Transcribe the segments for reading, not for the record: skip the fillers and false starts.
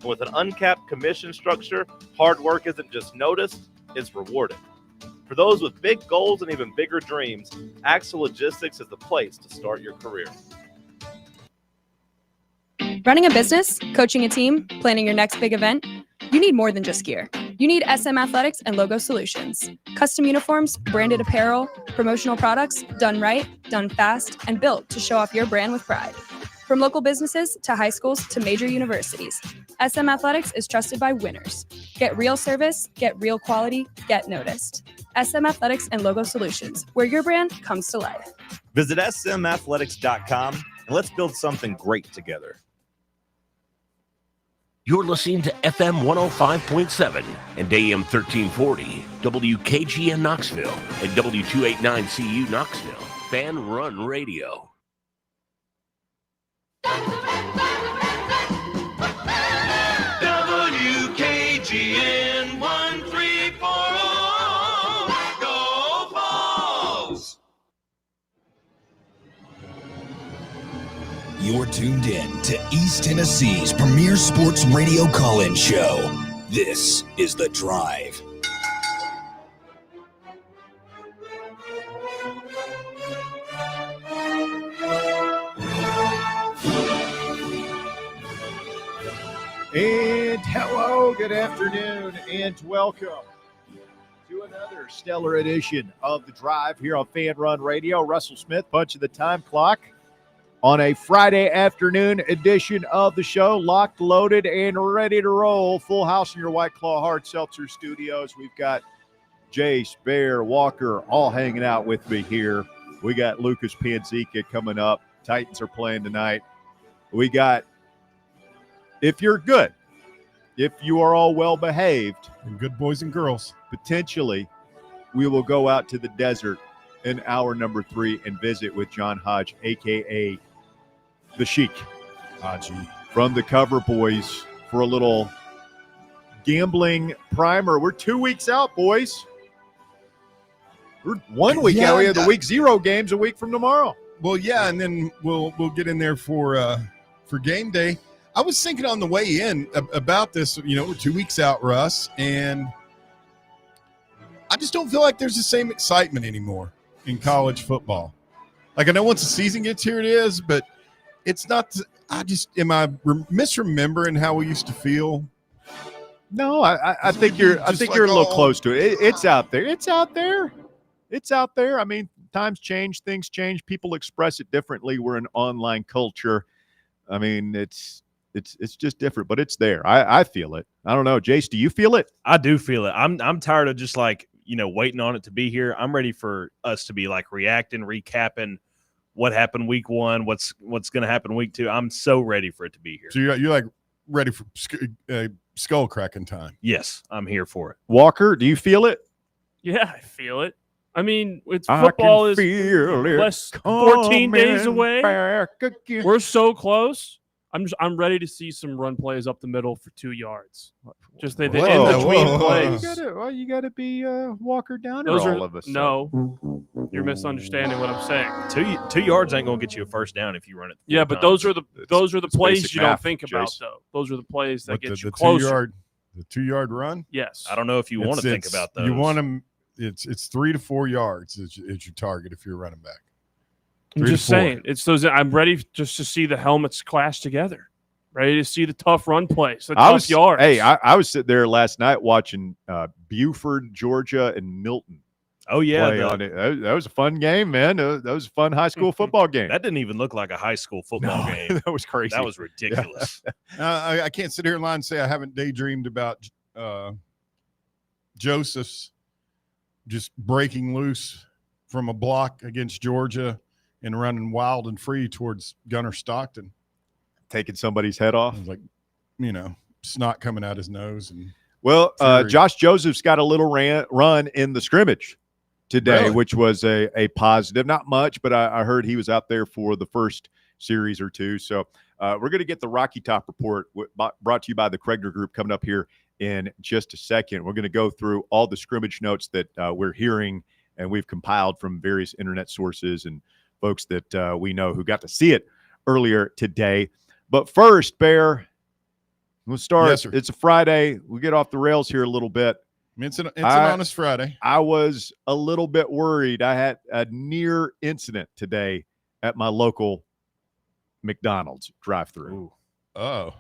With an uncapped commission structure, hard work isn't just noticed, it's rewarded. For those with big goals and even bigger dreams, Axel Logistics is the place to start your career. Running a business, coaching a team, planning your next big event, you need more than just gear. You need SM Athletics and Logo Solutions. Custom uniforms, branded apparel, promotional products, done right, done fast, and built to show off your brand with pride. From local businesses to high schools to major universities, SM Athletics is trusted by winners. Get real service, get real quality, get noticed. SM Athletics and Logo Solutions, where your brand comes to life. Visit smathletics.com and let's build something great together. You're listening to FM 105.7 and AM 1340, WKGN Knoxville, and W289CU Knoxville, Fan Run Radio. WKGN 1340, go Vols! You're tuned in to East Tennessee's premier sports radio call-in show. This is The Drive. And hello, good afternoon, and welcome to another stellar edition of The Drive here on Fan Run Radio. Russell Smith punching the time clock on a Friday afternoon edition of the show. Locked, loaded, and ready to roll. Full house in your White Claw Hard Seltzer studios. We've got Jace, Bear, Walker all hanging out with me here. We got Lucas Panzika coming up. Titans are playing tonight. We got, if you're good, if you are all well behaved, and good boys and girls, potentially we will go out to the desert in hour number 3 and visit with John Hodge, a.k.a. the Sheik, Haji, from the Cover Boys for a little gambling primer. We're 2 weeks out, boys. We're 1 week out. We have the week 0 games a week from tomorrow. Well, yeah, and then we'll get in there for game day. I was thinking on the way in about this. You know, we're 2 weeks out, Russ, and I just don't feel like there's the same excitement anymore in college football. Like, I know once the season gets here, it is, but it's not. I misremembering how we used to feel? No, I think you're a little close to it. It's out there. It's out there. It's out there. I mean, times change, things change. People express it differently. We're an online culture. I mean, it's just different, but it's there. I feel it. I don't know, Jace, do you feel it? I do feel it. I'm tired of just waiting on it to be here. I'm ready for us to be reacting, recapping what happened week 1, what's going to happen week 2. I'm so ready for it to be here. So you're ready for skull cracking time. Yes, I'm here for it. Walker, do you feel it? Yeah, I feel it. I mean, football is less 14 days away. We're so close. I'm ready to see some run plays up the middle for 2 yards. Just the in between plays. You got to be Walker down those all of us. No, you're misunderstanding what I'm saying. 2 yards ain't going to get you a first down if you run it. Yeah, but those are the plays you don't think about, though. Those are the plays that get you closer. The 2 yard run. Yes. I don't know if you want to think about those. You want them. It's 3 to 4 yards is your target if you're running back. I'm just saying, it's those. I'm ready just to see the helmets clash together. Ready to see the tough run plays, the tough yards. Hey, I was sitting there last night watching Buford, Georgia, and Milton. Oh yeah, that was a fun game, man. That was a fun high school football game. That didn't even look like a high school football game. That was crazy. That was ridiculous. I can't sit here and lie and say I haven't daydreamed about Joseph's just breaking loose from a block against Georgia and running wild and free towards Gunner Stockton. Taking somebody's head off. It was like, snot coming out his nose. And Josh Joseph's got a little run in the scrimmage today, really? Which was a positive. Not much, but I heard he was out there for the first series or two. So we're going to get the Rocky Top report brought to you by the Kregner Group coming up here in just a second. We're going to go through all the scrimmage notes that we're hearing and we've compiled from various internet sources and folks that we know who got to see it earlier today. But first, Bear, We'll start. Yes, sir. It's a Friday. We get off the rails here a little bit. It's an honest Friday. I was a little bit worried. I had a near incident today at my local McDonald's drive-thru. Oh.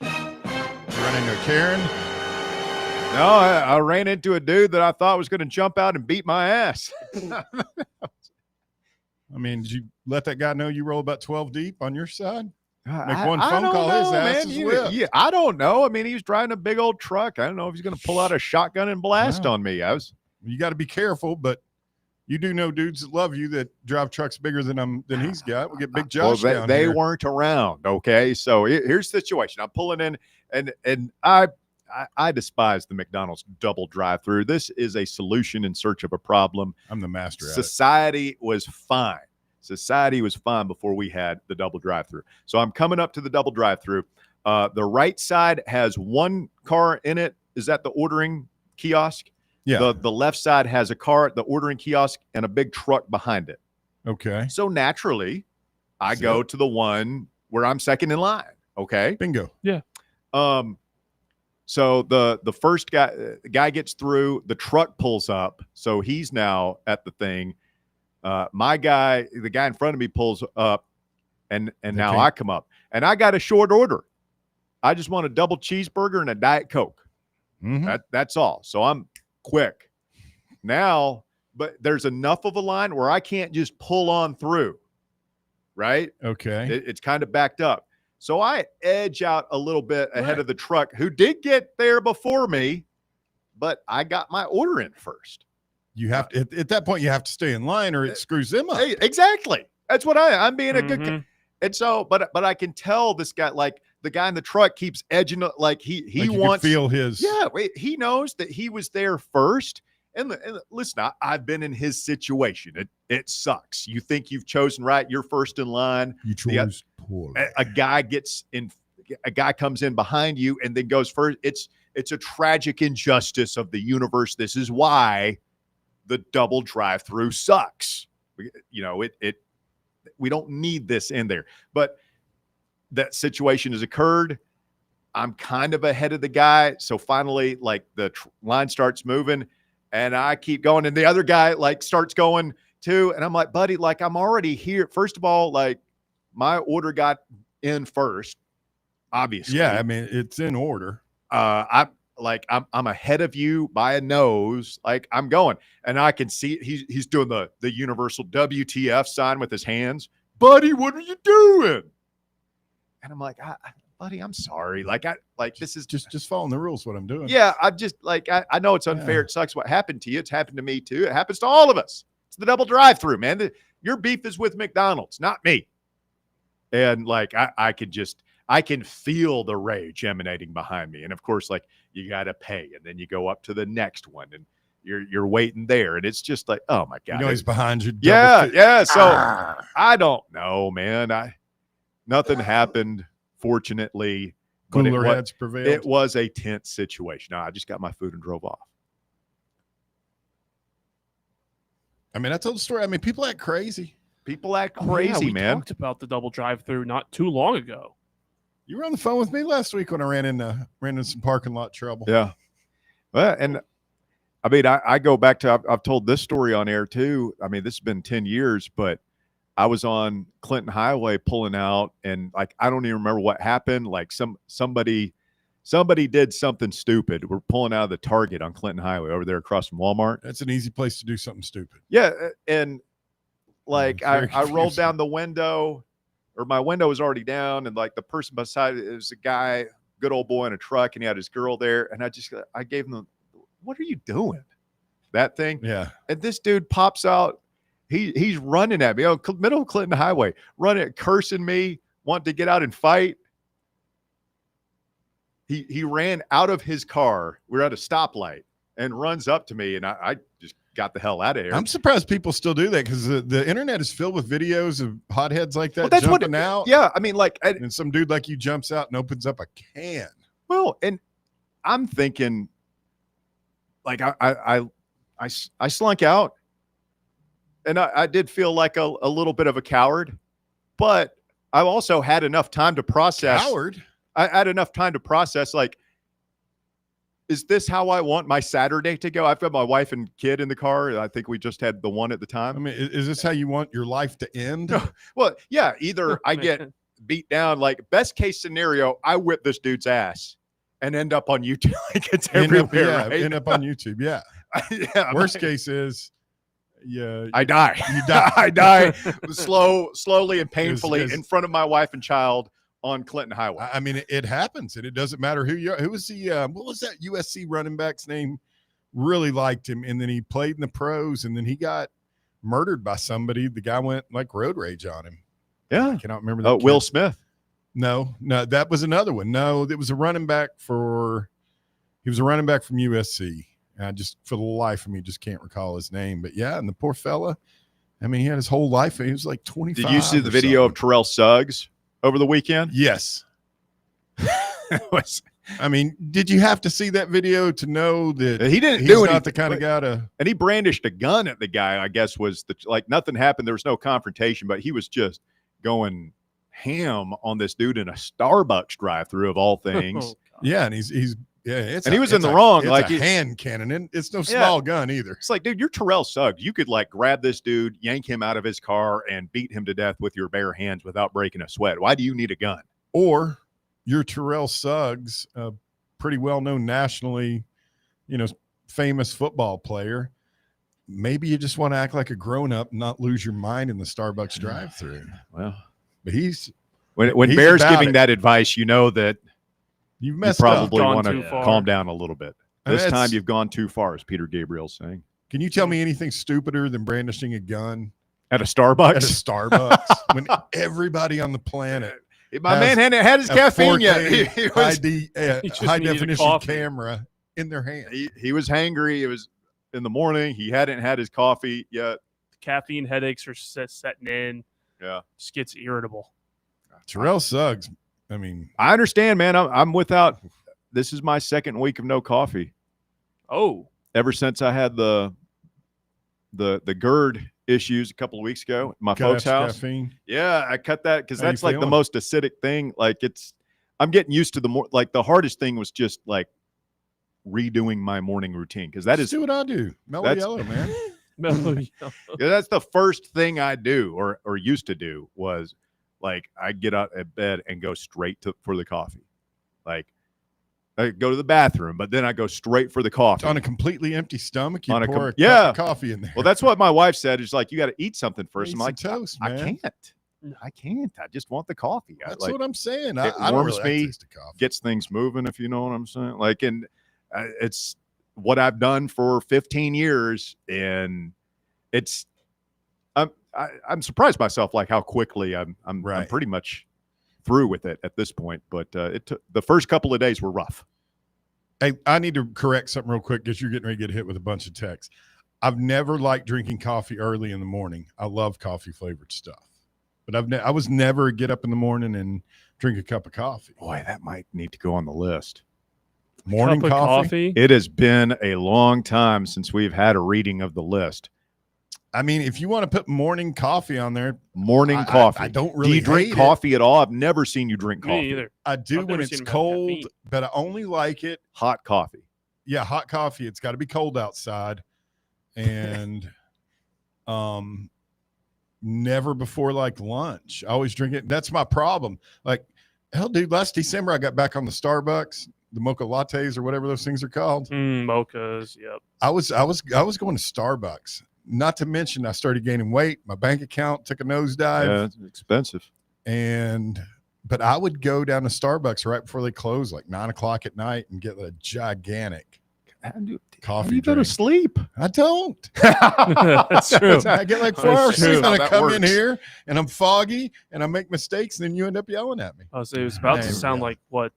You run into a Karen? No, I ran into a dude that I thought was going to jump out and beat my ass. I mean, did you let that guy know you roll about 12 deep on your side? Make one phone don't call, know, his ass man. is whipped. Yeah, I don't know. I mean, he was driving a big old truck. I don't know if he's going to pull out a shotgun and blast on me. You got to be careful, but you do know dudes that love you that drive trucks bigger than he's got. We get Big Josh down they here. weren't around. Okay, so here's the situation. I'm pulling in, and I despise the McDonald's double drive-through. This is a solution in search of a problem. I'm the master at it. Society was fine. Society was fine before we had the double drive-through. So I'm coming up to the double drive-through. The right side has one car in it. Is that the ordering kiosk? Yeah. The left side has a car, the ordering kiosk, and a big truck behind it. Okay. So naturally, I go to the one where I'm second in line. Okay. Bingo. Yeah. So the first guy gets through, the truck pulls up, so he's now at the thing. The guy in front of me pulls up, and now I come up, and I got a short order. I just want a double cheeseburger and a Diet Coke. Mm-hmm. That's all. So I'm quick now, but there's enough of a line where I can't just pull on through, right? Okay. It's kind of backed up. So I edge out a little bit ahead of the truck, who did get there before me, but I got my order in first. You have to, at that point, you have to stay in line or it screws them up. Exactly. That's what I'm being a good. And so, but I can tell this guy, like the guy in the truck keeps edging, like he like wants feel his. Yeah. He knows that he was there first. And listen, I've been in his situation. It sucks. You think you've chosen right. You're first in line. You chose poorly. A guy comes in behind you and then goes first. It's a tragic injustice of the universe. This is why the double drive-through sucks. We don't need this in there. But that situation has occurred. I'm kind of ahead of the guy. So finally, like the line starts moving and I keep going. And the other guy like starts going too. And I'm like, buddy, like I'm already here. First of all, like my order got in first, obviously. Yeah, I mean, it's in order. I'm ahead of you by a nose. Like I'm going, and I can see he's doing the universal WTF sign with his hands. Buddy, what are you doing? And I'm like, buddy, I'm sorry. This is just following the rules. What I'm doing. Yeah, I'm just like I know it's unfair. Yeah. It sucks what happened to you. It's happened to me too. It happens to all of us. It's the double drive-through, man. Your beef is with McDonald's, not me. And like I can feel the rage emanating behind me. And of course, like you got to pay, and then you go up to the next one, and you're waiting there, and it's just like, oh my god, he's behind you. Yeah. So I don't know, man. Nothing happened, fortunately. But cooler heads prevailed. It was a tense situation. I just got my food and drove off. I mean, I told the story. I mean, people act crazy. People act crazy, we man. Talked about the double drive-through not too long ago. You were on the phone with me last week when I ran into some parking lot trouble. Yeah. Well, and I mean, I go back to, I've told this story on air too. I mean, this has been 10 years, but I was on Clinton Highway pulling out, and like, I don't even remember what happened. Like somebody did something stupid. We're pulling out of the Target on Clinton Highway over there across from Walmart. That's an easy place to do something stupid. Yeah. And like I rolled down the window, or my window was already down, and like the person beside it was a guy, good old boy in a truck, and he had his girl there. And I gave him what are you doing? That thing. Yeah. And this dude pops out. He's running at me. Middle of Clinton Highway, running, cursing me, wanting to get out and fight. He ran out of his car. We're at a stoplight, and runs up to me, and I just got the hell out of here. I'm surprised people still do that, because the internet is filled with videos of hotheads like that. Well, that's jumping out. Yeah, I mean, like, and some dude like you jumps out and opens up a can. Well, and I'm thinking, like, I slunk out, and I did feel like a little bit of a coward, but I've also had enough time to process. Coward? I had enough time to process, like, is this how I want my Saturday to go? I've got my wife and kid in the car. I think we just had the one at the time. I mean, is this how you want your life to end? Well, yeah, either I get beat down, like best case scenario, I whip this dude's ass and end up on YouTube. Like it's everywhere, right? End up on YouTube. Yeah. Yeah. Worst case is, yeah, I die. You die. I die slowly and painfully Is- in front of my wife and child on Clinton Highway. I mean, it happens, and it doesn't matter who you are. Who was the what was that USC running back's name? Really liked him, and then he played in the pros, and then he got murdered by somebody. The guy went like road rage on him. Yeah, I cannot remember that. Will Smith. No, that was another one. No, it was a running back from USC. I just, for the life of me, just can't recall his name. But yeah, and the poor fella, I mean, he had his whole life. He was like 25. Did you see the video of Terrell Suggs over the weekend? Yes. I mean, did you have to see that video to know that he didn't he's do not anything, the kind of guy to? And he brandished a gun at the guy. I guess was like nothing happened. There was no confrontation, but he was just going ham on this dude in a Starbucks drive-through of all things. Yeah, and he's he was in the wrong. It's like a hand cannon, and it's no small gun either. It's like, dude, you're Terrell Suggs. You could like grab this dude, yank him out of his car, and beat him to death with your bare hands without breaking a sweat. Why do you need a gun? Or you're Terrell Suggs, a pretty well-known nationally, famous football player. Maybe you just want to act like a grown-up, not lose your mind in the Starbucks drive-through. Well, but he's when Bear's giving that advice, you know that you probably up. want to calm down a little bit. This That's- time you've gone too far, as Peter Gabriel's saying. Can you tell me anything stupider than brandishing a gun At a Starbucks? at a Starbucks when everybody on the planet My man hadn't had his caffeine 4K yet. He was, just high needed a definition coffee. camera in their hand? he was hangry. It was in the morning. He hadn't had his coffee yet. Caffeine headaches are setting in. Yeah. Just gets irritable. Terrell Suggs. I mean, I understand, man. I'm without. This is my second week of no coffee. Oh, Ever since I had the GERD issues a couple of weeks ago at my folks' house. caffeine. Yeah, I cut that because How you that's like the feeling? most acidic thing. Like I'm getting used to the hardest thing was just like redoing my morning routine because Just do what I do. Mellow that's- yellow, man. mellow yellow. yeah, that's the first thing I do or used to do was like I get out of bed and go straight for the coffee. Like I go to the bathroom, but then I go straight for the coffee. On a completely empty stomach, you On a pour a yeah. cup of coffee in there. Well, that's what my wife said. Is like you got to eat something first. Eat I'm like, some toast, I man. can't. I just want the coffee. That's like, what I'm saying. it I don't warms really me, like taste of coffee. gets things moving. If you know what I'm saying. Like, and it's what I've done for 15 years, and it's. I'm surprised myself, like how quickly I'm pretty much through with it at this point. But it took the first couple of days were rough. Hey, I need to correct something real quick because you're getting ready to get hit with a bunch of texts. I've never liked drinking coffee early in the morning. I love coffee flavored stuff, but I was never get up in the morning and drink a cup of coffee. Boy, that might need to go on the list. Morning Cup of coffee. It has been a long time since we've had a reading of the list. I mean, if you want to put morning coffee on there, Morning coffee. I don't Do really. you drink hate coffee at all? I've never seen you drink coffee. Me either. I do I've when never it's seen him have cold, caffeine. but I only like it. Hot coffee. Yeah, hot coffee. It's got to be cold outside, and never before like lunch. I always drink it. That's my problem. Like, hell, dude, last December I got back on the Starbucks, the mocha lattes or whatever those things are called. Mochas. Yep. I was going to Starbucks. Not to mention, I started gaining weight. My bank account took a nosedive. Yeah, it's expensive. But I would go down to Starbucks right before they close, like 9:00 at night, and get a gigantic coffee. You go to drink. sleep. I don't. That's true. I get like 4 That's hours true. sleep, and I That come in works. here and I'm foggy and I make mistakes, and then you end up yelling at me. So it was about There to we sound go. like what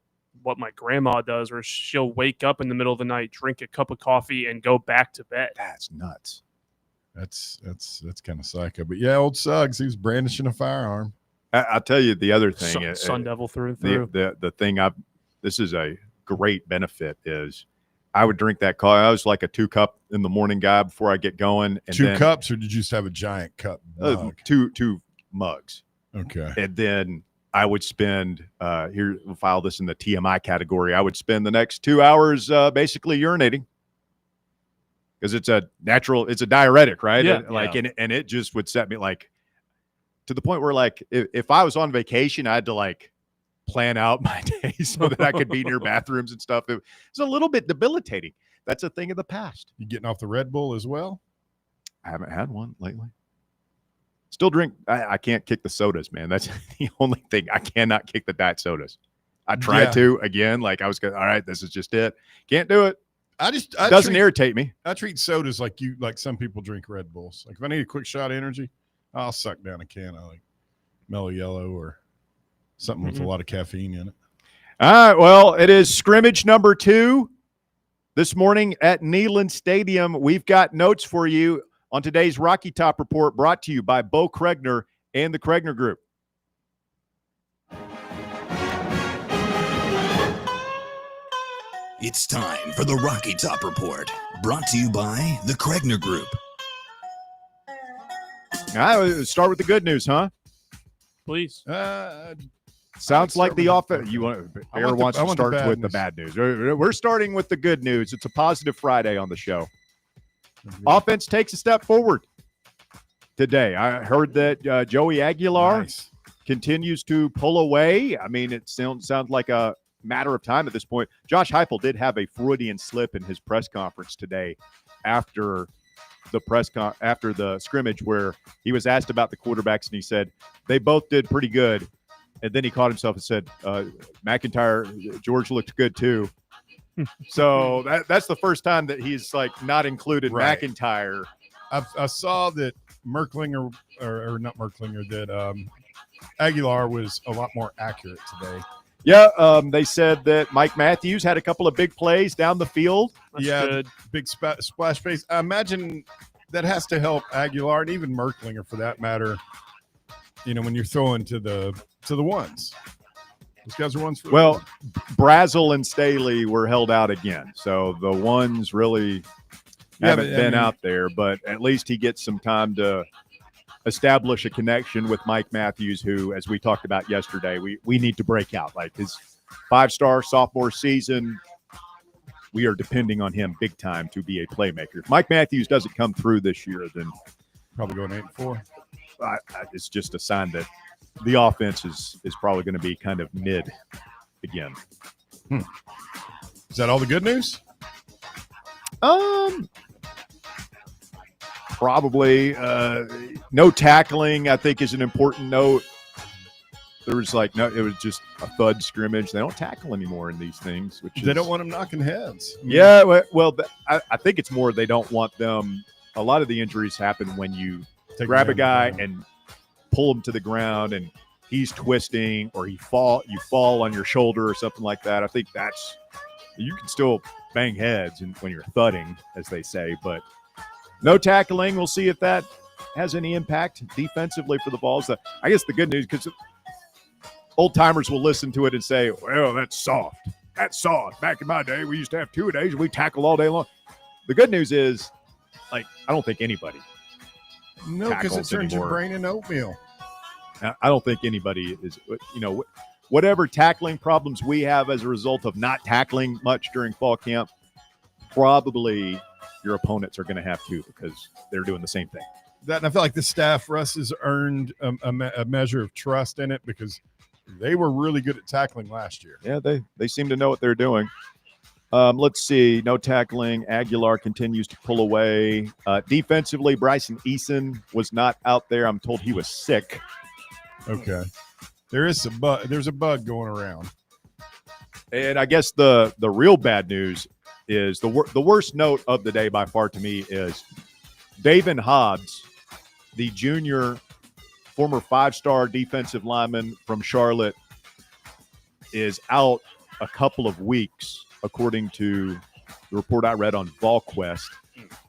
my grandma does, where she'll wake up in the middle of the night, drink a cup of coffee, and go back to bed. That's nuts. That's kind of psycho. But yeah, old Suggs, he was brandishing a firearm. I'll tell you the other thing. Sun Devil through and through. The thing this is a great benefit is I would drink that coffee. I was like a 2-cup in the morning guy before I get going. And Two then, cups, or did you just have a giant cup? Mug? two mugs. Okay. And then I would spend here. We'll file this in the TMI category. I would spend the next 2 hours basically urinating because it's a diuretic, right? Yeah. And it just would set me like to the point where like if I was on vacation, I had to like plan out my day so that I could be near bathrooms and stuff. It was a little bit debilitating. That's a thing of the past. You getting off the Red Bull as well? I haven't had one lately. Still drink. I can't kick the sodas, man. That's the only thing. I cannot kick the diet sodas. I tried to again. Like I was going, all right, this is just it. Can't do it. It doesn't irritate me. I treat sodas like some people drink Red Bulls. Like if I need a quick shot of energy, I'll suck down a can of like Mellow Yellow or something with a lot of caffeine in it. All right. Well, it is scrimmage number 2 this morning at Neyland Stadium. We've got notes for you on today's Rocky Top Report, brought to you by Bo Kregner and the Kregner Group. It's time for the Rocky Top Report, brought to you by the Kregner Group. All right, start with the good news, huh? Please. Sounds like the offense. Bear wants to start with the bad news. We're starting with the good news. It's a positive Friday on the show. Offense takes a step forward today. I heard that Joey Aguilar continues to pull away. I mean, it sounds like a matter of time at this point. Josh Heupel did have a Freudian slip in his press conference today after the scrimmage, where he was asked about the quarterbacks and he said they both did pretty good. And then he caught himself and said, McIntyre, George looked good too. So that's the first time that he's like not included McIntyre. I saw that Merklinger or not Merklinger, that Aguilar was a lot more accurate today. Yeah, they said that Mike Matthews had a couple of big plays down the field. That's good. Big splash face. I imagine that has to help Aguilar and even Merklinger for that matter. You know, when you're throwing to the ones. Those guys are ones for Brazel and Staley were held out again. So the ones really haven't been out there, but at least he gets some time to establish a connection with Mike Matthews, who, as we talked about yesterday, we need to break out. Like his 5-star sophomore season, we are depending on him big time to be a playmaker. If Mike Matthews doesn't come through this year, then probably going 8-4. It's just a sign that the offense is probably going to be kind of mid again. Is that all the good news? Probably. No tackling, I think, is an important note. There was it was just a thud scrimmage. They don't tackle anymore in these things. They don't want them knocking heads. Yeah, well, I think it's more they don't want them. A lot of the injuries happen when you grab a guy and pull him to the ground and he's twisting, or you fall on your shoulder or something like that. I think you can still bang heads when you're thudding, as they say, but no tackling. We'll see if that has any impact defensively for the Vols. I guess the good news, because old timers will listen to it and say, well, that's soft. That's soft. Back in my day, we used to have 2 a days. We tackle all day long. The good news is, I don't think anybody No, because it turns your brain into oatmeal. I don't think anybody is, whatever tackling problems we have as a result of not tackling much during fall camp, probably your opponents are going to have to, because they're doing the same thing. And I feel like the staff, Russ, has earned a measure of trust in it, because they were really good at tackling last year. Yeah, they seem to know what they're doing. Let's see. No tackling. Aguilar continues to pull away. Defensively, Bryson Eason was not out there. I'm told he was sick. Okay. There's a bug going around. And I guess the real bad news is the worst note of the day by far to me is David Hobbs, the junior, former 5-star defensive lineman from Charlotte, is out a couple of weeks, according to the report I read on VolQuest,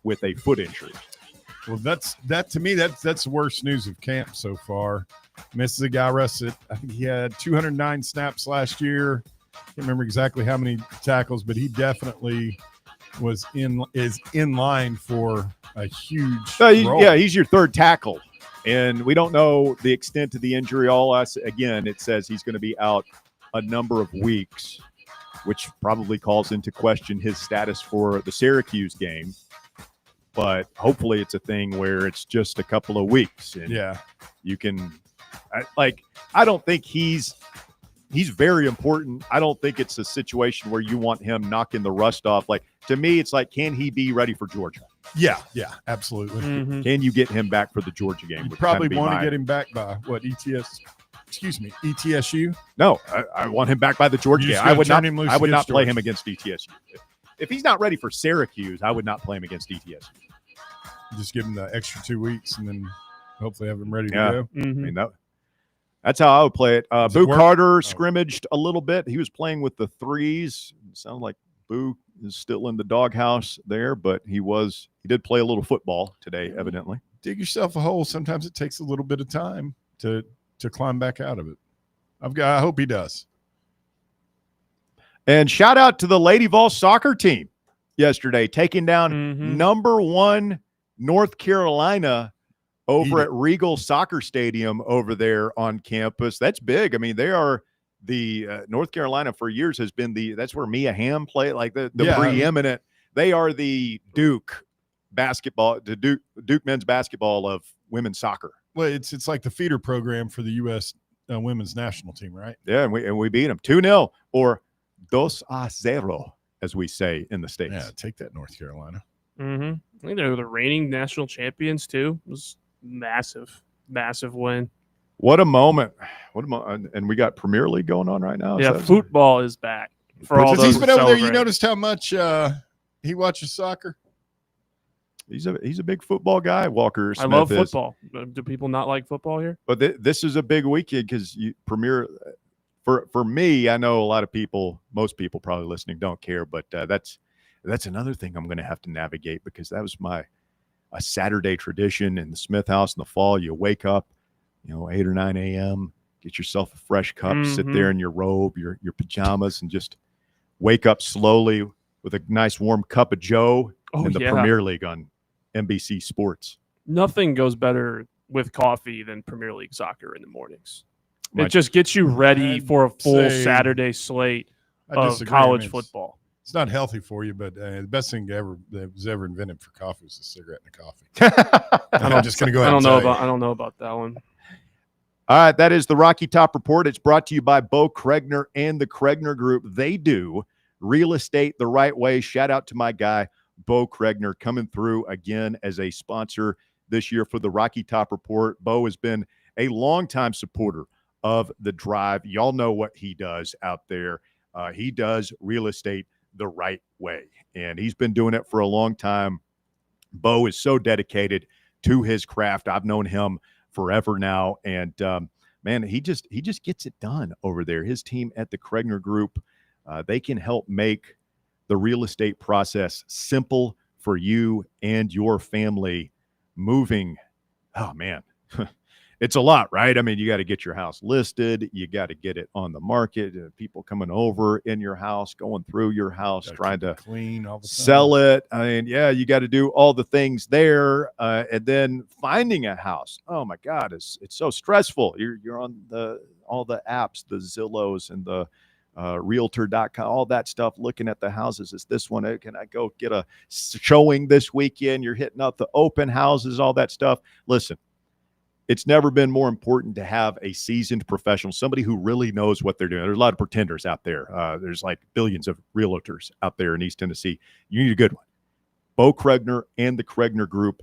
with a foot injury. Well, that's the worst news of camp so far. This is a guy, Russ, I think he had 209 snaps last year. Can't remember exactly how many tackles, but he definitely is in line for a huge role. Yeah, he's your third tackle. And we don't know the extent of the injury. Again, it says he's going to be out a number of weeks, which probably calls into question his status for the Syracuse game. But hopefully it's a thing where it's just a couple of weeks. And you can I don't think he's very important. I don't think it's a situation where you want him knocking the rust off. Like, to me, it's like, can he be ready for Georgia? Yeah, absolutely. Mm-hmm. Can you get him back for the Georgia game? You probably want to get him back by ETSU? No, I want him back by the Georgia game. I would not play him against ETSU. If he's not ready for Syracuse, I would not play him against ETSU. Just give him the extra 2 weeks and then hopefully have him ready to go. Mm-hmm. I mean, that's how I would play it. Boo Carter scrimmaged a little bit. He was playing with the threes. It sounded like Boo is still in the doghouse there, but he did play a little football today, evidently. Dig yourself a hole. Sometimes it takes a little bit of time to climb back out of it. I hope he does. And shout out to the Lady Vols soccer team yesterday, taking down number 1 North Carolina over at Regal Soccer Stadium over there on campus. That's big. I mean, they are the North Carolina for years has been that's where Mia Hamm played, like the preeminent. They are the Duke basketball, the Duke men's basketball of women's soccer. Well, it's like the feeder program for the U.S. Women's national team, right? Yeah, and we beat them 2-0 or 2-0, as we say in the States. Yeah, take that, North Carolina. Mm-hmm. I think they're the reigning national champions too. It was massive win. What a moment! And we got Premier League going on right now. Yeah, football is back for all those. He's been over there. You noticed how much he watches soccer? He's a big football guy. Walker Smith. I love football. Do people not like football here? But this is a big weekend because Premier. For me, I know a lot of people, most people probably listening don't care, but that's another thing I'm going to have to navigate because that was a Saturday tradition in the Smith house in the fall. You wake up, 8 or 9 a.m., get yourself a fresh cup, sit there in your robe, your pajamas, and just wake up slowly with a nice warm cup of Joe in the Premier League on NBC Sports. Nothing goes better with coffee than Premier League soccer in the mornings. It just gets you ready for a full Saturday slate of college football. It's not healthy for you, but the best thing that was ever invented for coffee was a cigarette and a coffee. I'm just going to go ahead I don't know about that one. All right, that is the Rocky Top Report. It's brought to you by Bo Kregner and the Kregner Group. They do real estate the right way. Shout out to my guy, Bo Kregner, coming through again as a sponsor this year for the Rocky Top Report. Bo has been a longtime supporter of the Drive. Y'all know what he does out there. He does real estate the right way, and he's been doing it for a long time. Bo is so dedicated to his craft. I've known him forever now, and man, he just gets it done over there. His team at the Kregner Group, they can help make the real estate process simple for you and your family moving. Oh man, it's a lot, right? I mean, you got to get your house listed. You got to get it on the market. People coming over in your house, going through your house, trying to clean all the sell it. I mean, yeah, you got to do all the things there. And then finding a house. Oh my God, it's so stressful. You're on all the apps, the Zillows and the Realtor.com, all that stuff, looking at the houses. Is this one? Can I go get a showing this weekend? You're hitting up the open houses, all that stuff. Listen, it's never been more important to have a seasoned professional, somebody who really knows what they're doing. There's a lot of pretenders out there. There's like billions of realtors out there in East Tennessee. You need a good one. Bo Kregner and the Kregner Group,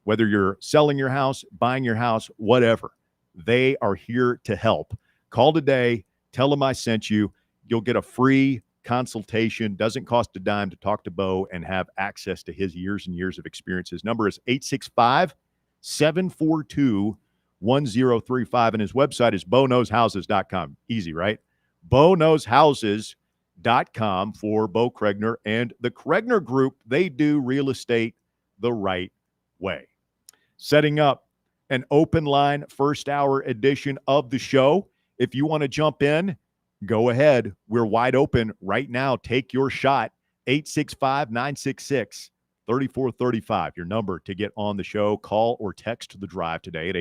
whether you're selling your house, buying your house, whatever, they are here to help. Call today. Tell them I sent you. You'll get a free consultation. Doesn't cost a dime to talk to Bo and have access to his years and years of experience. His number is 865-742-1035, and his website is BoKnowsHouses.com. Easy, right? BoKnowsHouses.com for Bo Kregner and the Kregner Group. They do real estate the right way. Setting up an open line first hour edition of the show. If you want to jump in, go ahead. We're wide open right now. Take your shot. 865-966-3439. 3435. Your number to get on the show. Call or text the drive today at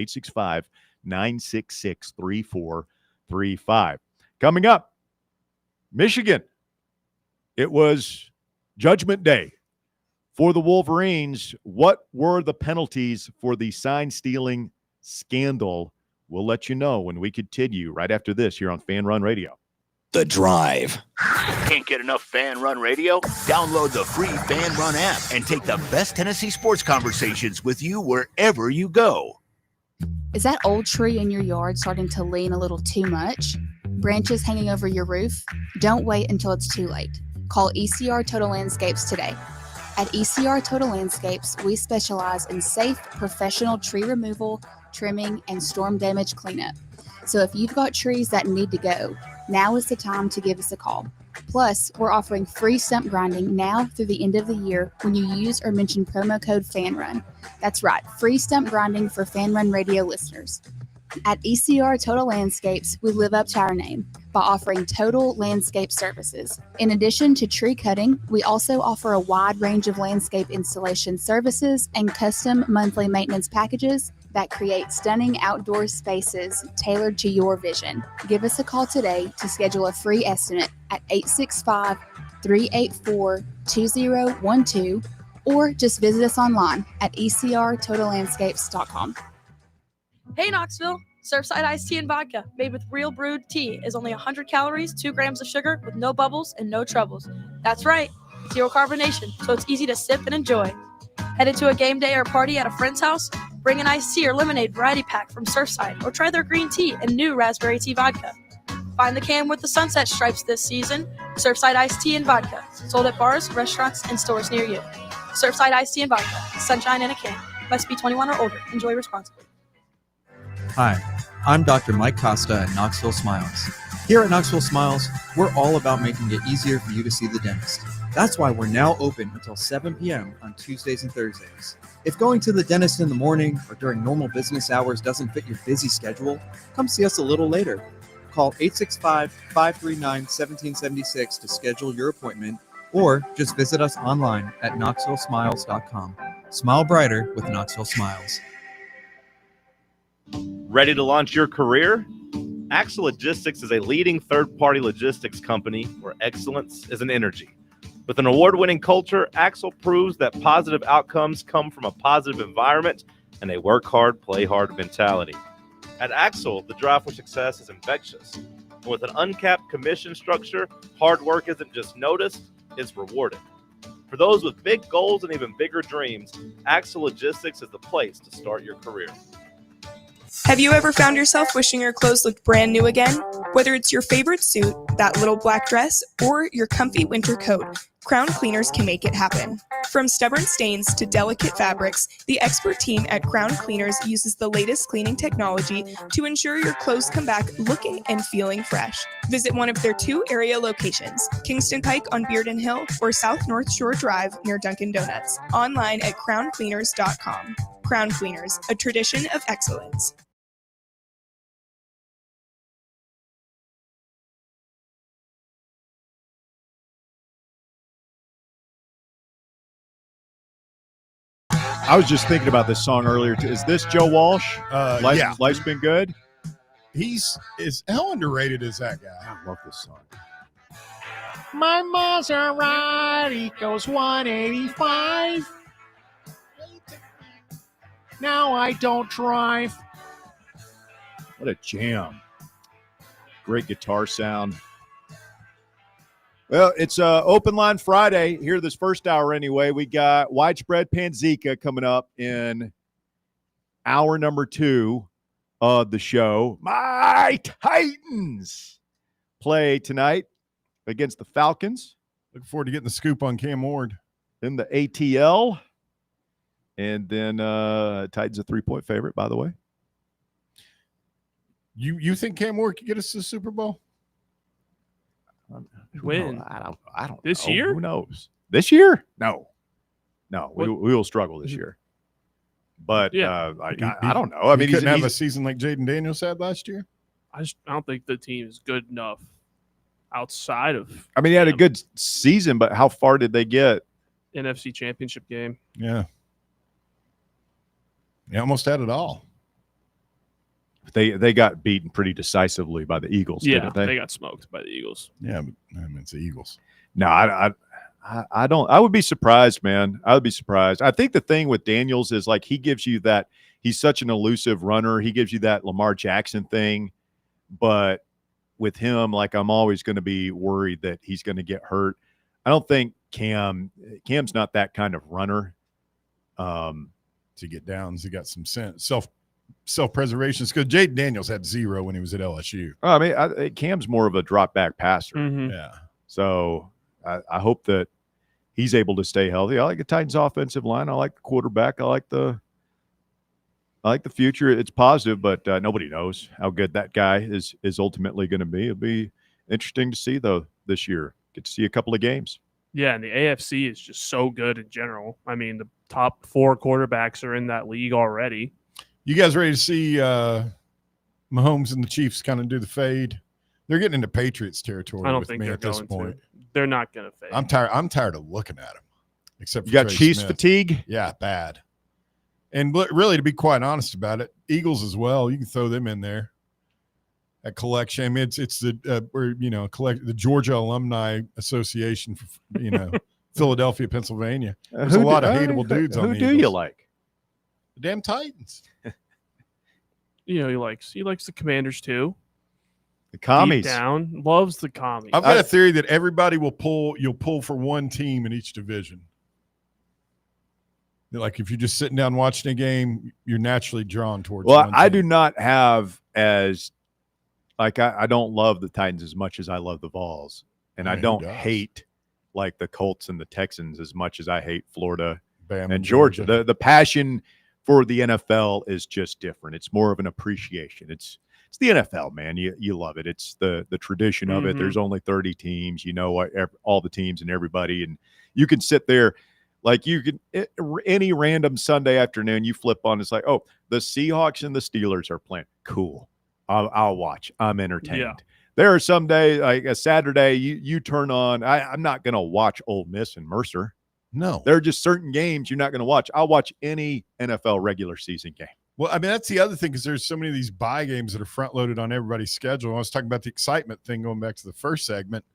865-966-3435. Coming up, Michigan. It was Judgment Day for the Wolverines. What were the penalties for the sign-stealing scandal? We'll let you know when we continue right after this here on Fan Run Radio. The Drive. Can't get enough Fan Run Radio? Download the free Fan Run app and take the best Tennessee sports conversations with you wherever you go. Is that old tree in your yard starting to lean a little too much? Branches hanging over your roof? Don't wait until it's too late. Call ECR Total Landscapes today. At ECR Total Landscapes, we specialize in safe, professional tree removal, trimming, and storm damage cleanup. So if you've got trees that need to go, now is the time to give us a call. Plus, we're offering free stump grinding now through the end of the year when you use or mention promo code FANRUN. That's right, free stump grinding for Fan Run Radio listeners. At ECR Total Landscapes, we live up to our name by offering total landscape services. In addition to tree cutting, we also offer a wide range of landscape installation services and custom monthly maintenance packages that create stunning outdoor spaces tailored to your vision. Give us a call today to schedule a free estimate at 865-384-2012 or just visit us online at ecrtotallandscapes.com. Hey Knoxville, Surfside iced tea and vodka made with real brewed tea is only 100 calories, 2 grams of sugar with no bubbles and no troubles. That's right, zero carbonation, so it's easy to sip and enjoy. Headed to a game day or party at a friend's house? Bring an iced tea or lemonade variety pack from Surfside or try their green tea and new raspberry tea vodka. Find the can with the sunset stripes this season. Surfside iced tea and vodka, sold at bars, restaurants, and stores near you. Surfside iced tea and vodka, sunshine in a can. Must be 21 or older. Enjoy responsibly. Hi, I'm Dr. Mike Costa at Knoxville Smiles. Here at Knoxville Smiles, we're all about making it easier for you to see the dentist. That's why we're now open until 7 p.m. on Tuesdays and Thursdays. If going to the dentist in the morning or during normal business hours doesn't fit your busy schedule, come see us a little later. Call 865-539-1776 to schedule your appointment or just visit us online at knoxvillesmiles.com. Smile brighter with Knoxville Smiles. Ready to launch your career? Axle Logistics is a leading third-party logistics company where excellence is an energy. With an award-winning culture, Axle proves that positive outcomes come from a positive environment and a work hard, play hard mentality. At Axle, the drive for success is infectious. And with an uncapped commission structure, hard work isn't just noticed, it's rewarded. For those with big goals and even bigger dreams, Axle Logistics is the place to start your career. Have you ever found yourself wishing your clothes looked brand new again? Whether it's your favorite suit, that little black dress, or your comfy winter coat, Crown Cleaners can make it happen. From stubborn stains to delicate fabrics, the expert team at Crown Cleaners uses the latest cleaning technology to ensure your clothes come back looking and feeling fresh. Visit one of their 2 area locations, Kingston Pike on Bearden Hill or South North Shore Drive near Dunkin' Donuts. Online at crowncleaners.com. Crown Cleaners, a tradition of excellence. I was just thinking about this song earlier. Is this Joe Walsh? Yeah. Life's Been Good? How underrated is that guy? I love this song. My Maserati goes 185. Now I don't drive. What a jam. Great guitar sound. Well, it's Open Line Friday here this first hour anyway. We got Widespread Panzika coming up in hour number 2 of the show. My Titans play tonight against the Falcons. Looking forward to getting the scoop on Cam Ward. In the ATL. And then Titans a 3-point favorite, by the way. You think Cam Ward could get us to the Super Bowl? When? I don't this know. year? Who knows? This year? No, we will struggle this year. But Yeah. I don't know. I mean, he couldn't have he's a season like Jaden Daniels had last year. I don't think the team is good enough outside of. I mean, he had a good season, but how far did they get NFC Championship game. Yeah. You almost had it all. They got beaten pretty decisively by the Eagles, didn't they? They got smoked by the Eagles. Yeah, but I mean, it's the Eagles. No, I don't. I would be surprised, man. I would be surprised. I think the thing with Daniels is like he gives you that. He's such an elusive runner. He gives you that Lamar Jackson thing, but with him, like I'm always going to be worried that he's going to get hurt. I don't think Cam's not that kind of runner. To get downs, he got some self-preservation. Because Jaden Daniels had 0 when he was at LSU. I mean, Cam's more of a drop back passer. Mm-hmm. Yeah. So I hope that he's able to stay healthy. I like the Titans' offensive line. I like the quarterback. I like the future. It's positive, but nobody knows how good that guy is ultimately going to be. It'll be interesting to see though this year. Get to see a couple of games. Yeah, and the AFC is just so good in general. I mean, the top 4 quarterbacks are in that league already. You guys ready to see Mahomes and the Chiefs kind of do the fade? They're getting into Patriots territory. I don't with think me they're at this going point. to. They're not going to fade. I'm tired of looking at them. Except for You got Trey Chiefs Smith. fatigue? Yeah, bad. And really, to be quite honest about it, Eagles as well. You can throw them in there. That collection. I mean, it's the the Georgia Alumni Association. Philadelphia, Pennsylvania. There's a lot of hateable dudes on the Who do Eagles. you like? The damn Titans. He likes the Commanders too. The commies. Deep down, loves the commies. I've got a theory that everybody will pull. You'll pull for one team in each division. Like if you're just sitting down watching a game, you're naturally drawn towards. Well, one I team. do not have as like I don't love the Titans as much as I love the Vols, and I who don't does? hate like the Colts and the Texans as much as I hate Florida Bama, and Georgia. The passion for the NFL is just different. It's more of an appreciation. It's the NFL, man. You love it. It's the tradition of it. Mhm. There's only 30 teams. You know all the teams and everybody, and you can sit there. Like you can any random Sunday afternoon, you flip on. It's like, oh, the Seahawks and the Steelers are playing. Cool, I'll watch. I'm entertained. Yeah. There are some days, like a Saturday, you turn on. I'm not going to watch Ole Miss and Mercer. No, there are just certain games you're not going to watch. I'll watch any NFL regular season game. Well, I mean, that's the other thing because there's so many of these bye games that are front loaded on everybody's schedule. I was talking about the excitement thing going back to the first segment.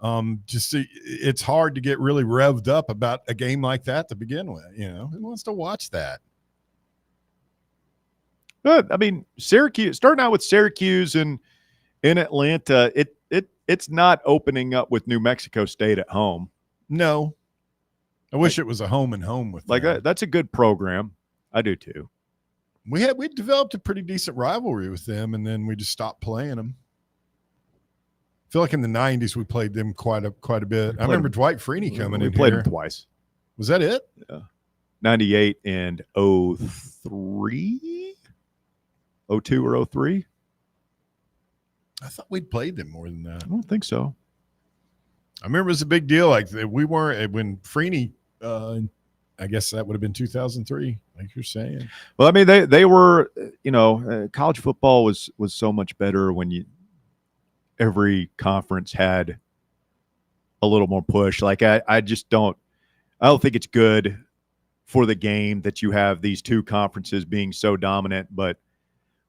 It's hard to get really revved up about a game like that to begin with. Who wants to watch that? But I mean, Syracuse, starting out with Syracuse and in Atlanta, it's not opening up with New Mexico State at home. No, I wish it was a home and home with like them. that's a good program. I do too. We developed a pretty decent rivalry with them, and then we just stopped playing them. I feel like in the 90s we played them quite a bit. I remember Dwight Freeney coming in. We played here. them twice. Was that it? Yeah. 98 and 03? 02 or 03? I thought we'd played them more than that. I don't think so. I remember it was a big deal. Like we weren't when Freeney. I guess that would have been 2003, like you're saying. Well, I mean, they were. College football was so much better when every conference had a little more push. Like I just don't. I don't think it's good for the game that you have these two conferences being so dominant, but.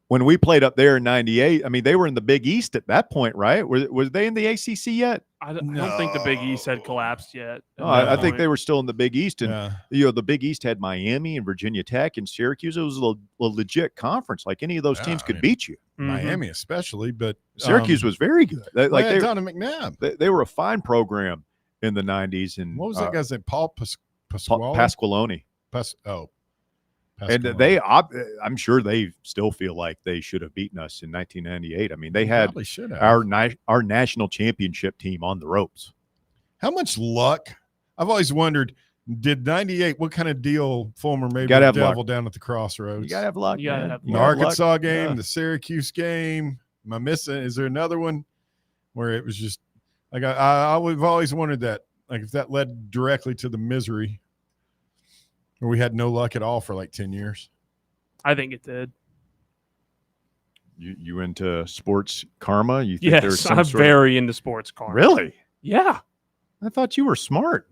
When we played up there in 98, I mean, they were in the Big East at that point, right? Was they in the ACC yet? I don't think the Big East had collapsed yet. No, I think they were still in the Big East. And, the Big East had Miami and Virginia Tech and Syracuse. It was a legit conference. Like any of those teams could beat you. Miami especially, but Syracuse was very good. They Donna McNabb. They were a fine program in the 90s. And what was that guy's name? Paul Pasqualoni. And I'm sure they still feel like they should have beaten us in 1998. I mean, they had our national championship team on the ropes. How much luck? I've always wondered, did 98, what kind of deal Fulmer made with the Devil luck. down at the crossroads? You got to have luck. The Arkansas game, the Syracuse game. Am I missing? Is there another one where it was just like I've always wondered that, like if that led directly to the misery. Or we had no luck at all for like 10 years. I think it did. You into sports karma? You think Yes, I'm very into sports karma. Really? Yeah. I thought you were smart.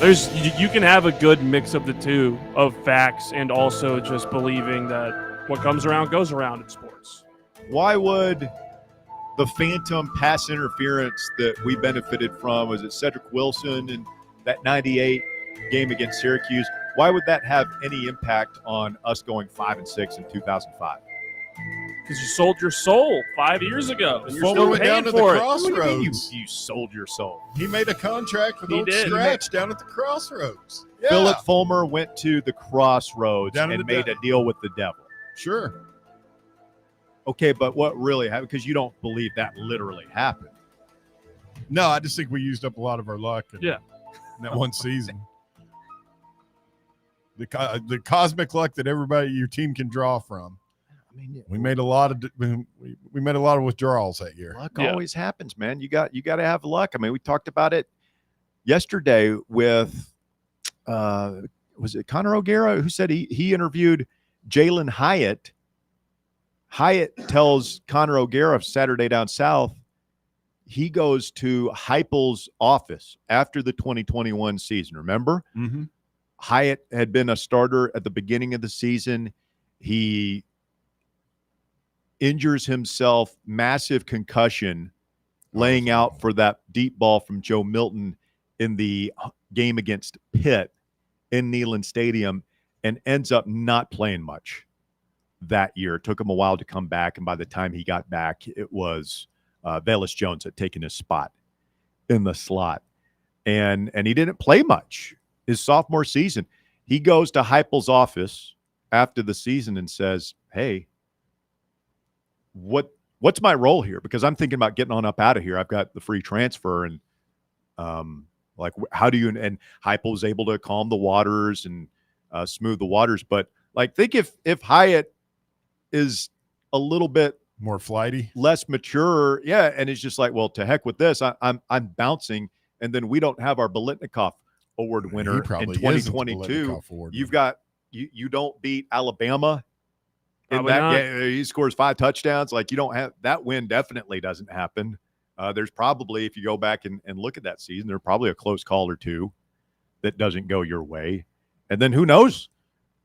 You can have a good mix of the two, of facts and also just believing that what comes around goes around in sports. Why would the phantom pass interference that we benefited from, was it Cedric Wilson in that 98 game against Syracuse, why would that have any impact on us going 5-6 in 2005? Because you sold your soul 5 years ago, and you're still went down paying to the for it. crossroads. You sold your soul. He made a contract with He old did. Scratch down at the crossroads. Yeah. Philip Fulmer went to the crossroads Down in and the made a deal with the devil. Sure. Okay, but what really happened? Because you don't believe that literally happened. No, I just think we used up a lot of our luck in that one season. The cosmic luck that your team can draw from. I mean, we made a lot of withdrawals that year. Luck always happens, man. You got to have luck. I mean, we talked about it yesterday with was it Connor O'Gara who said he interviewed Jalen Hyatt. Hyatt tells Connor O'Gara of Saturday Down South he goes to Heupel's office after the 2021 season. Remember? Mm-hmm. Hyatt had been a starter at the beginning of the season. He injures himself, massive concussion, laying out for that deep ball from Joe Milton in the game against Pitt in Neyland Stadium, and ends up not playing much that year. It took him a while to come back, and by the time he got back, it was Velus Jones had taken his spot in the slot. And he didn't play much his sophomore season. He goes to Heupel's office after the season and says, hey, what's my role here? Because I'm thinking about getting on up out of here. I've got the free transfer, and how do you? And Heupel was able to calm the waters and smooth the waters. But think if Hyatt is a little bit more flighty, less mature, and it's just like, well, to heck with this. I'm bouncing, and then we don't have our Biletnikoff Award winner in 2022. You've got you don't beat Alabama. In that game, he scores 5 touchdowns. You don't have that win. Definitely doesn't happen. There's probably, if you go back and look at that season, there's probably a close call or two that doesn't go your way. And then who knows?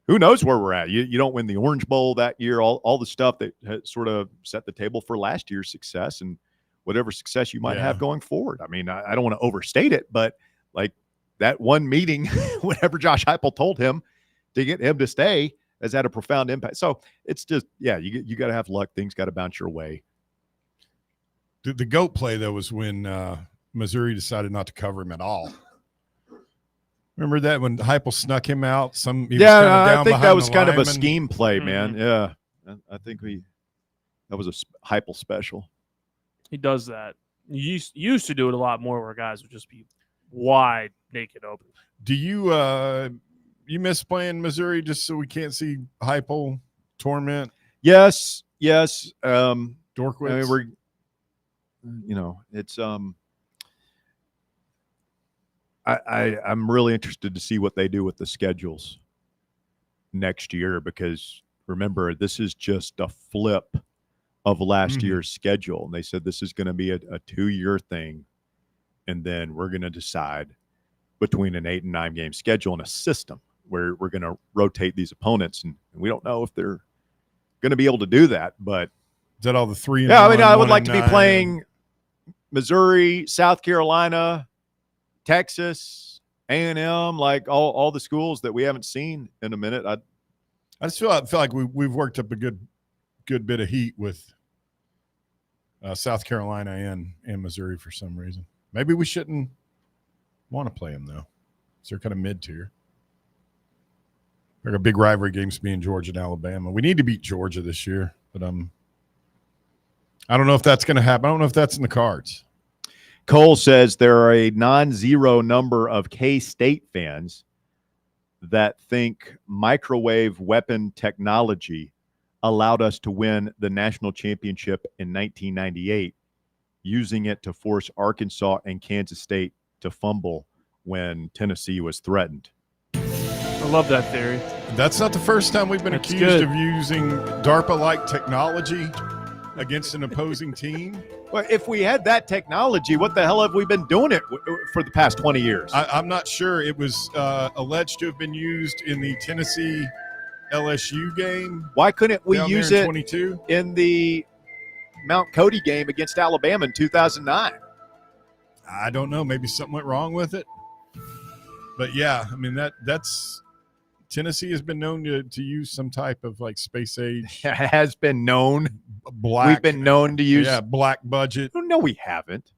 Who knows where we're at? You don't win the Orange Bowl that year. All the stuff that sort of set the table for last year's success and whatever success you might have going forward. I mean, I don't want to overstate it, but that one meeting, whenever Josh Heupel told him to get him to stay, has had a profound impact. So it's just, you got to have luck. Things got to bounce your way. The GOAT play, though, was when Missouri decided not to cover him at all. Remember that when Heupel snuck him out? I think that was kind of a scheme play, man. Yeah, I think that was a Heupel special. He does that. You used to do it a lot more, where guys would just be wide, naked, open. Do you you miss playing Missouri just so we can't see Heupel torment? Yes. Dorkwitz. I mean, it's I'm really interested to see what they do with the schedules next year, because remember, this is just a flip of last year's schedule. And they said this is going to be a 2-year thing. And then we're going to decide between an 8 and 9 game schedule and a system where we're going to rotate these opponents. And we don't know if they're going to be able to do that, but is that all the 3? Yeah, I mean, I would like to be playing Missouri, South Carolina, Texas, A&M, all the schools that we haven't seen in a minute. I just feel like we've worked up a good bit of heat with South Carolina and Missouri for some reason. Maybe we shouldn't want to play them, though. So they're kind of mid-tier. Like a big rivalry games being Georgia and Alabama. We need to beat Georgia this year, but I don't know if that's going to happen. I don't know if that's in the cards. Cole says there are a non-zero number of K-State fans that think microwave weapon technology allowed us to win the national championship in 1998, using it to force Arkansas and Kansas State to fumble when Tennessee was threatened. I love that theory. That's not the first time we've been accused of using DARPA-like technology against an opposing team. Well, if we had that technology, what the hell have we been doing it for the past 20 years? I'm not sure. It was alleged to have been used in the Tennessee LSU game. Why couldn't we use it 22? In the Mount Cody game against Alabama in 2009? I don't know. Maybe something went wrong with it. But yeah, I mean that's Tennessee has been known to use some type of like space age. Has been known. Black. We've been known to use. Yeah, black budget. No, we haven't.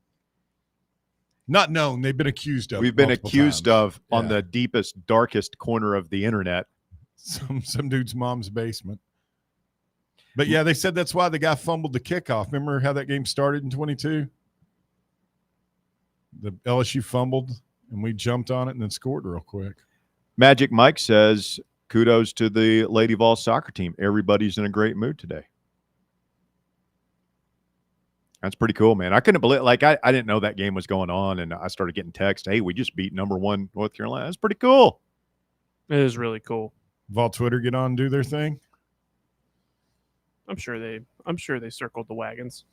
Not known. They've been accused of. We've been accused times. of on the deepest, darkest corner of the internet. Some dude's mom's basement. But yeah, they said that's why the guy fumbled the kickoff. Remember how that game started in 22? The LSU fumbled, and we jumped on it and then scored real quick. Magic Mike says, kudos to the Lady Vols soccer team. Everybody's in a great mood today. That's pretty cool, man. I couldn't believe I didn't know that game was going on, and I started getting texts, hey, we just beat #1 North Carolina. That's pretty cool. It is really cool. Vol Twitter get on and do their thing. I'm sure they circled the wagons.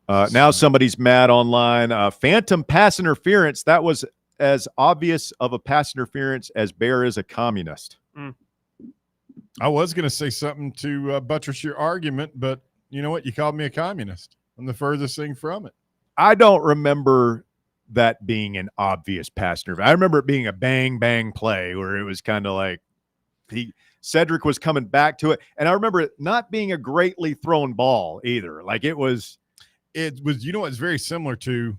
Now somebody's mad online. Phantom pass interference. That was as obvious of a pass interference as Bear is a communist. I was going to say something to buttress your argument, but you know what? You called me a communist. I'm the furthest thing from it. I don't remember that being an obvious pass interference. I remember it being a bang, bang play where it was kind of like Cedric was coming back to it. And I remember it not being a greatly thrown ball either. Like it was, you know, what's very similar to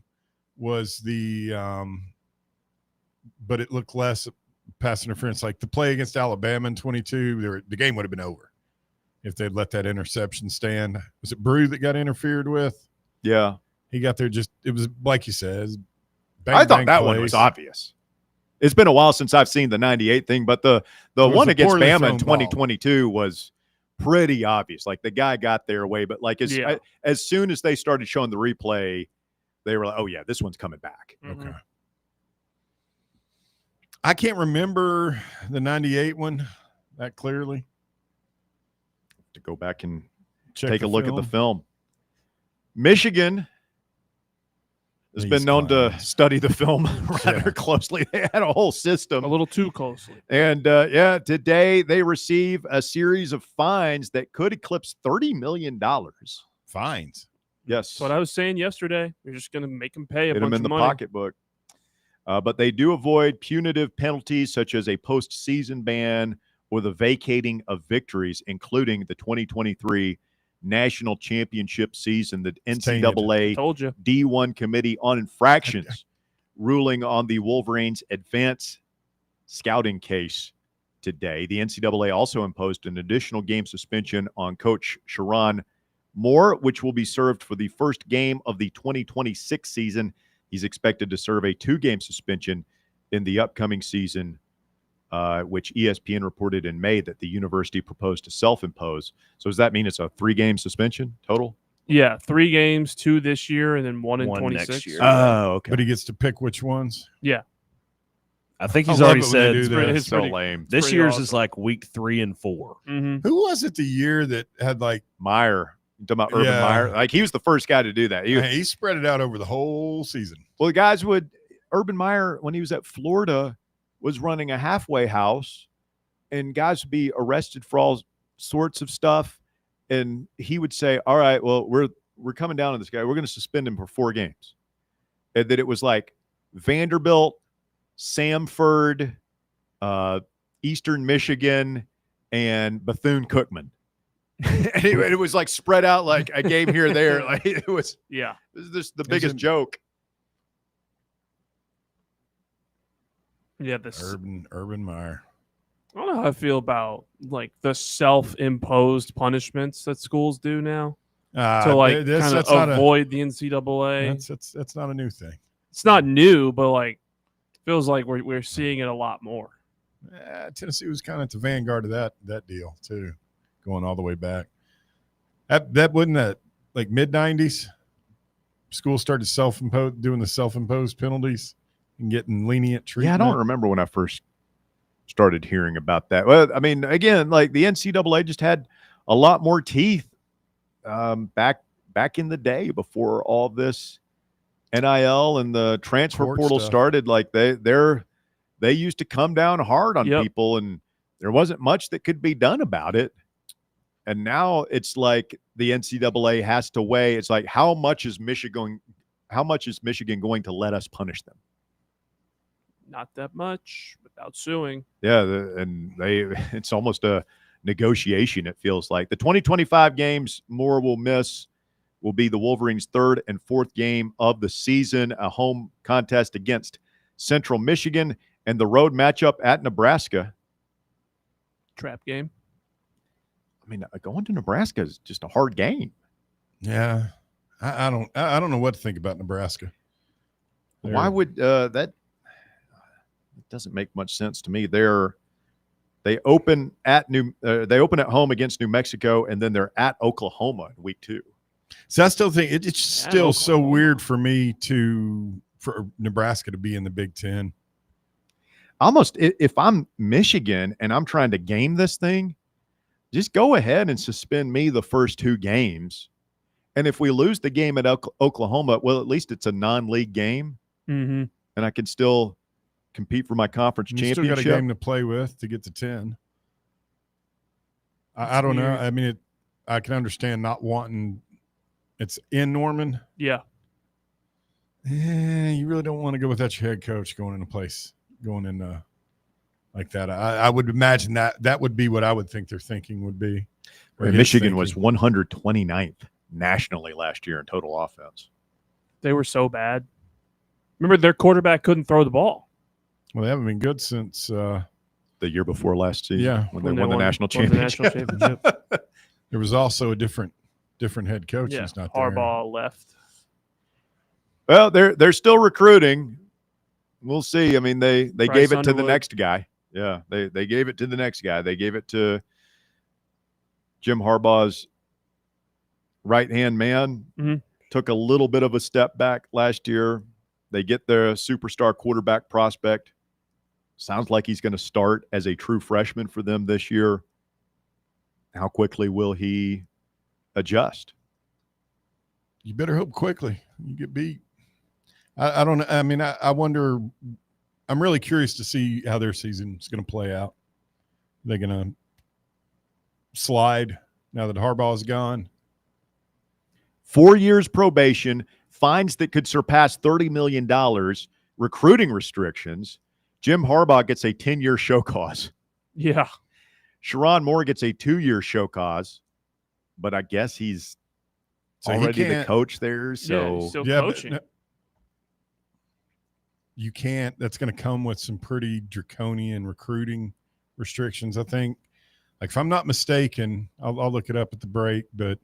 was the, but it looked less pass interference. Like the play against Alabama in 22, the game would have been over if they'd let that interception stand. Was it Brew that got interfered with? Yeah. He got there it was like you said. I thought that one was obvious. It's been a while since I've seen the 98 thing, but the one against Bama in 2022 was pretty obvious. Like the guy got there way, but like as soon as they started showing the replay, they were like, oh yeah, this one's coming back. Okay. I can't remember the 98 one that clearly. To go back and take a look at the film. Michigan has been known to study the film rather closely. They had a whole system. A little too closely. And, today they receive a series of fines that could eclipse $30 million. Fines? Yes. That's what I was saying yesterday. You're just going to make them pay a bunch of money. Hit them in the pocketbook. But they do avoid punitive penalties such as a postseason ban or the vacating of victories, including the 2023 national championship season. The NCAA D1 Committee on Infractions ruling on the Wolverines' advanced scouting case today. The NCAA also imposed an additional game suspension on Coach Sharon Moore, which will be served for the first game of the 2026 season. He's expected to serve a 2-game suspension in the upcoming season, which ESPN reported in May that the university proposed to self-impose. So does that mean it's a 3-game suspension total? Yeah, 3 games, 2 this year, and then 1 in 26. next year. Oh, okay. But he gets to pick which ones? Yeah. I think he's already said it's so lame. This year's is like week 3 and 4. Mm-hmm. Who was it the year that had like Meyer? You talking about Urban Meyer? Like he was the first guy to do that. He spread it out over the whole season. Well, the guys Urban Meyer, when he was at Florida, was running a halfway house, and guys would be arrested for all sorts of stuff. And he would say, all right, well, we're coming down on this guy. We're going to suspend him for 4 games. And that it was like Vanderbilt, Samford, Eastern Michigan, and Bethune-Cookman. And it was like spread out like a game here or there. Like it was just the biggest joke. Yeah, this Urban Meyer. I don't know how I feel about like the self-imposed punishments that schools do now to like kind of avoid the NCAA. That's not a new thing. It's not new, but like it feels like we're seeing it a lot more. Tennessee was kind of at the vanguard of that deal too, going all the way back. That wasn't that like mid-90s. Schools started doing the self-imposed penalties and getting lenient treatment. Yeah, I don't remember when I first started hearing about that. Well, I mean, again, like the NCAA just had a lot more teeth back back in the day before all this NIL and the transfer portal started, like they used to come down hard on people, and there wasn't much that could be done about it. And now it's like the NCAA has to weigh. It's like, how much is Michigan going to let us punish them? Not that much without suing. Yeah, it's almost a negotiation, it feels like. The 2025 games Moore will miss will be the Wolverines' third and fourth game of the season, a home contest against Central Michigan, and the road matchup at Nebraska. Trap game. I mean, going to Nebraska is just a hard game. Yeah, I don't know what to think about Nebraska. Why would that? It doesn't make much sense to me. They open at home against New Mexico, and then they're at Oklahoma in week 2. So I still think it's still so weird for me for Nebraska to be in the Big Ten. Almost, if I'm Michigan and I'm trying to game this thing, just go ahead and suspend me the first 2 games. And if we lose the game at Oklahoma, well, at least it's a non-league game, and I can still compete for my conference championship. You still got a game to play with to get to 10. I don't know. I mean, I can understand not wanting. It's in Norman. Yeah. You really don't want to go without your head coach going in like that. I would imagine that would be what I would think they're thinking would be. Michigan was 129th nationally last year in total offense. They were so bad. Remember, their quarterback couldn't throw the ball. Well, they haven't been good since the year before last season. Yeah, when they won the national championship. There was also a different head coach. Yeah, who's not there. Harbaugh left. Well, they're still recruiting. We'll see. I mean, they gave it to the next guy. Yeah, they gave it to the next guy. They gave it to Jim Harbaugh's right-hand man. Took a little bit of a step back last year. They get their superstar quarterback prospect. Sounds like he's going to start as a true freshman for them this year. How quickly will he adjust? You better hope quickly. You get beat. I don't know. I mean, I wonder. I'm really curious to see how their season is going to play out. They're going to slide now that Harbaugh is gone. 4 years probation, fines that could surpass $30 million, recruiting restrictions. Jim Harbaugh gets a 10-year show cause. Yeah. Sharon Moore gets a 2-year show cause, but I guess he's already the coach there. So he's still coaching. But you can't. That's going to come with some pretty draconian recruiting restrictions, I think. Like, if I'm not mistaken, I'll look it up at the break, but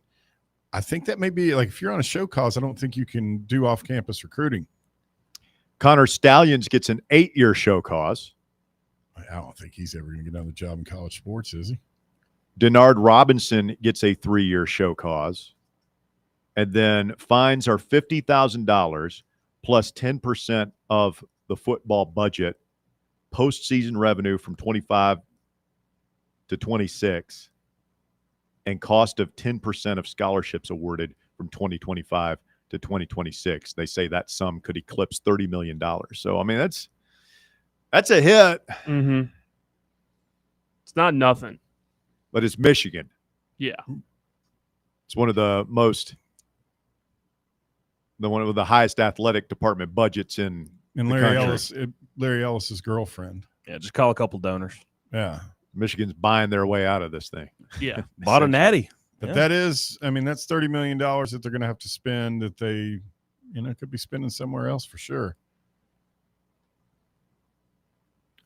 I think that may be, like, if you're on a show cause, I don't think you can do off-campus recruiting. Connor Stallions gets an 8-year show cause. I don't think he's ever going to get another job in college sports, is he? Denard Robinson gets a 3-year show cause. And then fines are $50,000 plus 10% of the football budget, postseason revenue from 25 to 26, and cost of 10% of scholarships awarded from 2025 to 2026. They say that sum could eclipse $30 million. So, I mean, that's a hit. It's not nothing. But it's Michigan. Yeah. It's one of the one of the highest athletic department budgets in Larry Ellis's girlfriend. Yeah, just call a couple donors. Yeah. Michigan's buying their way out of this thing. Yeah. Bought a natty. But that is, I mean, that's $30 million that they're going to have to spend that they, could be spending somewhere else for sure.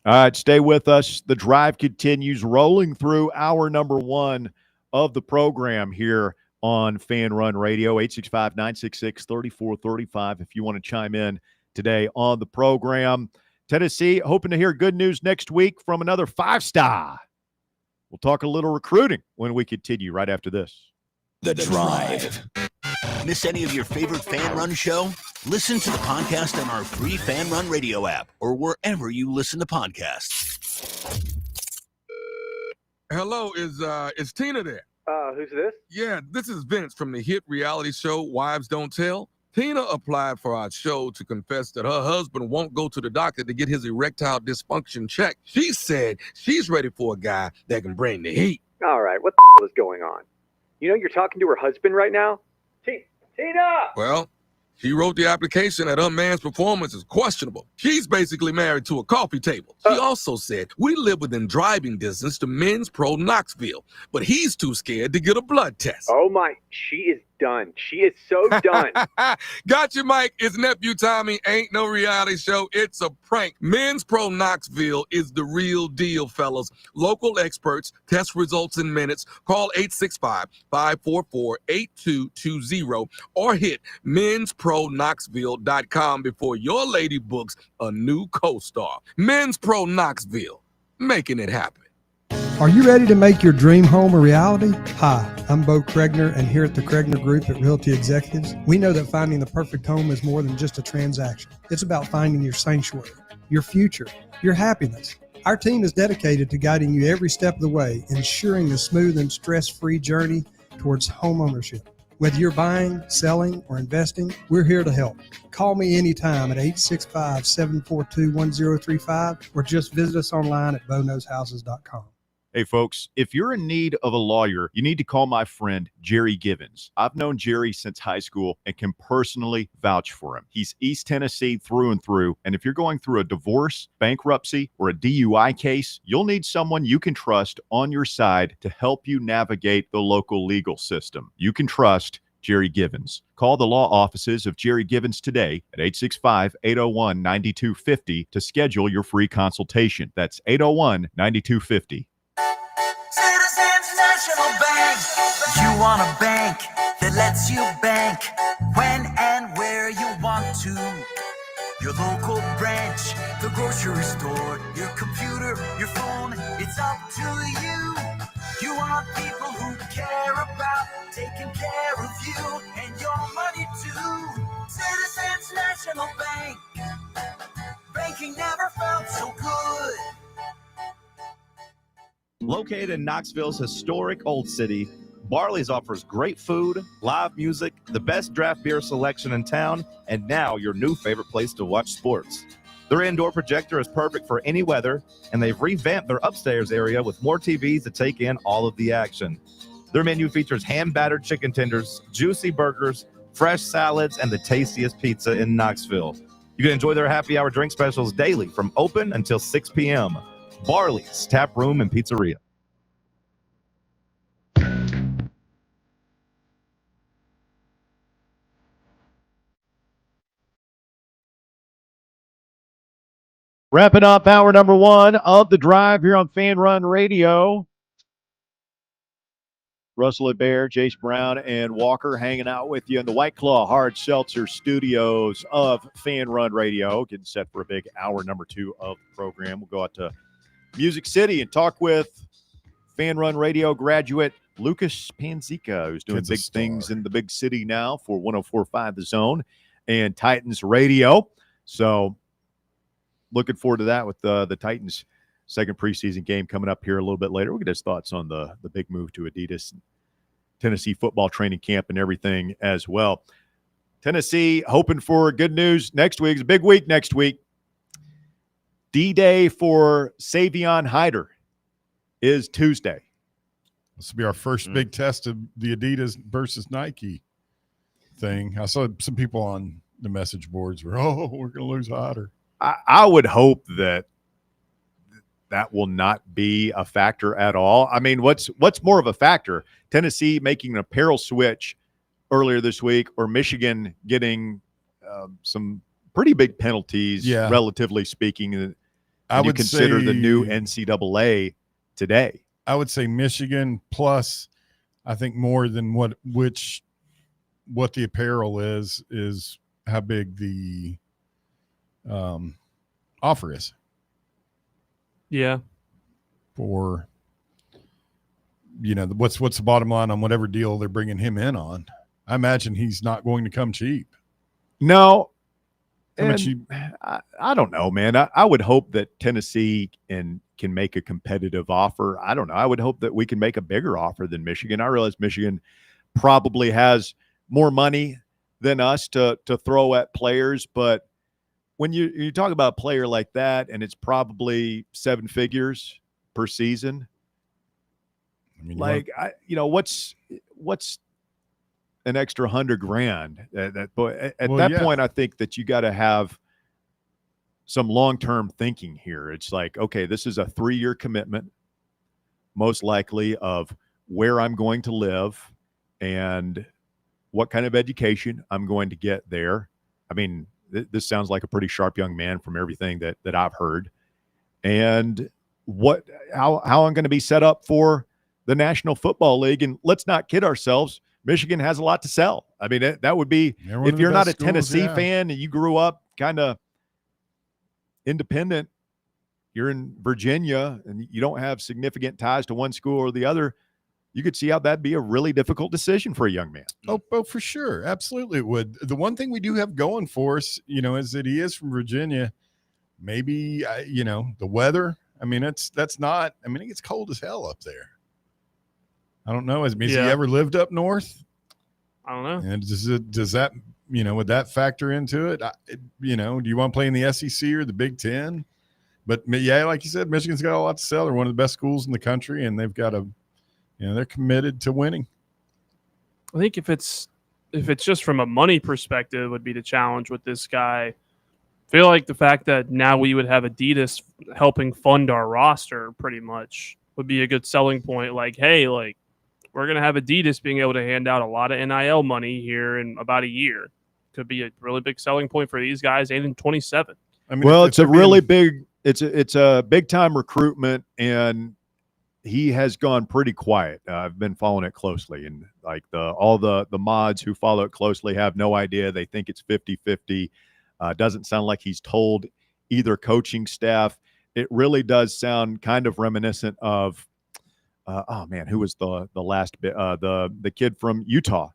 All right, stay with us. The drive continues rolling through hour number 1 of the program here on Fan Run Radio, 865-966-3435 if you want to chime in today on the program. Tennessee hoping to hear good news next week from another 5-star. We'll talk a little recruiting when we continue right after this. The Drive. Miss any of your favorite Fan Run show? Listen to the podcast on our free Fan Run Radio app or wherever you listen to podcasts. Hello, is Tina there? Who's this? Yeah, this is Vince from the hit reality show Wives Don't Tell. Tina applied for our show to confess that her husband won't go to the doctor to get his erectile dysfunction checked. She said she's ready for a guy that can bring the heat. All right, what the hell is going on? You know you're talking to her husband right now? Tina! Well, she wrote the application that her man's performance is questionable. She's basically married to a coffee table. She also said, we live within driving distance to Men's Pro Knoxville, but he's too scared to get a blood test. Oh my, she is done. She is so done. Gotcha, Mike. It's Nephew Tommy. Ain't no reality show. It's a prank. Men's Pro Knoxville is the real deal, fellas. Local experts, test results in minutes. Call 865-544-8220 or hit menspronknoxville.com before your lady books a new co-star. Men's Pro Knoxville, making it happen. Are you ready to make your dream home a reality? Hi, I'm Bo Kregner, and here at the Kregner Group at Realty Executives, we know that finding the perfect home is more than just a transaction. It's about finding your sanctuary, your future, your happiness. Our team is dedicated to guiding you every step of the way, ensuring a smooth and stress-free journey towards home ownership. Whether you're buying, selling, or investing, we're here to help. Call me anytime at 865-742-1035 or just visit us online at bonowshouses.com. Hey, folks, if you're in need of a lawyer, you need to call my friend Jerry Givens. I've known Jerry since high school and can personally vouch for him. He's East Tennessee through and through. And if you're going through a divorce, bankruptcy, or a DUI case, you'll need someone you can trust on your side to help you navigate the local legal system. You can trust Jerry Givens. Call the law offices of Jerry Givens today at 865-801-9250 to schedule your free consultation. That's 801-9250. Citizens National Bank. You want a bank that lets you bank when and where you want to. Your local branch, the grocery store, your computer, your phone, it's up to you. You want people who care about taking care of you and your money too. Citizens National Bank. Banking never felt so good. Located in Knoxville's historic Old City, Barley's offers great food, live music, the best draft beer selection in town, and now your new favorite place to watch sports. Their indoor projector is perfect for any weather, and they've revamped their upstairs area with more TVs to take in all of the action. Their menu features hand-battered chicken tenders, juicy burgers, fresh salads, and the tastiest pizza in Knoxville. You can enjoy their happy hour drink specials daily from open until 6 p.m. Barley's Tap Room and Pizzeria. Wrapping up hour number one of the drive here on Fan Run Radio. Russell Bear, Jace Brown, and Walker hanging out with you in the White Claw Hard Seltzer studios of Fan Run Radio. Getting set for a big hour number two of the program. We'll go out to Music City and talk with Fan Run Radio graduate Lucas Panzica, who's doing big things in the big city now for 104.5 The Zone and Titans Radio. So looking forward to that with the Titans' second preseason game coming up here a little bit later. We'll get his thoughts on the big move to Adidas, Tennessee football training camp, and everything as well. Tennessee hoping for good news next week. It's a big week next week. D-Day for Savion Hyder is Tuesday. This will be our first big test of the Adidas versus Nike thing. I saw some people on the message boards were, we're going to lose Hyder. I would hope that will not be a factor at all. I mean, what's more of a factor? Tennessee making an apparel switch earlier this week, or Michigan getting some pretty big penalties, relatively speaking. I would consider the new NCAA today. I would say Michigan plus, I think more than what the apparel is how big the offer is. Yeah. For, what's the bottom line on whatever deal they're bringing him in on? I imagine he's not going to come cheap. No. I don't know, man. I would hope that Tennessee can make a competitive offer. I don't know. I would hope that we can make a bigger offer than Michigan. I realize Michigan probably has more money than us to throw at players, but when you talk about a player like that, and it's probably 7 figures per season, I mean, what's an extra $100,000? At that point, I think that you got to have some long-term thinking here. It's like, okay, this is a 3-year commitment, most likely, of where I'm going to live and what kind of education I'm going to get there. I mean, this sounds like a pretty sharp young man from everything that I've heard. And how I'm going to be set up for the National Football League. And let's not kid ourselves. Michigan has a lot to sell. I mean, that would be, if you're not a Tennessee fan and you grew up kind of independent, you're in Virginia and you don't have significant ties to one school or the other, you could see how that'd be a really difficult decision for a young man. Oh, for sure. Absolutely it would. The one thing we do have going for us, is that he is from Virginia. Maybe, the weather. I mean, that's not, I mean, it gets cold as hell up there. I don't know. Has he ever lived up north? I don't know. And does that, would that factor into it? Do you want to play in the SEC or the Big Ten? But yeah, like you said, Michigan's got a lot to sell. They're one of the best schools in the country, and they've got they're committed to winning. I think if it's just from a money perspective would be the challenge with this guy. I feel like the fact that now we would have Adidas helping fund our roster pretty much would be a good selling point. Like, hey, we're going to have Adidas being able to hand out a lot of NIL money here in about a year. Could be a really big selling point for these guys and in 27. I mean, it's a really big, it's a big time recruitment, and he has gone pretty quiet. I've been following it closely, and like all the mods who follow it closely have no idea. They think it's 50-50. Doesn't sound like he's told either coaching staff. It really does sound kind of reminiscent of, who was the last bit? The kid from Utah,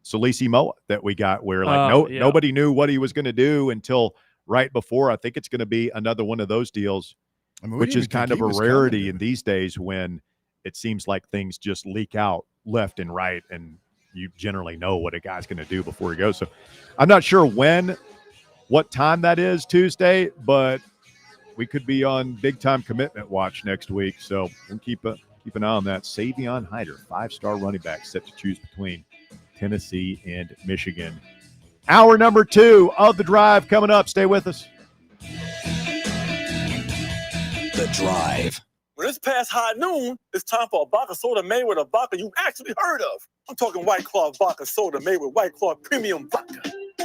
Salisi Moa, that we got, where nobody knew what he was going to do until right before. I think it's going to be another one of those deals, which is kind of a rarity in these days when it seems like things just leak out left and right, and you generally know what a guy's going to do before he goes. So I'm not sure what time that is Tuesday, but we could be on big-time commitment watch next week. So we'll keep an eye on that. Savion Hyder, 5-star running back, set to choose between Tennessee and Michigan. Hour number 2 of The Drive coming up. Stay with us. The Drive. When it's past high noon, it's time for a vodka soda made with a vodka you actually heard of. I'm talking White Claw vodka soda made with White Claw premium vodka.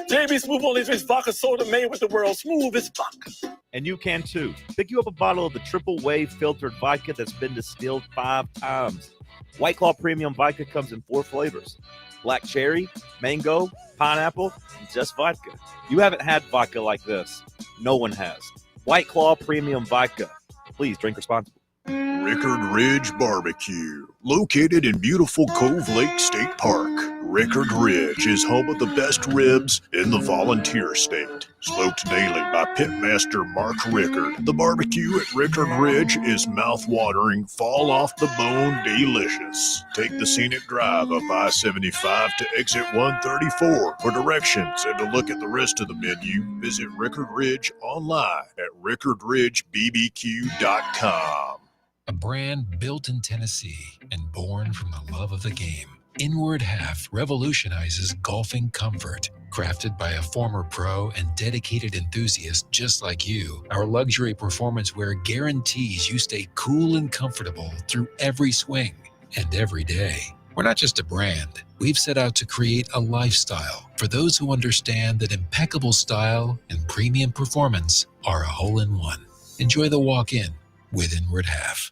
JB Smooth only drinks vodka soda made with the world's smoothest vodka. And you can too. Pick you up a bottle of the triple wave filtered vodka that's been distilled 5 times. White Claw premium vodka comes in 4 flavors: black cherry, mango, pineapple, and just vodka. You haven't had vodka like this. No one has. White Claw premium vodka. Please drink responsibly. Rickard Ridge Barbecue, located in beautiful Cove Lake State Park. Rickard Ridge is home of the best ribs in the Volunteer State. Smoked daily by pitmaster Mark Rickard. The barbecue at Rickard Ridge is mouth-watering, fall-off-the-bone delicious. Take the scenic drive up I-75 to exit 134 for directions and to look at the rest of the menu. Visit Rickard Ridge online at rickardridgebbq.com. A brand built in Tennessee and born from the love of the game. Inward Half revolutionizes golfing comfort. Crafted by a former pro and dedicated enthusiast just like you, our luxury performance wear guarantees you stay cool and comfortable through every swing and every day. We're not just a brand. We've set out to create a lifestyle for those who understand that impeccable style and premium performance are a hole-in-one. Enjoy the walk-in with Inward Half.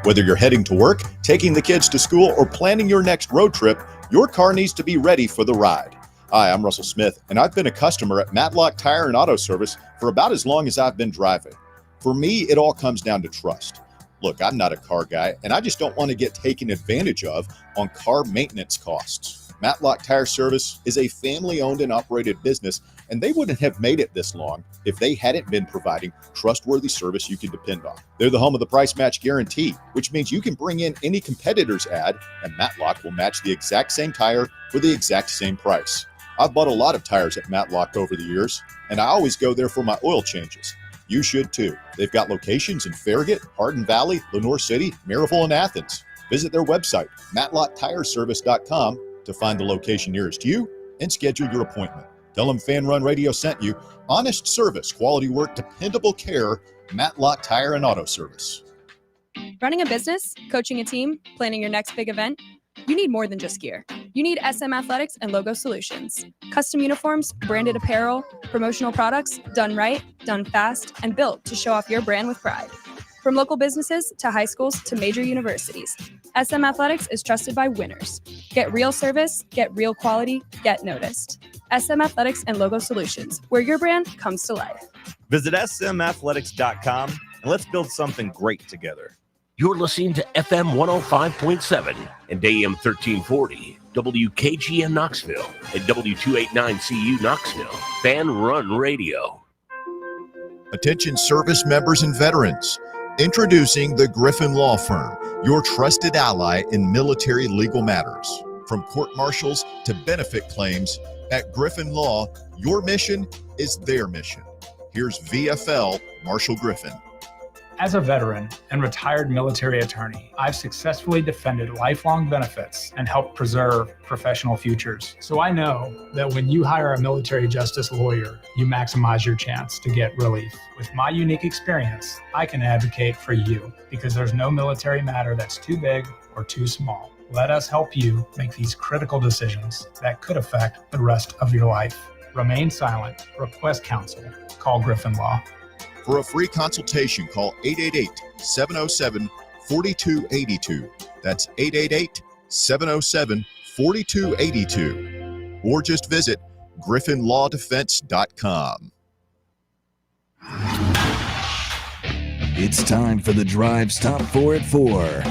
Whether you're heading to work, taking the kids to school, or planning your next road trip, your car needs to be ready for the ride. Hi, I'm Russell Smith, and I've been a customer at Matlock Tire and Auto Service for about as long as I've been driving. For me, it all comes down to trust. Look, I'm not a car guy, and I just don't want to get taken advantage of on car maintenance costs. Matlock Tire Service is a family-owned and operated business and they wouldn't have made it this long if they hadn't been providing trustworthy service you can depend on. They're the home of the price match guarantee, which means you can bring in any competitor's ad and Matlock will match the exact same tire for the exact same price. I've bought a lot of tires at Matlock over the years, and I always go there for my oil changes. You should too. They've got locations in Farragut, Hardin Valley, Lenoir City, Maryville, and Athens. Visit their website, matlocktireservice.com, to find the location nearest you and schedule your appointment. Tell them Fan Run Radio sent you. Honest service, quality work, dependable care, Matlock Tire and Auto Service. Running a business, coaching a team, planning your next big event, you need more than just gear. You need SM Athletics and Logo Solutions. Custom uniforms, branded apparel, promotional products, done right, done fast, and built to show off your brand with pride. From local businesses to high schools to major universities, SM Athletics is trusted by winners. Get real service, get real quality, get noticed. SM Athletics and Logo Solutions, where your brand comes to life. Visit smathletics.com and let's build something great together. You're listening to FM 105.7 and AM 1340, WKGN Knoxville, and W289CU Knoxville, Fan Run Radio. Attention service members and veterans. Introducing the Griffin Law Firm, your trusted ally in military legal matters. From court-martials to benefit claims, at Griffin Law, your mission is their mission. Here's VFL Marshall Griffin. As a veteran and retired military attorney, I've successfully defended lifelong benefits and helped preserve professional futures. So I know that when you hire a military justice lawyer, you maximize your chance to get relief. With my unique experience, I can advocate for you because there's no military matter that's too big or too small. Let us help you make these critical decisions that could affect the rest of your life. Remain silent. Request counsel. Call Griffin Law. For a free consultation, call 888-707-4282. That's 888-707-4282. Or just visit griffinlawdefense.com. It's time for the Drive's Top 4 at 4.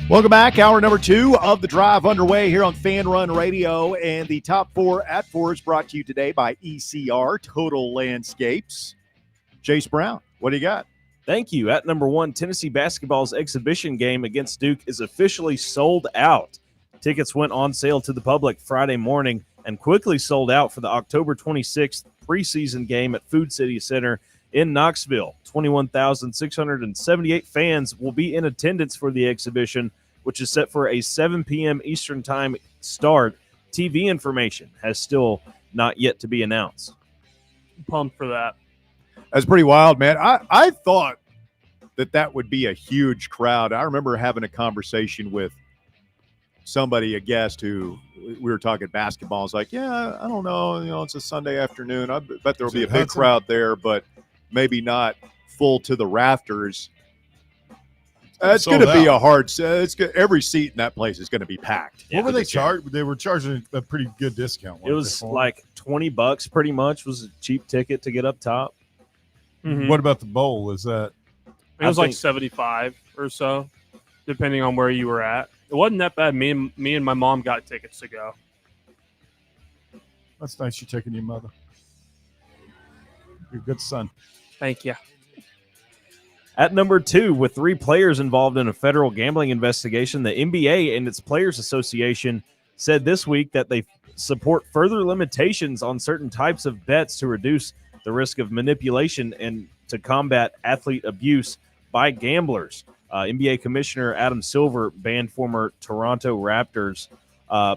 Welcome back. Hour number 2 of the Drive underway here on Fan Run Radio. And the Top 4 at 4 is brought to you today by ECR Total Landscapes. Chase Brown, what do you got? Thank you. At number 1, Tennessee basketball's exhibition game against Duke is officially sold out. Tickets went on sale to the public Friday morning and quickly sold out for the October 26th preseason game at Food City Center in Knoxville. 21,678 fans will be in attendance for the exhibition, which is set for a 7 p.m. Eastern Time start. TV information has still not yet to be announced. I'm pumped for that. That's pretty wild, man. I thought that would be a huge crowd. I remember having a conversation with somebody, a guest, who we were talking basketball. I was like, yeah, I don't know. It's a Sunday afternoon. I bet there'll be a big crowd there, but maybe not full to the rafters. It's going to be a hard set. Every seat in that place is going to be packed. What were they charging? They were charging a pretty good discount. It was like $20 pretty much was a cheap ticket to get up top. Mm-hmm. What about the bowl? Is that? It was like 75 or so, depending on where you were at. It wasn't that bad. Me and my mom got tickets to go. That's nice. You're taking your mother. You're a good son. Thank you. At number 2, with 3 players involved in a federal gambling investigation, the NBA and its Players Association said this week that they support further limitations on certain types of bets to reduce the risk of manipulation and to combat athlete abuse by gamblers. NBA Commissioner Adam Silver banned former Toronto Raptors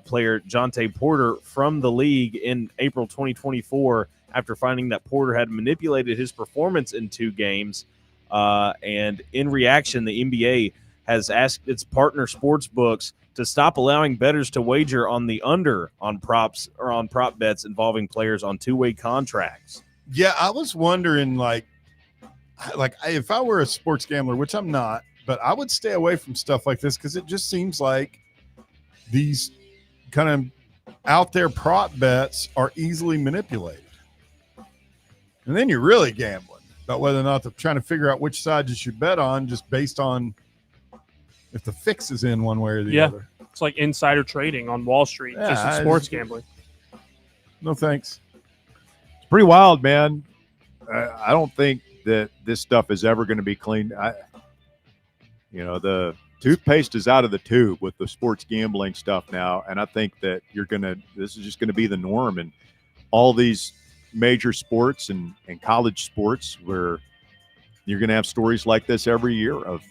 player Jonte Porter from the league in April 2024 after finding that Porter had manipulated his performance in 2 games. And in reaction, the NBA has asked its partner sports books to stop allowing bettors to wager on the under on props or on prop bets involving players on 2-way contracts. Yeah, I was wondering, like if I were a sports gambler, which I'm not, but I would stay away from stuff like this because it just seems like these kind of out there prop bets are easily manipulated. And then you're really gambling about whether or not they're trying to figure out which side you should bet on just based on if the fix is in one way or the other. It's like insider trading on Wall Street, just in sports gambling. No thanks. pretty wild, man. I don't think that this stuff is ever going to be cleaned. The toothpaste is out of the tube with the sports gambling stuff now, and I think that this is just going to be the norm in all these major sports and college sports, where you're going to have stories like this every year of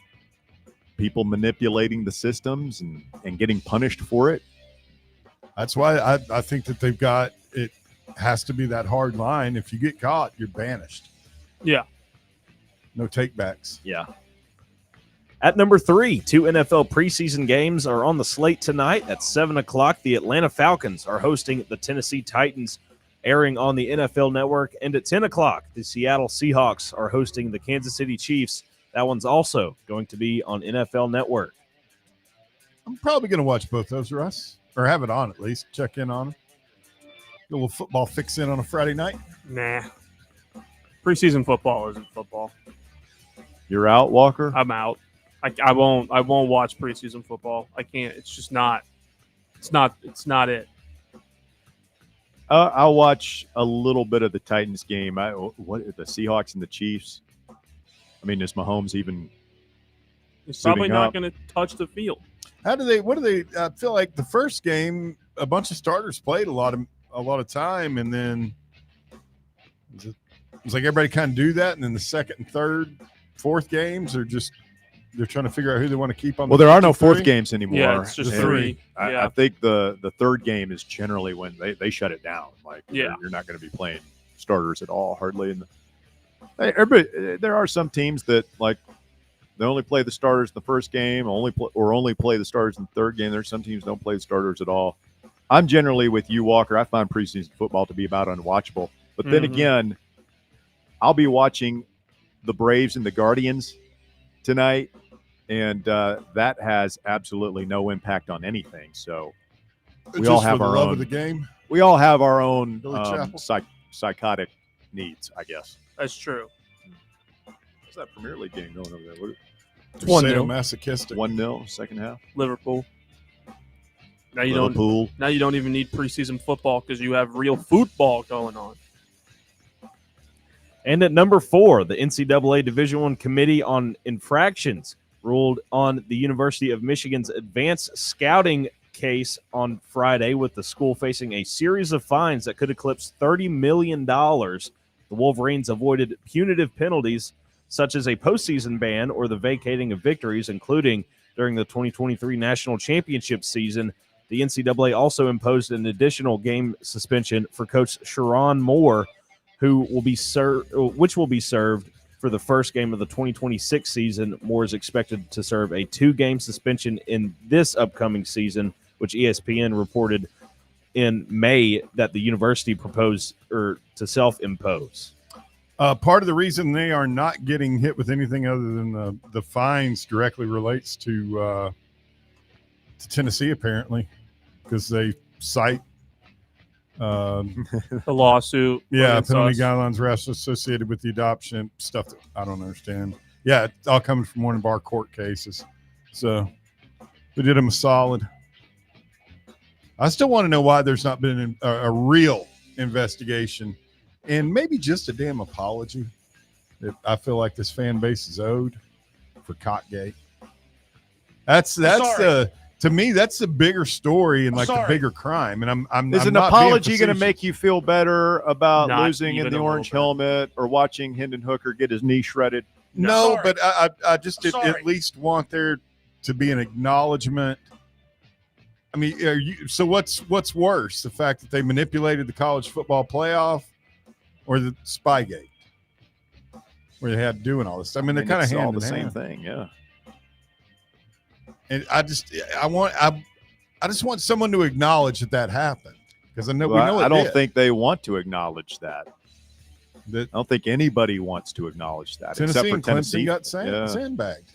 people manipulating the systems and getting punished for it. That's why I think that they've got it. Has to be that hard line. If you get caught, you're banished. Yeah. No takebacks. Yeah. At number 3, 2 NFL preseason games are on the slate tonight. At 7 o'clock, the Atlanta Falcons are hosting the Tennessee Titans, airing on the NFL Network. And at 10 o'clock, the Seattle Seahawks are hosting the Kansas City Chiefs. That one's also going to be on NFL Network. I'm probably going to watch both those, Russ, or have it on at least. Check in on them. A little football fix in on a Friday night. Nah. Preseason football isn't football. You're out, Walker? I'm out. I won't watch preseason football. I can't. It's just not. It's not it. I'll watch a little bit of the Titans game. The Seahawks and the Chiefs. I mean, is Mahomes even? He's probably not going to touch the field. What do they? I feel like the first game, a bunch of starters played a lot of time, and then it was like everybody kind of do that, and then the second and third, fourth games are just they're trying to figure out who they want to keep on. Well, there are no fourth games anymore. Yeah, it's just 3. I think the third game is generally when they shut it down. Like, you're not going to be playing starters at all, hardly. There are some teams that like they only play the starters in the first game, only play the starters in the third game. There's some teams don't play the starters at all. I'm generally with you, Walker. I find preseason football to be about unwatchable. But then again, I'll be watching the Braves and the Guardians tonight, and that has absolutely no impact on anything. So we all have our own of the game. We all have our own psychotic needs, I guess. That's true. What's that Premier League game going over there? It's 1-0. Masochistic. 1-0, second half. Liverpool. Now you don't even need preseason football because you have real football going on. And at number 4, the NCAA Division I Committee on Infractions ruled on the University of Michigan's advanced scouting case on Friday, with the school facing a series of fines that could eclipse $30 million. The Wolverines avoided punitive penalties such as a postseason ban or the vacating of victories, including during the 2023 National Championship season. The NCAA also imposed an additional game suspension for Coach Sharon Moore, which will be served for the first game of the 2026 season. Moore is expected to serve a 2-game suspension in this upcoming season, which ESPN reported in May that the university proposed to self-impose. Part of the reason they are not getting hit with anything other than the fines directly relates to Tennessee, apparently, because they cite the lawsuit. Yeah, penalty guidelines were associated with the adoption stuff that I don't understand. Yeah, it's all coming from one of our court cases. So we did them a solid. I still want to know why there's not been a real investigation and maybe just a damn apology that I feel like this fan base is owed for Cockgate. That's to me, that's the bigger story and the bigger crime. And I'm Is I'm an not apology being going to make you feel better about Not losing in even the a orange little helmet or watching Hendon Hooker get his knee shredded? No, but I just at least want there to be an acknowledgement. I mean, so what's worse, the fact that they manipulated the college football playoff or the Spygate, where they had doing all this? I mean, they're kind of all hand the in same hand. thing, yeah. And I just want someone to acknowledge that happened, because I know we know I it don't did. think they want to acknowledge that. I don't think anybody wants to acknowledge that, Tennessee except for and Tennessee. Clemson got sandbagged.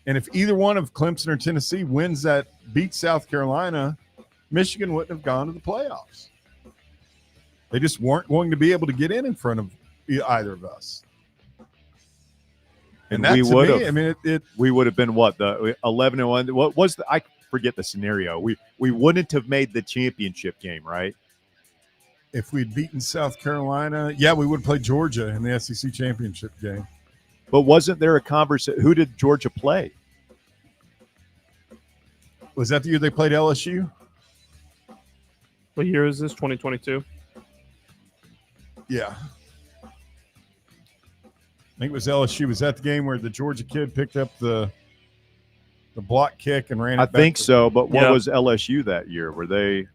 And if either one of Clemson or Tennessee beats South Carolina, Michigan wouldn't have gone to the playoffs. They just weren't going to be able to get in front of either of us. And that, we to would me, have. I mean, we would have been what, the 11-1. What was I forget the scenario. We wouldn't have made the championship game, right? if we'd beaten South Carolina, yeah, we would play Georgia in the SEC championship game. But wasn't there a conversation? Who did Georgia play? Was that the year they played LSU? What year is this? 2022. Yeah. I think it was LSU. Was that the game where the Georgia kid picked up the block kick and ran it I back think to- so. But what Yeah. was LSU that year? Were they?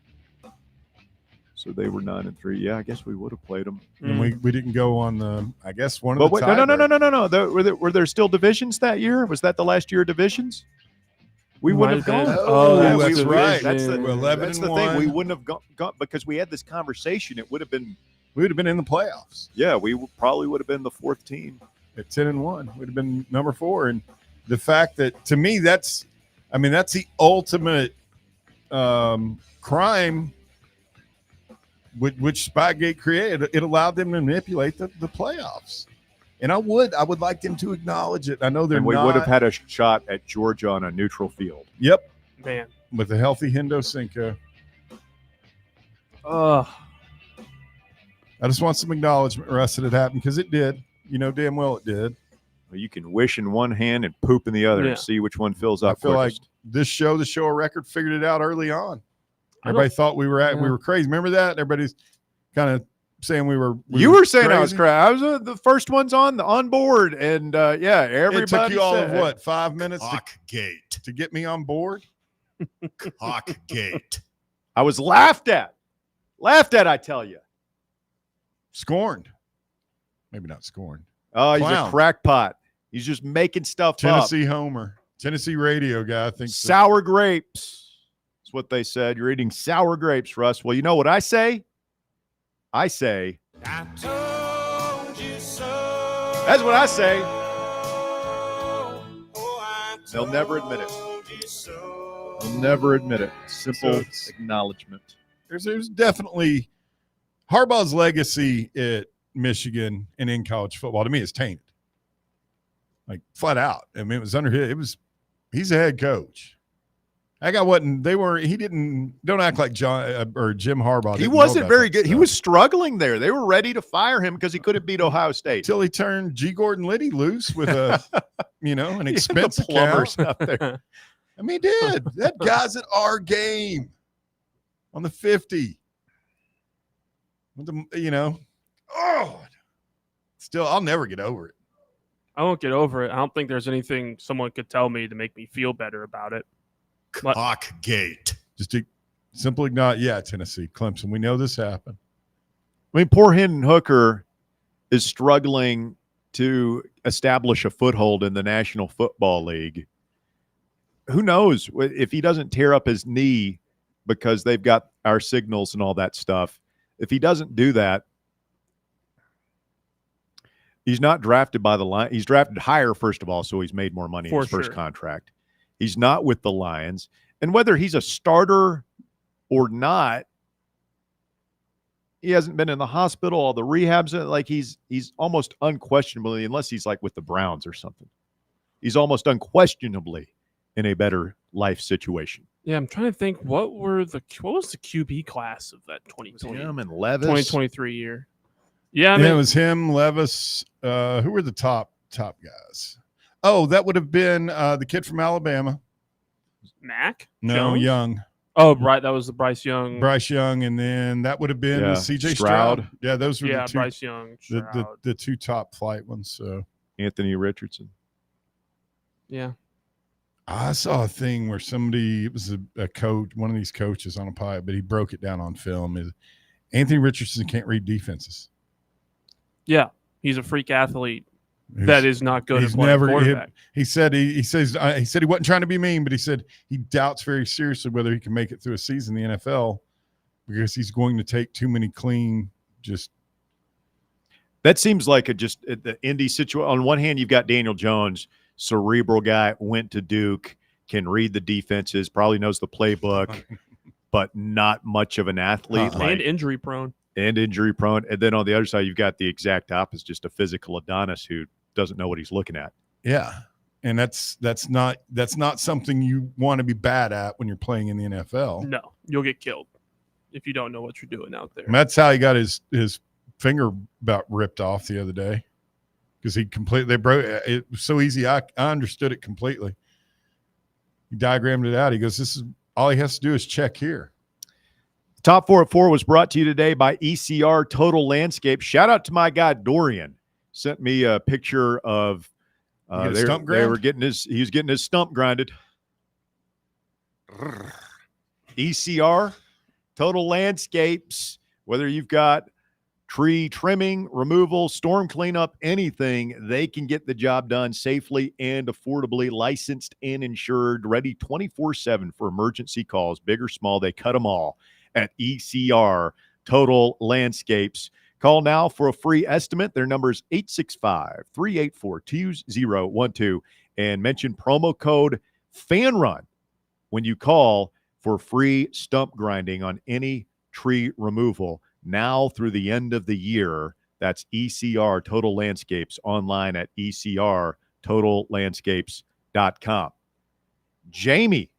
So they were 9-3. Yeah, I guess we would have played them. And we didn't go on the, I guess, one of But the wait, no. Were there still divisions that year? Was that the last year of divisions? We wouldn't have Might gone. have been. Oh, Yeah, that's we- right. That's the, We're 11 that's and the thing. 1. We wouldn't have gone because we had this conversation. It would have been. We would have been in the playoffs. Yeah, we probably would have been the fourth team at 10-1. We'd have been number 4. And the fact that, to me, that's the ultimate crime which Spygate created. It allowed them to manipulate the playoffs. And I would like them to acknowledge it. I know they're and we not. would have had a shot at Georgia on a neutral field. Yep. Man. With a healthy Hendo Cinco. Ugh. I just want some acknowledgement, Russ, that it happened, because it did. You know damn well it did. Well, you can wish in one hand and poop in the other Yeah. and see which one fills I up feel quickest. like the show of record, figured it out early on. I Everybody don't- thought we were crazy. Remember that? Everybody's kind of saying we were. You were saying I was crazy. crazy. I was the first ones on board, and yeah, everybody. It took you all of said- what, 5 minutes Cockgate. to get me on board? Cockgate. I was laughed at. I tell you. Scorned. Maybe not scorned. Oh, he's Clown. a crackpot. He's just making stuff up. Tennessee Homer. Tennessee radio guy, I think. so. Sour grapes. That's what they said. You're eating sour grapes, Russ. Well, you know what I say? I say. I told you so. That's what I say. They'll never admit it. They'll never admit it. Simple it's- acknowledgement. There's definitely Harbaugh's legacy at Michigan and in college football, to me, is tainted. Like, flat out. I mean, it was under his. He's a head coach. That guy wasn't. He didn't. Don't act like John or Jim Harbaugh. He didn't know wasn't about very that good. He stuff. was struggling there. They were ready to fire him because he couldn't beat Ohio State. Till he turned G. Gordon Liddy loose with an expense The plumbers account. out there. I mean, he did. That guy's at our game on the 50. With the, still, I'll never get over it. I won't get over it. I don't think there's anything someone could tell me to make me feel better about it. Cockgate. Just simply not, Tennessee, Clemson. We know this happened. I mean, poor Hendon Hooker is struggling to establish a foothold in the National Football League. Who knows if he doesn't tear up his knee because they've got our signals and all that stuff. If he doesn't do that, he's not drafted by the Lions. He's drafted higher, first of all, so he's made more money in For his first sure. contract. He's not with the Lions. And whether he's a starter or not, he hasn't been in the hospital, all the rehabs. Like he's almost unquestionably, unless he's like with the Browns or something, he's almost unquestionably in a better life situation. Yeah, I'm trying to think what was the QB class of that 2020 Him and Levis. 2023 year. Yeah, I Yeah, mean, it was him, Levis. Who were the top guys? Oh, that would have been the kid from Alabama. Mac? No, Jones? Young. Oh, right. That was the Bryce Young. Bryce Young, and then that would have been Yeah, CJ Stroud. Stroud. Yeah, those were Yeah, the two. Bryce Young. Stroud. The two top flight ones. So Anthony Richardson. Yeah. I saw a thing where somebody, it was a coach, one of these coaches on a pipe, but he broke it down on film. Is Anthony Richardson can't read defenses. Yeah. He's a freak athlete that is not good at He's playing never. quarterback. He said he said he wasn't trying to be mean, but he said he doubts very seriously whether he can make it through a season in the NFL because he's going to take too many clean. That seems like the Indy situation. On one hand, you've got Daniel Jones, cerebral guy, went to Duke, can read the defenses, probably knows the playbook, but not much of an athlete. And injury prone. And injury prone. And then on the other side, you've got the exact opposite, just a physical Adonis who doesn't know what he's looking at. Yeah, and that's not something you want to be bad at when you're playing in the NFL. No, you'll get killed. if you don't know what you're doing out there. And that's how he got his finger about ripped off the other day, because they broke it. Was so easy. I understood it completely. He diagrammed it out. He goes, this is all he has to do is check here. Top 4 at 4 was brought to you today by ECR Total Landscape. Shout out to my guy Dorian. Sent me a picture of he was getting his stump grinded. ECR Total Landscapes, whether you've got tree trimming, removal, storm cleanup, anything, they can get the job done safely and affordably, licensed and insured, ready 24/7 for emergency calls, big or small. They cut them all at ECR Total Landscapes. Call now for a free estimate. Their number is 865-384-2012 and mention promo code FANRUN when you call for free stump grinding on any tree removal now through the end of the year. That's ECR Total Landscapes, online at ecrtotallandscapes.com. Jamie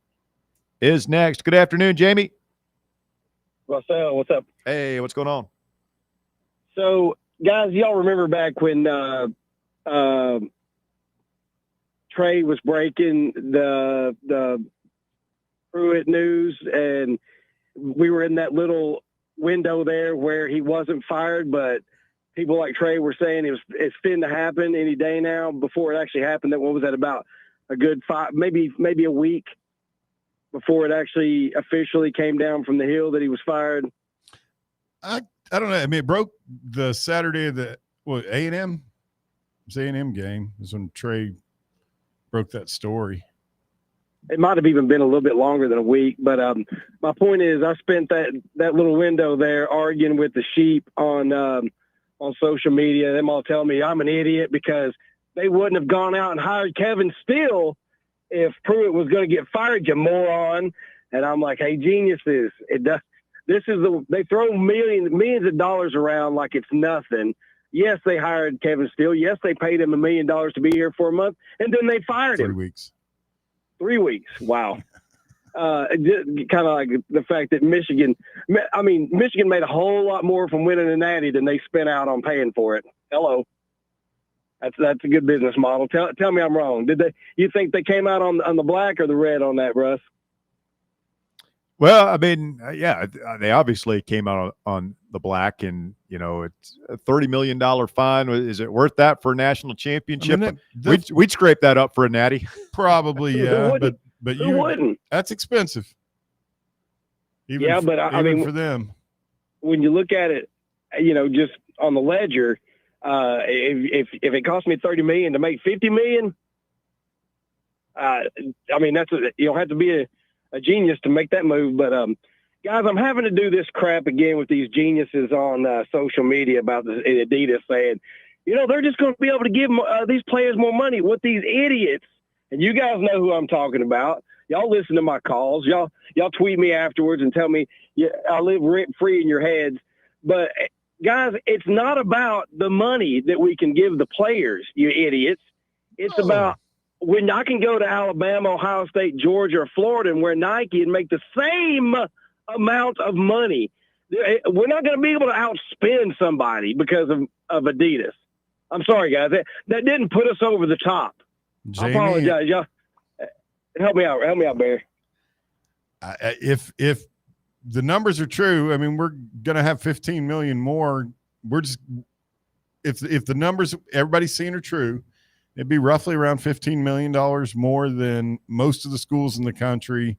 is next. Good afternoon, Jamie. Russell, what's up? Hey, what's going on? So, guys, y'all remember back when Trey was breaking the Pruitt news, and we were in that little window there where he wasn't fired, but people like Trey were saying it's fin to happen any day now. Before it actually happened, what was that, about a good maybe a week before it actually officially came down from the hill that he was fired? I don't know. I mean, it broke the Saturday of the A&M. It was A&M game is when Trey broke that story. It might have even been a little bit longer than a week, but my point is, I spent that little window there arguing with the sheep on social media. Them all telling me I'm an idiot because they wouldn't have gone out and hired Kevin Steele if Pruitt was going to get fired, you moron. And I'm like, hey, geniuses, they throw millions of dollars around like it's nothing. Yes, they hired Kevin Steele. Yes, they paid him $1 million to be here for a month, and then they fired him. 3 weeks. Wow. Kind of like the fact that Michigan made a whole lot more from winning a natty than they spent out on paying for it. Hello. That's a good business model. Tell me I'm wrong. You think they came out on the black or the red on that, Russ? Well, I mean, yeah, they obviously came out on the black, and it's a $30 million fine. Is it worth that for a national championship? I mean, we'd scrape that up for a natty. Probably, yeah. but who wouldn't? That's expensive. Even for them. When you look at it, just on the ledger, if it cost me $30 million to make $50 million, you don't have to be a genius to make that move. But guys, I'm having to do this crap again with these geniuses on social media about Adidas saying, they're just going to be able to give these players more money. What these idiots, and you guys know who I'm talking about. Y'all listen to my calls. Y'all tweet me afterwards and tell me I live rent free in your heads. But guys, it's not about the money that we can give the players, you idiots. It's about when I can go to Alabama, Ohio State, Georgia, or Florida and wear Nike and make the same amount of money. We're not going to be able to outspend somebody because of Adidas. I'm sorry, guys. That didn't put us over the top. Jamie, I apologize. Y'all, help me out, Barry. If the numbers are true, I mean, we're going to have 15 million more. We're just if the numbers everybody's seeing are true, it'd be roughly around $15 million more than most of the schools in the country.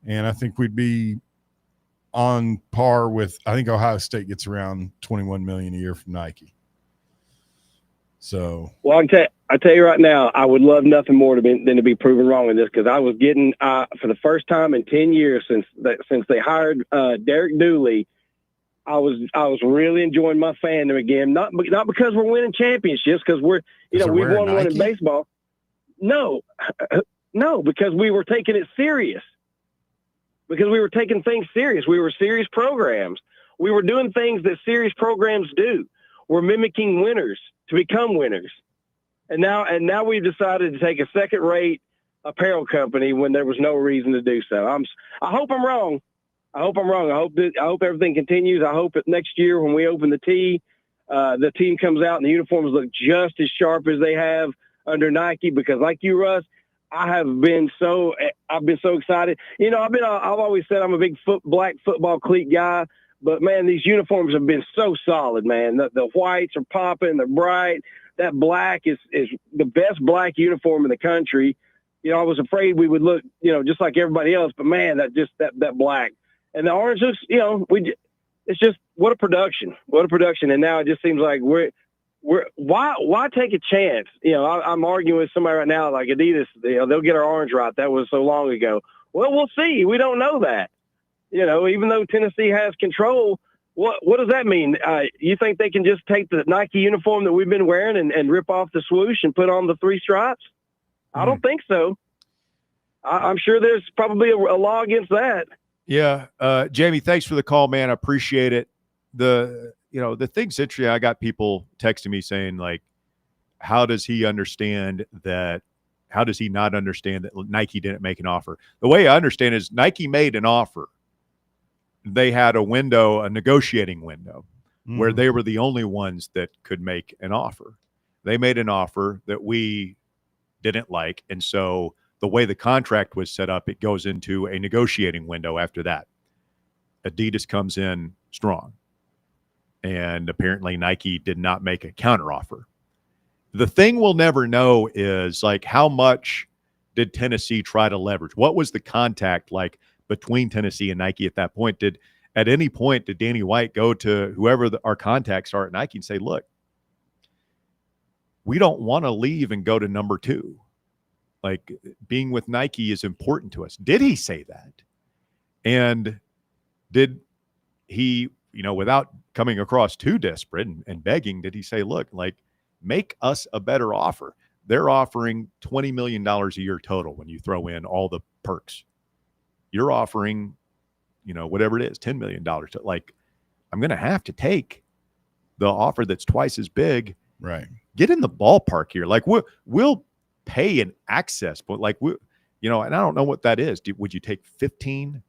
And I think we'd be on par with, I think Ohio State gets around $21 million a year from Nike. So, well, I tell you right now, I would love nothing more than to be proven wrong in this, because I was getting for the first time in 10 years since they hired Derek Dooley, I was really enjoying my fandom again. Not because we're winning championships, because we've won one in baseball. No, because we were taking it serious. Because we were taking things serious. We were serious programs. We were doing things that serious programs do. We're mimicking winners to become winners. And now we've decided to take a second-rate apparel company when there was no reason to do so. I hope I'm wrong, I hope I'm wrong. I hope everything continues. I hope that next year when we open the tee, the team comes out and the uniforms look just as sharp as they have under Nike. Because like you, Russ, I've been so excited. You know, I've always said I'm a big black football cleat guy, but man, these uniforms have been so solid, man. The whites are popping, they're bright. That black is the best black uniform in the country. You know, I was afraid we would look, you know, just like everybody else, but man, that black and the orange looks, you know, it's just what a production. And now it just seems like why take a chance? You know, I'm arguing with somebody right now like Adidas, you know, they'll get our orange right. That was so long ago. Well, we'll see. We don't know that. You know, even though Tennessee has control, what does that mean? You think they can just take the Nike uniform that we've been wearing and rip off the swoosh and put on the 3 stripes? I don't think so. I'm sure there's probably a law against that. Yeah. Jamie, thanks for the call, man. I appreciate it. The thing's interesting. I got people texting me saying, like, how does he not understand that Nike didn't make an offer? The way I understand is Nike made an offer. They had a negotiating window, where they were the only ones that could make an offer. They made an offer that we didn't like. And so the way the contract was set up, it goes into a negotiating window after that. Adidas comes in strong. And apparently Nike did not make a counteroffer. The thing we'll never know is, like, how much did Tennessee try to leverage? What was the contact like between Tennessee and Nike at that point? At any point did Danny White go to whoever our contacts are at Nike and say, look, we don't want to leave and go to number 2. Like, being with Nike is important to us. Did he say that? And did he, you know, without coming across too desperate and begging, did he say, look, like, make us a better offer? They're offering $20 million a year total when you throw in all the perks. You're offering, you know, whatever it is, $10 million. Like, I'm going to have to take the offer that's twice as big. Right. Get in the ballpark here. Like, we'll pay an access, but like, and I don't know what that is. Would you take 15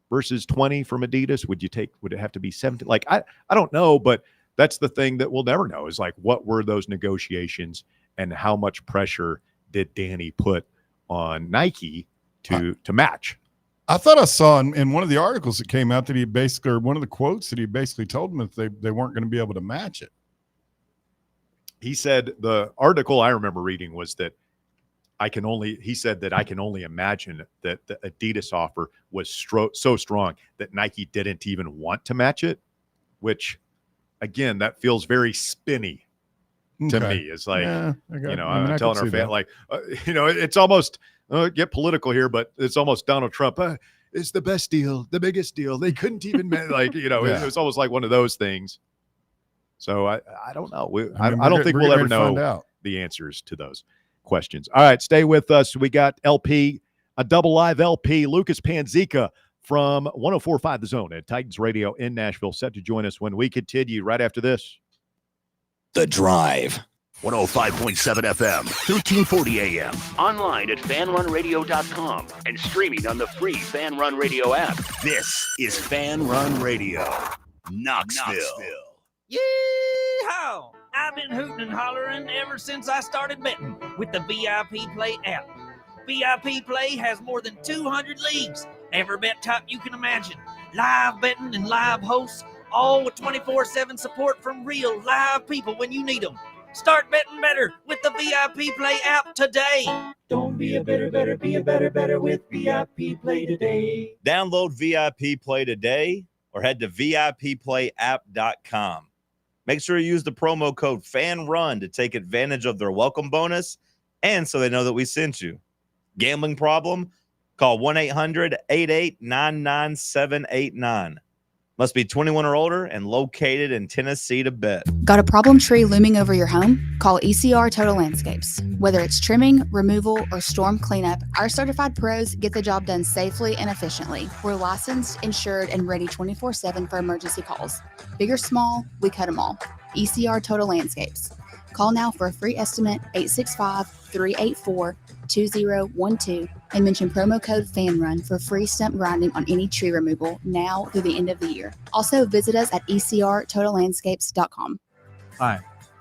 versus 20 from Adidas? Would it have to be 17? Like, I don't know, but that's the thing that we'll never know is, like, what were those negotiations and how much pressure did Danny put on Nike to match? I thought I saw in one of the articles that came out that he basically, or one of the quotes that he basically told them that they weren't going to be able to match it. He said, the article I remember reading was that he said that I can only imagine that the Adidas offer was so strong that Nike didn't even want to match it, which, again, that feels very spinny to me. It's like, I'm telling our fan, like, it's almost, get political here, but it's almost Donald Trump. It's the best deal, the biggest deal. They couldn't even, it was almost like one of those things. So I don't know. I don't think we'll ever know the answers to those questions. All right, stay with us. We got LP, a double live LP, Lucas Panzica from 104.5 The Zone at Titans Radio in Nashville, set to join us when we continue right after this. The Drive. 105.7 FM, 1340 AM. Online at fanrunradio.com and streaming on the free Fan Run Radio app. This is Fan Run Radio, Knoxville. Yeehaw! I've been hooting and hollering ever since I started betting with the VIP Play app. VIP Play has more than 200 leagues, every bet type you can imagine, live betting and live hosts, all with 24/7 support from real live people when you need them. Start betting better with the VIP Play app today. Don't be a better, be a better with VIP Play today. Download VIP Play today or head to VIPPlayApp.com. Make sure you use the promo code FANRUN to take advantage of their welcome bonus and so they know that we sent you. Gambling problem? Call 1-800-8899-789. Must be 21 or older and located in Tennessee to bet. Got a problem tree looming over your home? Call ECR Total Landscapes. Whether it's trimming, removal, or storm cleanup, our certified pros get the job done safely and efficiently. We're licensed, insured, and ready 24/7 for emergency calls. Big or small, we cut them all. ECR Total Landscapes. Call now for a free estimate 865-384-2012 and mention promo code FANRUN for free stump grinding on any tree removal now through the end of the year. Also visit us at ecrtotallandscapes.com. Hi,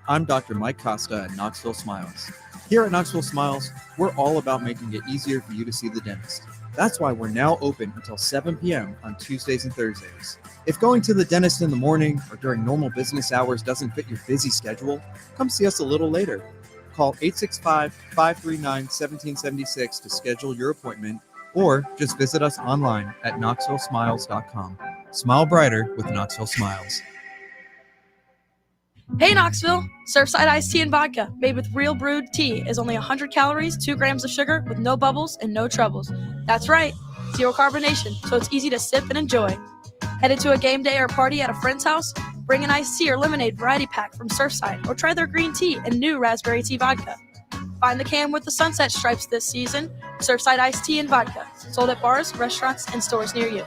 I'm Dr. Mike Costa at Knoxville Smiles. Here at Knoxville Smiles, we're all about making it easier for you to see the dentist. That's why we're now open until 7 p.m. on Tuesdays and Thursdays. If going to the dentist in the morning or during normal business hours doesn't fit your busy schedule, come see us a little later. Call 865-539-1776 to schedule your appointment, or just visit us online at knoxvillesmiles.com. Smile brighter with Knoxville Smiles. Hey Knoxville! Surfside iced tea and vodka made with real brewed tea is only 100 calories, 2 grams of sugar with no bubbles and no troubles. That's right, zero carbonation, so it's easy to sip and enjoy. Headed to a game day or party at a friend's house? Bring an iced tea or lemonade variety pack from Surfside or try their green tea and new raspberry tea vodka. Find the can with the sunset stripes this season. Surfside iced tea and vodka, sold at bars, restaurants, and stores near you.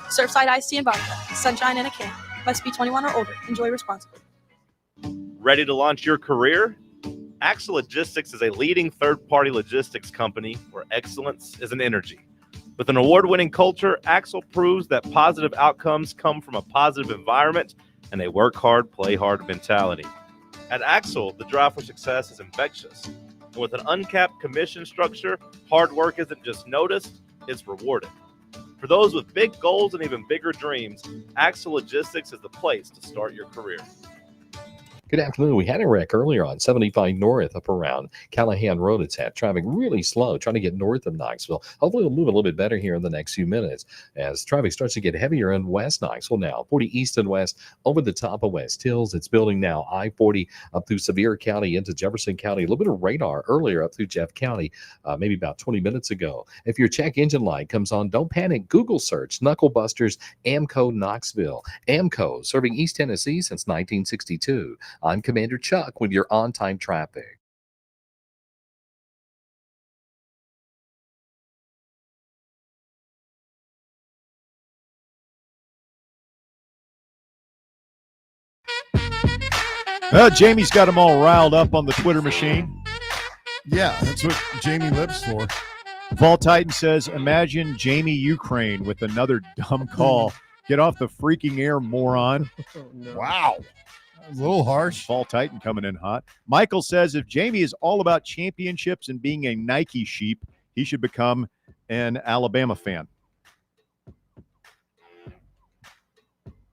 Surfside iced tea and vodka, sunshine in a can. Must be 21 or older. Enjoy responsibly. Ready to launch your career? Axle Logistics is a leading third-party logistics company where excellence is an energy. With an award-winning culture, Axle proves that positive outcomes come from a positive environment and a work hard, play hard mentality. At Axle, the drive for success is infectious. And with an uncapped commission structure, hard work isn't just noticed, it's rewarded. For those with big goals and even bigger dreams, Axle Logistics is the place to start your career. Good afternoon. We had a wreck earlier on 75 north up around Callahan Road. It's had traffic really slow trying to get north of Knoxville. Hopefully it'll move a little bit better here in the next few minutes as traffic starts to get heavier in West Knoxville now. 40 east and west over the top of West Hills. It's building now I-40 up through Sevier County into Jefferson County. A little bit of radar earlier up through Jeff County, maybe about 20 minutes ago. If your check engine light comes on, don't panic. Google search Knucklebusters Amco Knoxville. Amco serving East Tennessee since 1962. I'm Commander Chuck with your on-time traffic. Well, Jamie's got them all riled up on the Twitter machine. Yeah, that's what Jamie lives for. Vol Titan says, imagine Jamie Ukraine with another dumb call. Get off the freaking air, moron. Oh, no. Wow. A little harsh. Fall Titan coming in hot. Michael says if Jamie is all about championships and being a Nike sheep, he should become an Alabama fan.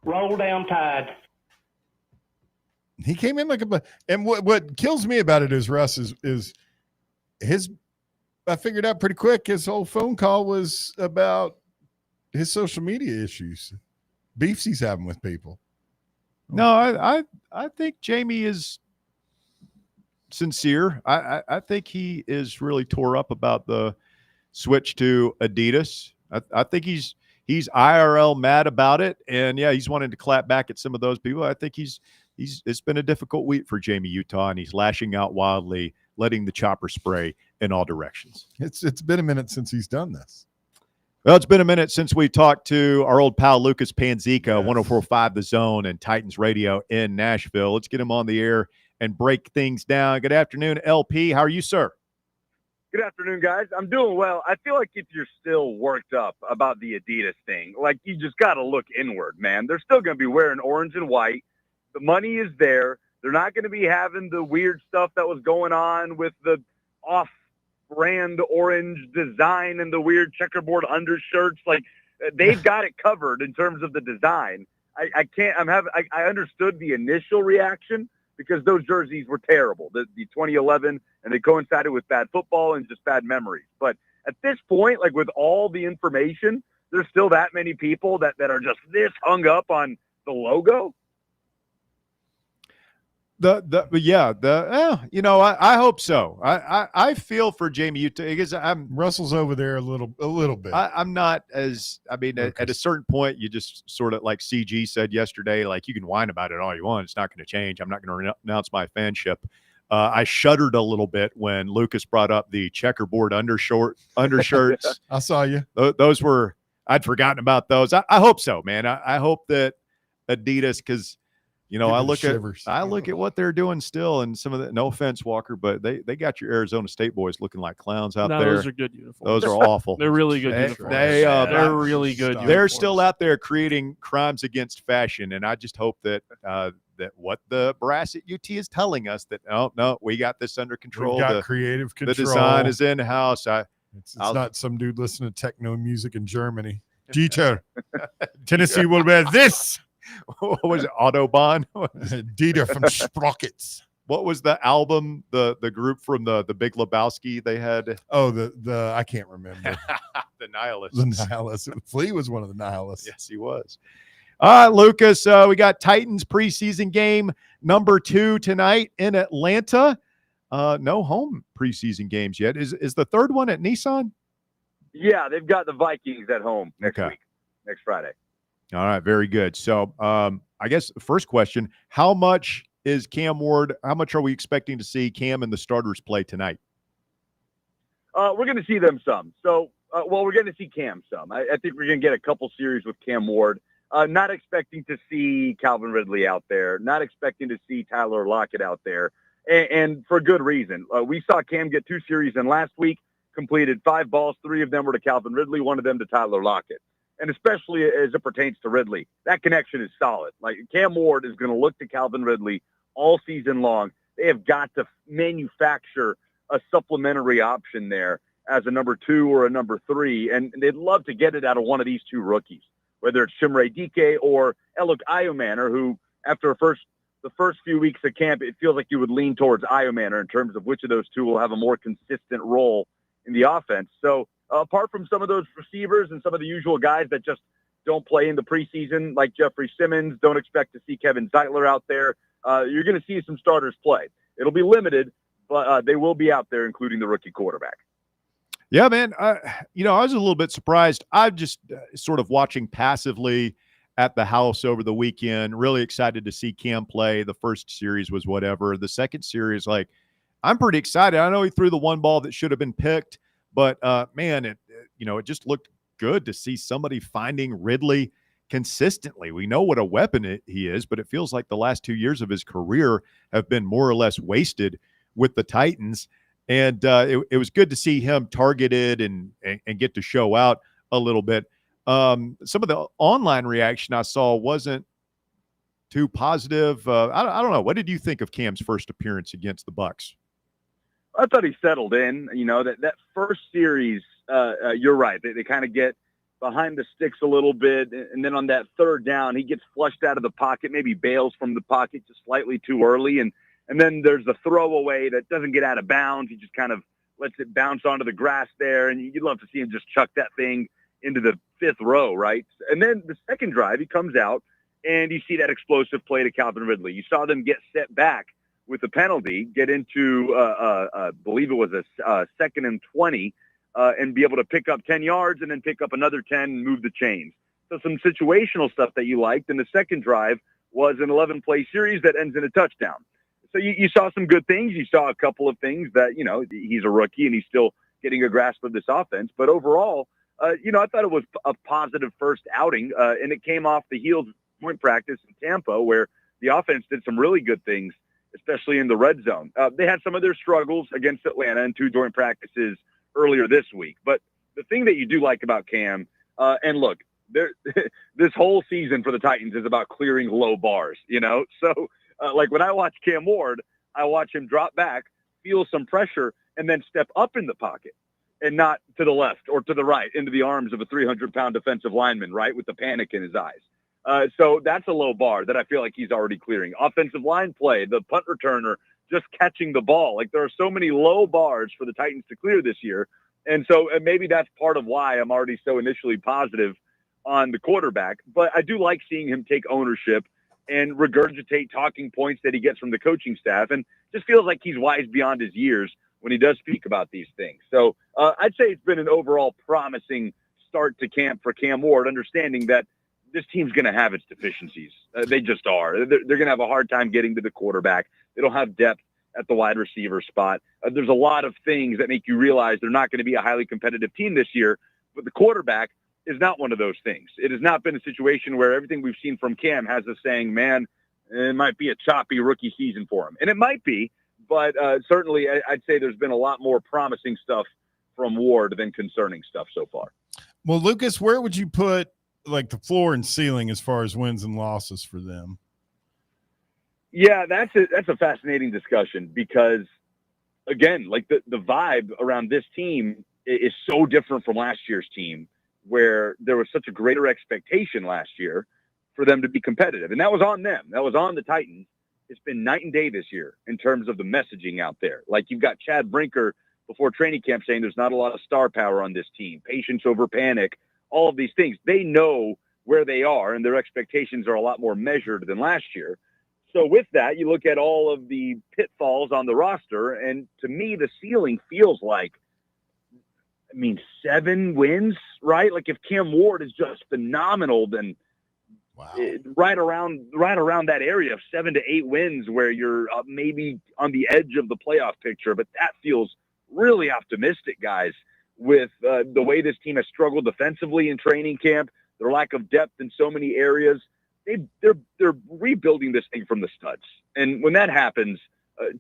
Roll down Tide. He came in like a, and what kills me about it is Russ is his. I figured out pretty quick his whole phone call was about his social media issues, beefs he's having with people. No, I think Jamie is sincere. I think he is really tore up about the switch to Adidas. I think he's IRL mad about it, and yeah, he's wanting to clap back at some of those people. I think it's been a difficult week for Jamie Utah, and he's lashing out wildly, letting the chopper spray in all directions. It's been a minute since he's done this. Well, it's been a minute since we talked to our old pal Lucas Panzica, 104.5 The Zone and Titans Radio in Nashville. Let's get him on the air and break things down. Good afternoon, LP. How are you, sir? Good afternoon, guys. I'm doing well. I feel like if you're still worked up about the Adidas thing, like you just got to look inward, man. They're still going to be wearing orange and white. The money is there. They're not going to be having the weird stuff that was going on with the off-brand orange design and the weird checkerboard undershirts. Like they've got it covered in terms of the design. I understood the initial reaction because those jerseys were terrible. The 2011, and they coincided with bad football and just bad memories. But at this point, like with all the information, there's still that many people that are just this hung up on the logo. I hope so. I feel for Jamie Utah because Russell's over there a little bit. I'm not as, at a certain point, you just sort of like CG said yesterday, like you can whine about it all you want. It's not going to change. I'm not going to announce my fanship. I shuddered a little bit when Lucas brought up the checkerboard undershirts. I saw you. Those I'd forgotten about those. I hope so, man. I hope that Adidas, because You know, Give I me the look shivers. at what they're doing still, and some of the, no offense, Walker, but they got your Arizona State boys looking like clowns out there. Those are good uniforms. Those are awful. They're really good uniforms. They're really good uniforms. They're still out there creating crimes against fashion, and I just hope that that what the brass at UT is telling us that no, we got this under control. We've got creative control. The design is in house. It's not some dude listening to techno music in Germany. Dieter, Tennessee will wear this. What was it? Autobahn? Dieter from Sprockets. What was the album? The group from the Big Lebowski they had? Oh, the I can't remember. The Nihilists. The Nihilists. Flea was one of the Nihilists. Yes, he was. All right, Lucas. We got Titans preseason game number 2 tonight in Atlanta. No home preseason games yet. Is the third one at Nissan? Yeah, they've got the Vikings at home next week, next Friday. All right, very good. So I guess the first question, how much is Cam Ward, how much are we expecting to see Cam and the starters play tonight? We're going to see them some. So, we're going to see Cam some. I think we're going to get a couple series with Cam Ward. Not expecting to see Calvin Ridley out there. Not expecting to see Tyler Lockett out there. And for good reason. We saw Cam get 2 series in last week, completed 5 balls. 3 of them were to Calvin Ridley, 1 of them to Tyler Lockett. And especially as it pertains to Ridley, that connection is solid. Like Cam Ward is going to look to Calvin Ridley all season long. They have got to manufacture a supplementary option there as a number 2 or a number 3. And they'd love to get it out of one of these 2 rookies, whether it's Shimre Dike or Elok Iomanor, who after the first few weeks of camp, it feels like you would lean towards Iomanor in terms of which of those 2 will have a more consistent role in the offense. So apart from some of those receivers and some of the usual guys that just don't play in the preseason, like Jeffrey Simmons, don't expect to see Kevin Zeitler out there. You're going to see some starters play. It'll be limited, but they will be out there, including the rookie quarterback. Yeah, man. I was a little bit surprised. I'm just sort of watching passively at the house over the weekend. Really excited to see Cam play. The first series was whatever. The second series, I'm pretty excited. I know he threw the one ball that should have been picked, but man, it just looked good to see somebody finding Ridley consistently. We know what a weapon he is, but it feels like the last 2 years of his career have been more or less wasted with the Titans. And it was good to see him targeted and get to show out a little bit. Some of the online reaction I saw wasn't too positive. I don't know. What did you think of Cam's first appearance against the Bucs? I thought he settled in. That first series, you're right. They kind of get behind the sticks a little bit. And then on that third down, he gets flushed out of the pocket, maybe bails from the pocket just slightly too early. And then there's the throwaway that doesn't get out of bounds. He just kind of lets it bounce onto the grass there. And you'd love to see him just chuck that thing into the 5th row, right? And then the second drive, he comes out and you see that explosive play to Calvin Ridley. You saw them get set back with the penalty, get into, I believe it was a 2nd and 20, and be able to pick up 10 yards and then pick up another 10 and move the chains. So some situational stuff that you liked. And the second drive was an 11-play series that ends in a touchdown. So you saw some good things. You saw a couple of things that, he's a rookie and he's still getting a grasp of this offense. But overall, I thought it was a positive first outing, and it came off the heels of joint practice in Tampa where the offense did some really good things, especially in the red zone. They had some of their struggles against Atlanta in 2 joint practices earlier this week. But the thing that you do like about Cam, and look, this whole season for the Titans is about clearing low bars, So, when I watch Cam Ward, I watch him drop back, feel some pressure, and then step up in the pocket and not to the left or to the right into the arms of a 300-pound defensive lineman, right, with the panic in his eyes. So that's a low bar that I feel like he's already clearing. Offensive line play, the punt returner just catching the ball. There are so many low bars for the Titans to clear this year. And so maybe that's part of why I'm already so initially positive on the quarterback. But I do like seeing him take ownership and regurgitate talking points that he gets from the coaching staff, and just feels like he's wise beyond his years when he does speak about these things. So I'd say it's been an overall promising start to camp for Cam Ward, understanding that this team's going to have its deficiencies. They just are. They're going to have a hard time getting to the quarterback. They don't have depth at the wide receiver spot. There's a lot of things that make you realize they're not going to be a highly competitive team this year, but the quarterback is not one of those things. It has not been a situation where everything we've seen from Cam has us saying, man, It might be a choppy rookie season for him. And it might be, but certainly I'd say there's been a lot more promising stuff from Ward than concerning stuff so far. Well, Lucas, where would you put like the floor and ceiling as far as wins and losses for them? Yeah, that's a fascinating discussion because, again, like the vibe around this team is so different from last year's team, where there was such a greater expectation last year for them to be competitive. And that was on them. That was on the Titans. It's been night and day this year in terms of the messaging out there. Like, you've got Chad Brinker before training camp saying there's not a lot of star power on this team, patience over panic, all of these things. They know where they are, and their expectations are a lot more measured than last year. So with that, you look at all of the pitfalls on the roster, and to me, the ceiling feels like, 7 wins, right? Like, if Cam Ward is just phenomenal, then right around that area of 7 to 8 wins, where you're maybe on the edge of the playoff picture. But that feels really optimistic, guys, with the way this team has struggled defensively in training camp, their lack of depth in so many areas. They're rebuilding this thing from the studs. And when that happens,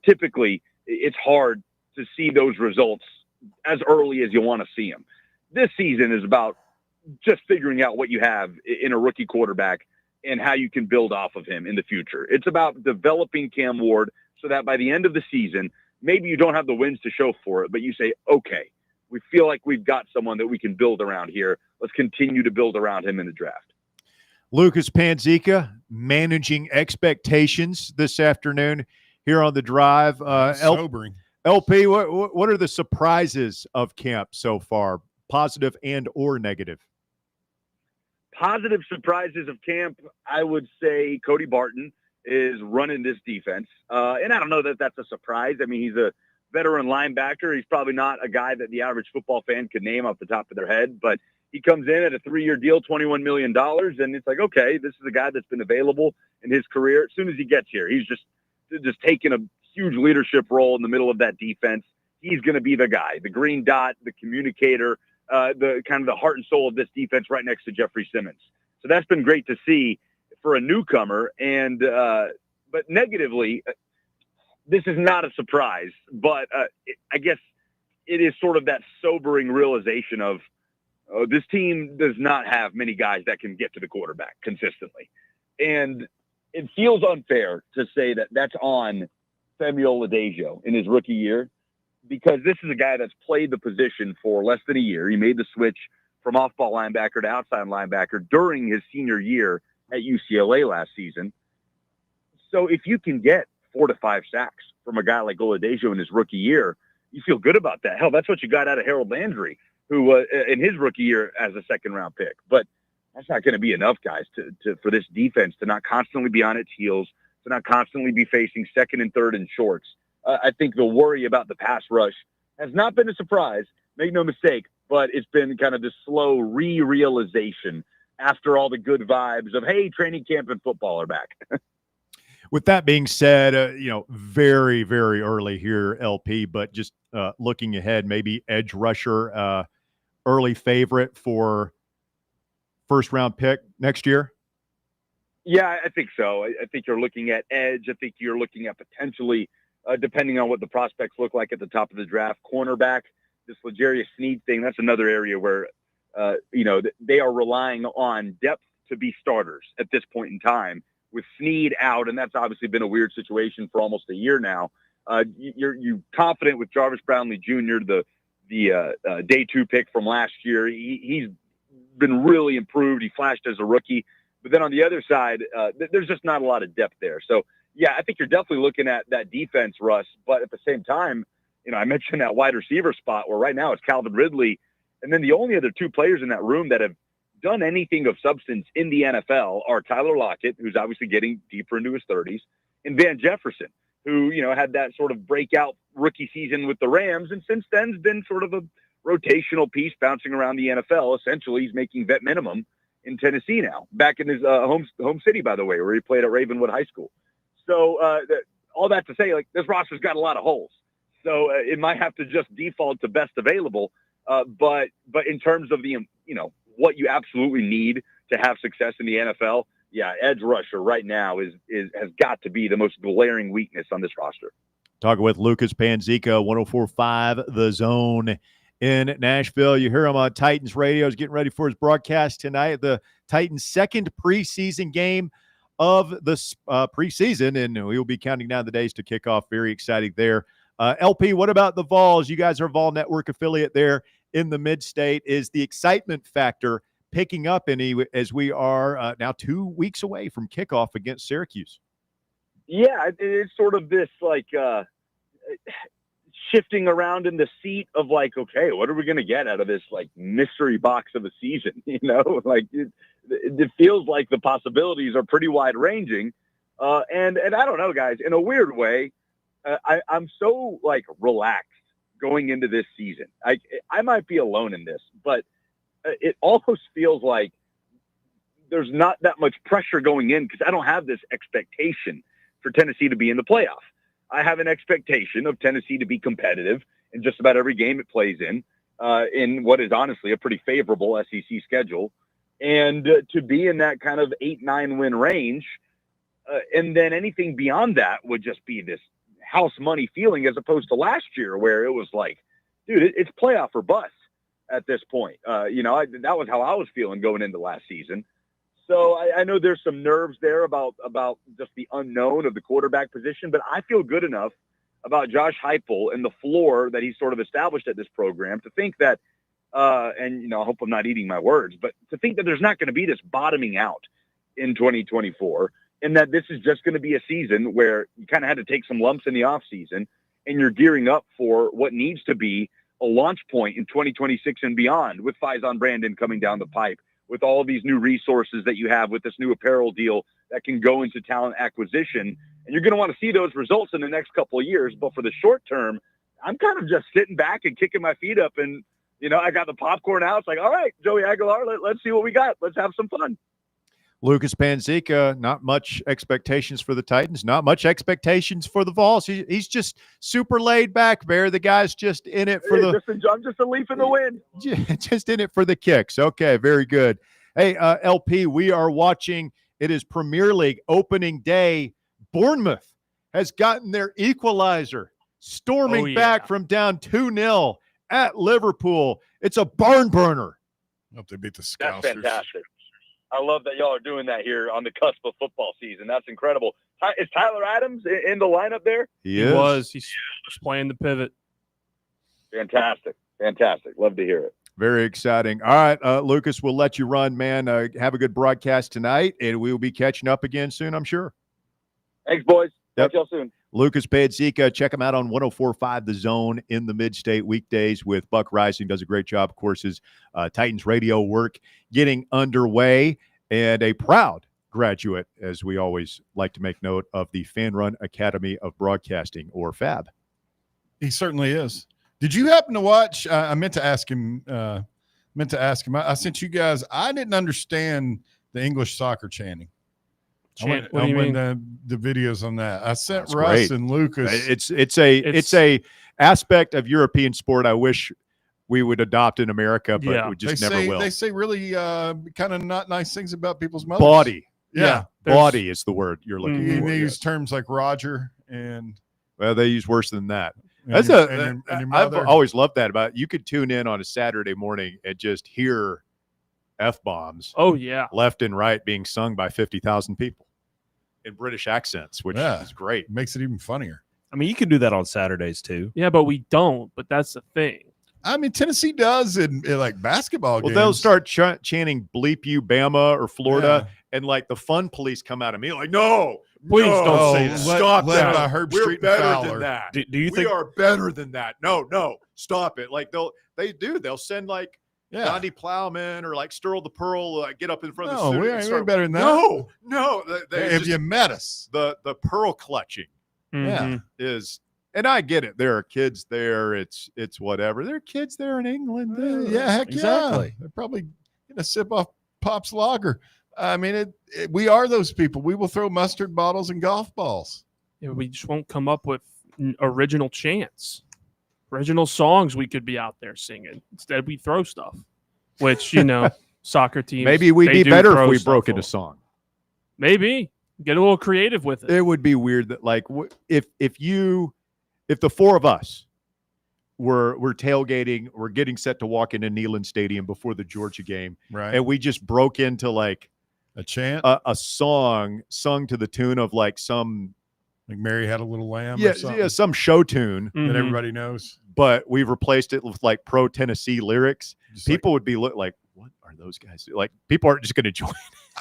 typically it's hard to see those results as early as you want to see them. This season is about just figuring out what you have in a rookie quarterback and how you can build off of him in the future. It's about developing Cam Ward so that by the end of the season, maybe you don't have the wins to show for it, but you say, okay, we feel like we've got someone that we can build around here. Let's continue to build around him in the draft. Lucas Panzica managing expectations this afternoon here on the drive. Sobering. LP, what are the surprises of camp so far, positive and or negative? Positive surprises of camp, I would say Cody Barton is running this defense. And I don't know that that's a surprise. I mean, he's a veteran linebacker. He's probably not a guy that the average football fan could name off the top of their head, but he comes in at a 3-year deal, $21 million, and it's like, okay, this is a guy that's been available in his career. As soon as he gets here, he's just taking a huge leadership role in the middle of that defense. He's going to be the guy, the green dot, the communicator, the kind of the heart and soul of this defense right next to Jeffrey Simmons. So that's been great to see for a newcomer. And but negatively, this is not a surprise, but I guess it is sort of that sobering realization of this team does not have many guys that can get to the quarterback consistently. And it feels unfair to say that that's on Samuel Adejo in his rookie year, because this is a guy that's played the position for less than a year. He made the switch from off-ball linebacker to outside linebacker during his senior year at UCLA last season. So if you can get 4 to 5 sacks from a guy like Oladejo in his rookie year, you feel good about that. Hell, that's what you got out of Harold Landry, who in his rookie year as a second-round pick. But that's not going to be enough, guys, to for this defense to not constantly be on its heels, to not constantly be facing second and third and shorts. I think the worry about the pass rush has not been a surprise, make no mistake, but it's been kind of this slow realization after all the good vibes of, hey, training camp and football are back. With that being said, very, very early here, LP, but just looking ahead, maybe edge rusher, early favorite for first-round pick next year? Yeah, I think so. I think you're looking at edge. I think you're looking at potentially, depending on what the prospects look like at the top of the draft, cornerback. This L'Jarius Sneed thing, that's another area where, they are relying on depth to be starters at this point in time. With Sneed out, and that's obviously been a weird situation for almost a year now. You're confident with Jarvis Brownlee Jr., the day 2 pick from last year. He's been really improved. He flashed as a rookie. But then on the other side, there's just not a lot of depth there. So, yeah, I think you're definitely looking at that defense, Russ. But at the same time, I mentioned that wide receiver spot where right now it's Calvin Ridley. And then the only other 2 players in that room that have done anything of substance in the NFL are Tyler Lockett, who's obviously getting deeper into his 30s, and Van Jefferson, who, had that sort of breakout rookie season with the Rams, and since then has been sort of a rotational piece bouncing around the NFL. Essentially, he's making vet minimum in Tennessee now, back in his home city, by the way, where he played at Ravenwood High School. So all that to say, this roster's got a lot of holes. So it might have to just default to best available. But in terms of the, what you absolutely need to have success in the NFL, yeah, edge rusher right now has got to be the most glaring weakness on this roster. Talking with Lucas Panzica, 104.5 The Zone in Nashville. You hear him on Titans radio. He's getting ready for his broadcast tonight. The Titans' second preseason game of the preseason, and we will be counting down the days to kick off. Very exciting there. LP, what about the Vols? You guys are a Vol Network affiliate there in the Mid-State. Is the excitement factor picking up any as we are now 2 weeks away from kickoff against Syracuse? Yeah, it's sort of this like shifting around in the seat of like, okay, what are we going to get out of this like mystery box of a season? You know, like it feels like the possibilities are pretty wide ranging. And I don't know, guys, in a weird way, I'm so like relaxed going into this season. I might be alone in this, but it almost feels like there's not that much pressure going in because I don't have this expectation for Tennessee to be in the playoff. I have an expectation of Tennessee to be competitive in just about every game it plays in what is honestly a pretty favorable SEC schedule, and to be in that kind of 8-9 win range. And then anything beyond that would just be this house money feeling, as opposed to last year where it was like, dude, it's playoff or bust at this point. That was how I was feeling going into last season. So I know there's some nerves there about just the unknown of the quarterback position, but I feel good enough about Josh Heupel and the floor that he's sort of established at this program to think that, I hope I'm not eating my words, but to think that there's not going to be this bottoming out in 2024, and that this is just going to be a season where you kind of had to take some lumps in the offseason, and you're gearing up for what needs to be a launch point in 2026 and beyond, with Faison Brandon coming down the pipe, with all of these new resources that you have with this new apparel deal that can go into talent acquisition. And you're going to want to see those results in the next couple of years. But for the short term, I'm kind of just sitting back and kicking my feet up. And, I got the popcorn out. It's like, all right, Joey Aguilar, let's see what we got. Let's have some fun. Lucas Panzica, not much expectations for the Titans, not much expectations for the Vols. He's just super laid back, Bear. The guy's just in it for I'm just a leaf in the wind. Just in it for the kicks. Okay, very good. Hey, LP, we are watching. It is Premier League opening day. Bournemouth has gotten their equalizer, storming back from down 2-0 at Liverpool. It's a barn burner. Hope they beat the Scousers. That's fantastic. I love that y'all are doing that here on the cusp of football season. That's incredible. Is Tyler Adams in the lineup there? He was. He's playing the pivot. Fantastic. Love to hear it. Very exciting. All right, Lucas, we'll let you run, man. Have a good broadcast tonight, and we will be catching up again soon, I'm sure. Thanks, boys. Talk to y'all soon. Lucas Panzica, check him out on 104.5 The Zone in the Mid-State weekdays with Buck Rising. Does a great job. Of course, his Titans radio work getting underway, and a proud graduate, as we always like to make note, of the Fan Run Academy of Broadcasting, or FAB. He certainly is. Did you happen to watch? I meant to ask him. I sent you guys. I didn't understand the English soccer chanting. What do you mean? The videos on that. I sent That's Russ great. and Lucas. It's a aspect of European sport I wish we would adopt in America, but we just never will. They say really kind of not nice things about people's mothers. Body. Yeah. Body is the word you're looking for. They use terms like Roger and. Well, they use worse than that. And your I've mother. always loved that about you could tune in on a Saturday morning and just hear F-bombs. Oh, yeah. Left and right being sung by 50,000 people in British accents, which is great. Makes it even funnier. I mean, you can do that on Saturdays too. Yeah, but we don't. But that's the thing. I mean, Tennessee does in like basketball games. Well, they'll start chanting "Bleep you, Bama" or Florida, and like the fun police come out of me like, "No, please don't say that. Stop that. By Herb We're Street better Fowler. than that. Do you we think are better than that? No, stop it. Like they'll send like Gandhi Plowman or like Sterl the Pearl get up in front of the studio. We ain't better than that. No. Have you met us? The pearl clutching, is. And I get it. There are kids there. It's whatever. There are kids there in England. Heck exactly. Yeah. They're probably going to sip off Pop's lager. I mean, we are those people. We will throw mustard bottles and golf balls. Yeah, we just won't come up with original chants, original songs we could be out there singing. Instead, we throw stuff, which, soccer teams. Maybe we'd be better if we broke into song. Maybe get a little creative with it. It would be weird that like if the four of us were tailgating, we're getting set to walk into Neyland Stadium before the Georgia game, right? And we just broke into like a chant, a song sung to the tune of like some. Like Mary Had a Little Lamb, Yeah, some show tune that everybody knows. But we've replaced it with like pro Tennessee lyrics. People would be like, "What are those guys?" Like, people aren't just going to join.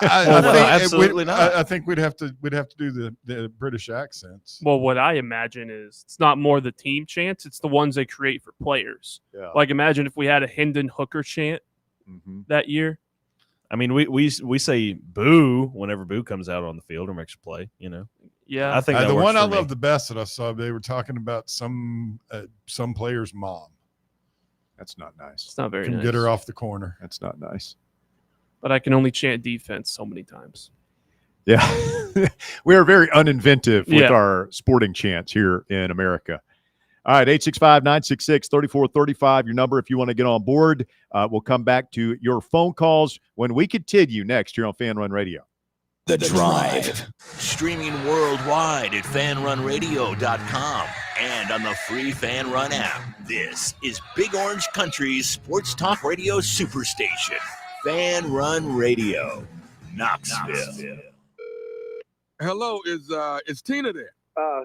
Absolutely not. I think we'd have to do the British accents. Well, what I imagine is it's not more the team chants; it's the ones they create for players. Yeah. Like, imagine if we had a Hendon Hooker chant that year. I mean, we say boo whenever boo comes out on the field or makes a play. Yeah, I think that the works one I for me. love the best that I saw, they were talking about some player's mom. That's not nice. It's not very Can nice. get her off the corner. That's not nice. But I can only chant defense so many times. Yeah, we are very uninventive with Yeah. our sporting chants here in America. All right, 865-966-3435, your number if you want to get on board. We'll come back to your phone calls when we continue next here on Fan Run Radio. The Drive. Streaming worldwide at fanrunradio.com and on the free Fan Run app. This is Big Orange Country's sports talk radio superstation. Fan Run Radio, Knoxville. Hello, is Tina there?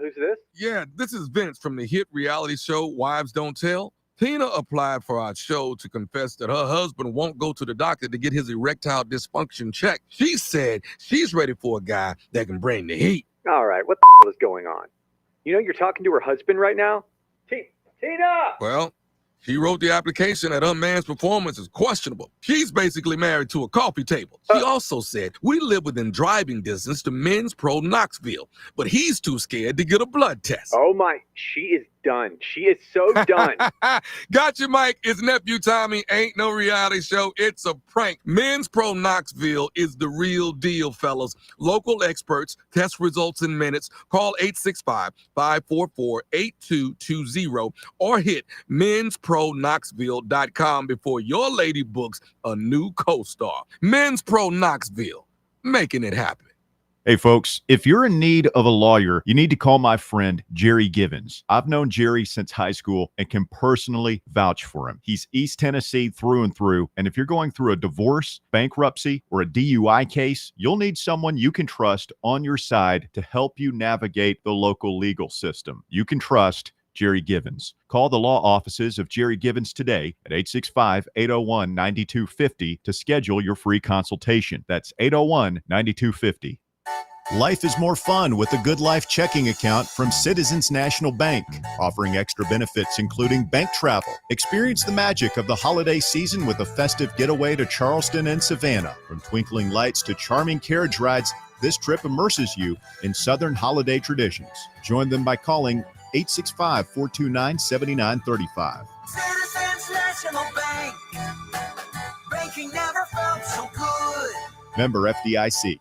Who's this? Yeah, this is Vince from the hit reality show Wives Don't Tell. Tina applied for our show to confess that her husband won't go to the doctor to get his erectile dysfunction checked. She said she's ready for a guy that can bring the heat. All right, what the hell is going on? You know you're talking to her husband right now? Tina! Well, she wrote the application that her man's performance is questionable. She's basically married to a coffee table. She also said, we live within driving distance to Men's Pro Knoxville, but he's too scared to get a blood test. Oh my, she is done. She is so done. Gotcha, Mike. It's nephew Tommy. Ain't no reality show. It's a prank. Men's Pro Knoxville is the real deal, fellas. Local experts, test results in minutes. Call 865-544-8220 or hit men'sproKnoxville.com before your lady books a new co-star. Men's Pro Knoxville, making it happen. Hey, folks, if you're in need of a lawyer, you need to call my friend Jerry Givens. I've known Jerry since high school and can personally vouch for him. He's East Tennessee through and through. And if you're going through a divorce, bankruptcy, or a DUI case, you'll need someone you can trust on your side to help you navigate the local legal system. You can trust Jerry Givens. Call the law offices of Jerry Givens today at 865-801-9250 to schedule your free consultation. That's 801-9250. Life is more fun with a Good Life checking account from Citizens National Bank, offering extra benefits including bank travel. Experience the magic of the holiday season with a festive getaway to Charleston and Savannah. From twinkling lights to charming carriage rides, this trip immerses you in Southern holiday traditions. Join them by calling 865-429-7935. Citizens National Bank. Banking never felt so good. Member FDIC.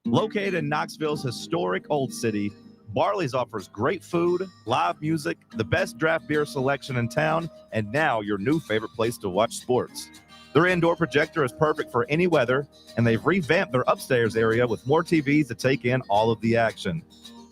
Located in Knoxville's historic Old City, Barley's offers great food, live music, the best draft beer selection in town, and now your new favorite place to watch sports. Their indoor projector is perfect for any weather, and they've revamped their upstairs area with more TVs to take in all of the action.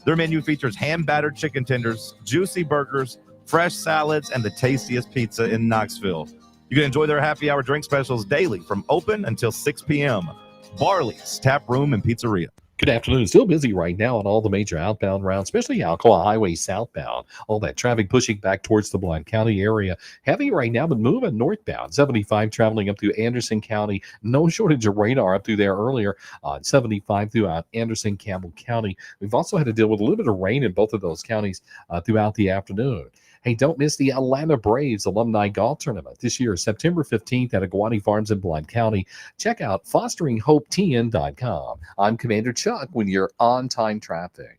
Their menu features hand-battered chicken tenders, juicy burgers, fresh salads, and the tastiest pizza in Knoxville. You can enjoy their happy hour drink specials daily from open until 6 p.m. Barley's Tap Room and Pizzeria. Good afternoon. Still busy right now on all the major outbound routes, especially Alcoa Highway southbound. All that traffic pushing back towards the Blount County area. Heavy right now, but moving northbound. 75 traveling up through Anderson County. No shortage of radar up through there earlier on 75 throughout Anderson, Campbell County. We've also had to deal with a little bit of rain in both of those counties throughout the afternoon. Hey, don't miss the Atlanta Braves Alumni Golf Tournament this year, September 15th at Aguani Farms in Blount County. Check out fosteringhope.tn.com. I'm Commander Chuck when you're on time traffic.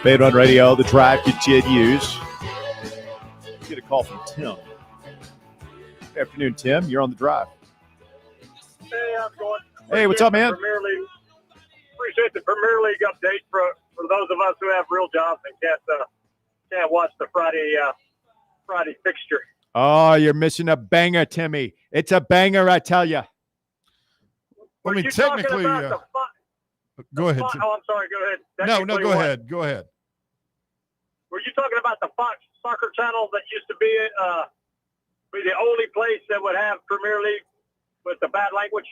Fan Run Radio, the drive continues. Get a call from Tim. Good afternoon, Tim. You're on the drive. Hey, how's it going? Hey, what's up, man? Appreciate the Premier League update for those of us who have real jobs and can't watch the Friday Friday fixture. Oh, you're missing a banger, Timmy. It's a banger, I tell you. I mean, You technically, talking about go ahead. Oh, I'm sorry. Go ahead. No, Technically go what? ahead. Go ahead. Were you talking about the Fox Soccer Channel that used to be the only place that would have Premier League with the bad language?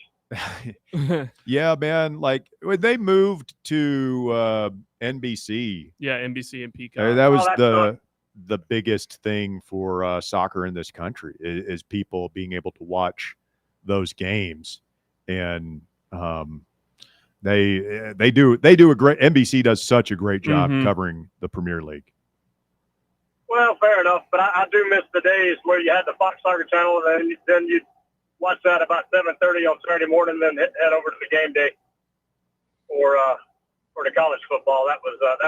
Yeah, man. Like when they moved to NBC. Yeah, NBC and Peacock. That was the biggest thing for soccer in this country is people being able to watch those games, and they do a great. NBC does such a great job covering the Premier League. Well, fair enough, but I do miss the days where you had the Fox Soccer Channel, and then you'd watch that about 7:30 on Saturday morning, then head over to the game day or the college football. That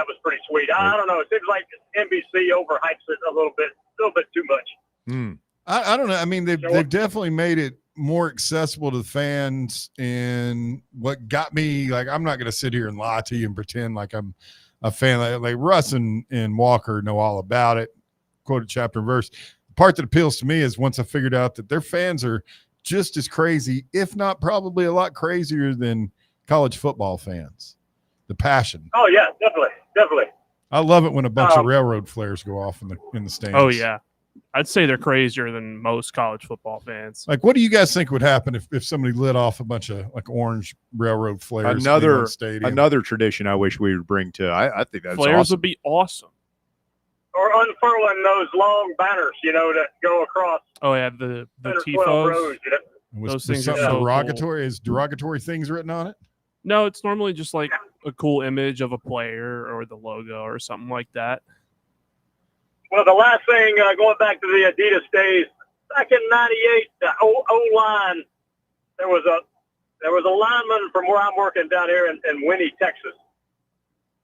was pretty sweet. I don't know. It seems like NBC overhypes it a little bit too much. I don't know. I mean, they've definitely made it more accessible to the fans. And what got me, like, I'm not going to sit here and lie to you and pretend like I'm a fan. Like Russ and Walker know all about it. Quoted chapter and verse. The part that appeals to me is once I figured out that their fans are just as crazy, if not probably a lot crazier than college football fans. The passion. Oh yeah, definitely. I love it when a bunch of railroad flares go off in the stands. Oh yeah, I'd say they're crazier than most college football fans. Like, what do you guys think would happen if somebody lit off a bunch of like orange railroad flares? Another tradition I wish we would bring to. I think that's flares awesome. would be awesome. Or unfurling those long banners, that go across. Oh yeah, the 12 tifos. rows, Those things are something so derogatory. Is derogatory things written on it? No, it's normally just like a cool image of a player or the logo or something like that. Well, the last thing, going back to the Adidas days, back in '98, the O-line, there was a lineman from where I'm working down here in Winnie, Texas,